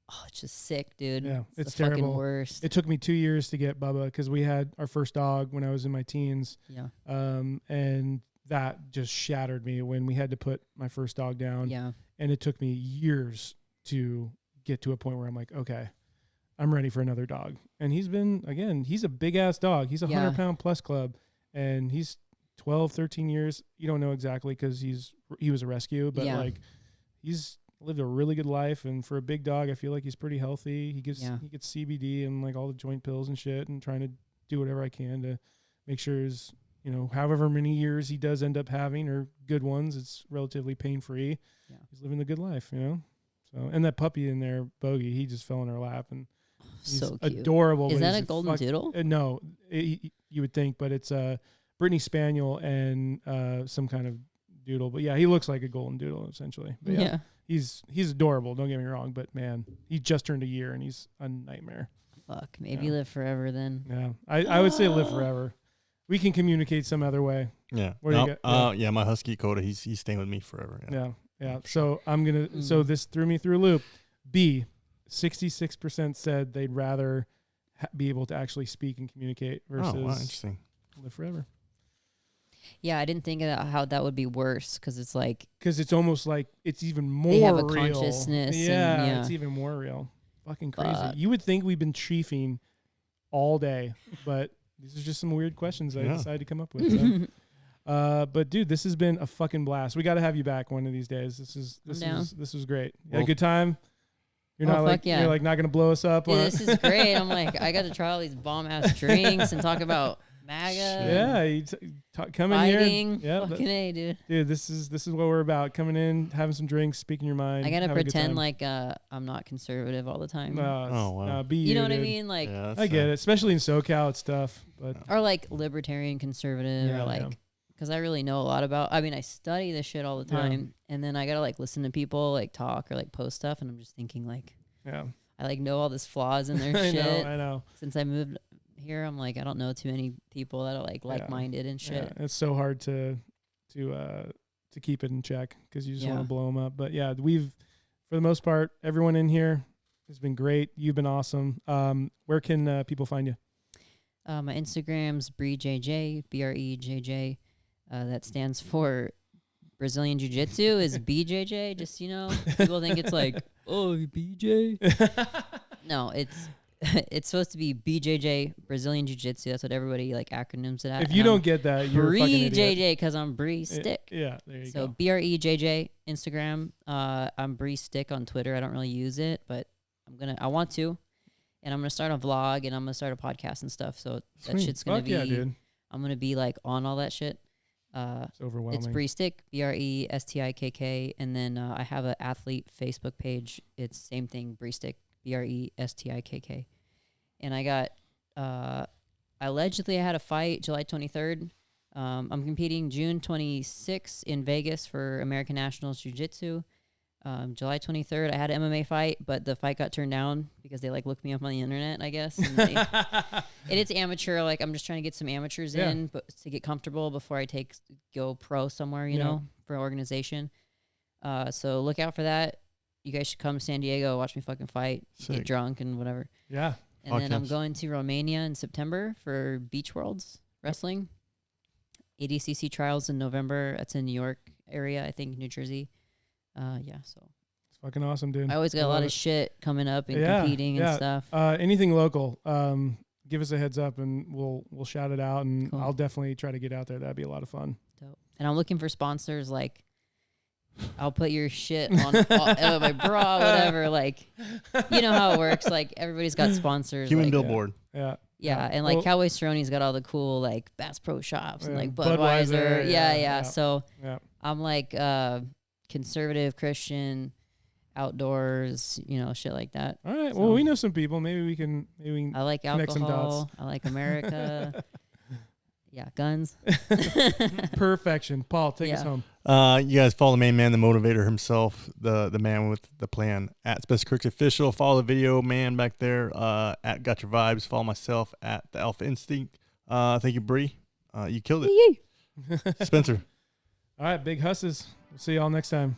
[SPEAKER 3] Oh, it's just sick, dude.
[SPEAKER 1] Yeah,
[SPEAKER 3] it's
[SPEAKER 1] it's
[SPEAKER 3] the fucking
[SPEAKER 1] terrible.
[SPEAKER 3] worst.
[SPEAKER 1] It took me 2 years to get Bubba because we had our first dog when I was in my teens.
[SPEAKER 3] Yeah.
[SPEAKER 1] And that just shattered me when we had to put my first dog down.
[SPEAKER 3] Yeah.
[SPEAKER 1] And it took me years to get to a point where I'm like, okay, I'm ready for another dog. And he's a big ass dog. He's a 100-pound plus club, and he's 12, 13 years. You don't know exactly because he was a rescue, but like he's lived a really good life. And for a big dog, I feel like he's pretty healthy. He gets CBD and like all the joint pills and shit, and trying to do whatever I can to make sure his, however many years he does end up having, or good ones, it's relatively pain-free. Yeah. He's living the good life, So, and that puppy in there, Bogey, he just fell in our lap, and he's
[SPEAKER 3] so cute.
[SPEAKER 1] Adorable.
[SPEAKER 3] Is that a golden doodle?
[SPEAKER 1] No, you would think, but it's a Brittany Spaniel and some kind of doodle. But yeah, he looks like a golden doodle essentially. But yeah. He's adorable. Don't get me wrong, but man, he just turned a year and he's a nightmare.
[SPEAKER 3] Fuck, maybe live forever then.
[SPEAKER 1] Yeah, I would say live forever. We can communicate some other way.
[SPEAKER 2] Yeah.
[SPEAKER 1] Where do you get?
[SPEAKER 2] Yeah, my husky Coda, he's staying with me forever.
[SPEAKER 1] Yeah. So I'm gonna. So this threw me through a loop. 66% said they'd rather be able to actually speak and communicate versus
[SPEAKER 2] interesting.
[SPEAKER 1] live forever.
[SPEAKER 3] Yeah, I didn't think of how that would be worse because it's like...
[SPEAKER 1] Because it's almost like it's even more
[SPEAKER 3] they have a
[SPEAKER 1] real.
[SPEAKER 3] consciousness.
[SPEAKER 1] Yeah, it's even more real. Fucking crazy. You would think we've been chiefing all day, but these are just some weird questions I decided to come up with. So. But dude, this has been a fucking blast. We got to have you back one of these days. This was great. You had a good time. You're not you're like not gonna blow us up.
[SPEAKER 3] Yeah, this is great. I'm like, I got to try all these bomb ass drinks and talk about MAGA.
[SPEAKER 1] Yeah, you come in
[SPEAKER 3] fighting.
[SPEAKER 1] here. Yeah,
[SPEAKER 3] fucking A, dude.
[SPEAKER 1] Dude, this is what we're about. Coming in, having some drinks, speaking your mind.
[SPEAKER 3] I gotta pretend like I'm not conservative all the time.
[SPEAKER 2] Wow.
[SPEAKER 1] Be
[SPEAKER 3] you know what
[SPEAKER 1] dude.
[SPEAKER 3] I mean? Like,
[SPEAKER 1] I get it. Especially in SoCal, it's tough. But
[SPEAKER 3] or like libertarian conservative, or like. Because I really know a lot about, I study this shit all the time. And then I got to like listen to people like talk or like post stuff. And I'm just thinking like, I like know all this flaws in their shit.
[SPEAKER 1] I know.
[SPEAKER 3] Since I moved here, I'm like, I don't know too many people that are like-minded and shit.
[SPEAKER 1] Yeah. It's so hard to keep it in check because you just want to blow them up. But yeah, for the most part, everyone in here has been great. You've been awesome. Where can people find you?
[SPEAKER 3] My Instagram's BreJJ, BREJJ. That stands for Brazilian Jiu-Jitsu is BJJ. Just, people think it's like, oh, BJ. No, it's supposed to be BJJ, Brazilian Jiu-Jitsu. That's what everybody like acronyms it at.
[SPEAKER 1] If you don't get that, you're a fucking idiot.
[SPEAKER 3] BJJ because I'm Bre Stikk.
[SPEAKER 1] Yeah, there you go.
[SPEAKER 3] So BREJJ Instagram. I'm Bre Stikk on Twitter. I don't really use it, but I want to. And I'm going to start a vlog and I'm going to start a podcast and stuff. So that shit's going to be,
[SPEAKER 1] dude.
[SPEAKER 3] I'm going to be like on all that shit.
[SPEAKER 1] It's overwhelming.
[SPEAKER 3] It's Bre Stikk, BRESTIKK, and then I have an athlete Facebook page. It's same thing, Bre Stikk, BRESTIKK. And I allegedly I had a fight July 23rd. I'm competing June 26th in Vegas for American Nationals Jiu-Jitsu. July 23rd, I had an MMA fight, but the fight got turned down because they looked me up on the internet, I guess. And it's amateur. Like I'm just trying to get some amateurs in, but to get comfortable before I go pro somewhere, you know, for an organization. So look out for that. You guys should come to San Diego, watch me fucking fight, get drunk and whatever.
[SPEAKER 1] Yeah.
[SPEAKER 3] And then I'm going to Romania in September for Beach Worlds Wrestling. ADCC trials in November. That's in New York area, I think, New Jersey. So
[SPEAKER 1] it's fucking awesome, dude.
[SPEAKER 3] I always got a lot of shit coming up and competing and stuff.
[SPEAKER 1] Anything local, give us a heads up and we'll shout it out, and
[SPEAKER 3] cool.
[SPEAKER 1] I'll definitely try to get out there. That'd be a lot of fun.
[SPEAKER 3] Dope. And I'm looking for sponsors. Like, I'll put your shit on my bra, whatever. Like, you know how it works. Like, everybody's got sponsors.
[SPEAKER 2] Human
[SPEAKER 3] like,
[SPEAKER 2] billboard.
[SPEAKER 3] Yeah, and like Cowboy Cerrone's got all the cool like Bass Pro Shops and like Budweiser. Yeah. So I'm like conservative Christian, outdoors, shit like that.
[SPEAKER 1] All right.
[SPEAKER 3] So,
[SPEAKER 1] well, we know some people. Maybe we can.
[SPEAKER 3] I like
[SPEAKER 1] connect some
[SPEAKER 3] alcohol.
[SPEAKER 1] dots.
[SPEAKER 3] I like America. Guns.
[SPEAKER 1] Perfection. Paul, take us home.
[SPEAKER 2] You guys follow the main man, the motivator himself, the man with the plan at Special Crooks Official. Follow the video man back there at Got Your Vibes. Follow myself at the Alpha Instinct. Thank you, Bre. You killed it. Spencer.
[SPEAKER 1] All right, big husses. We'll see y'all next time.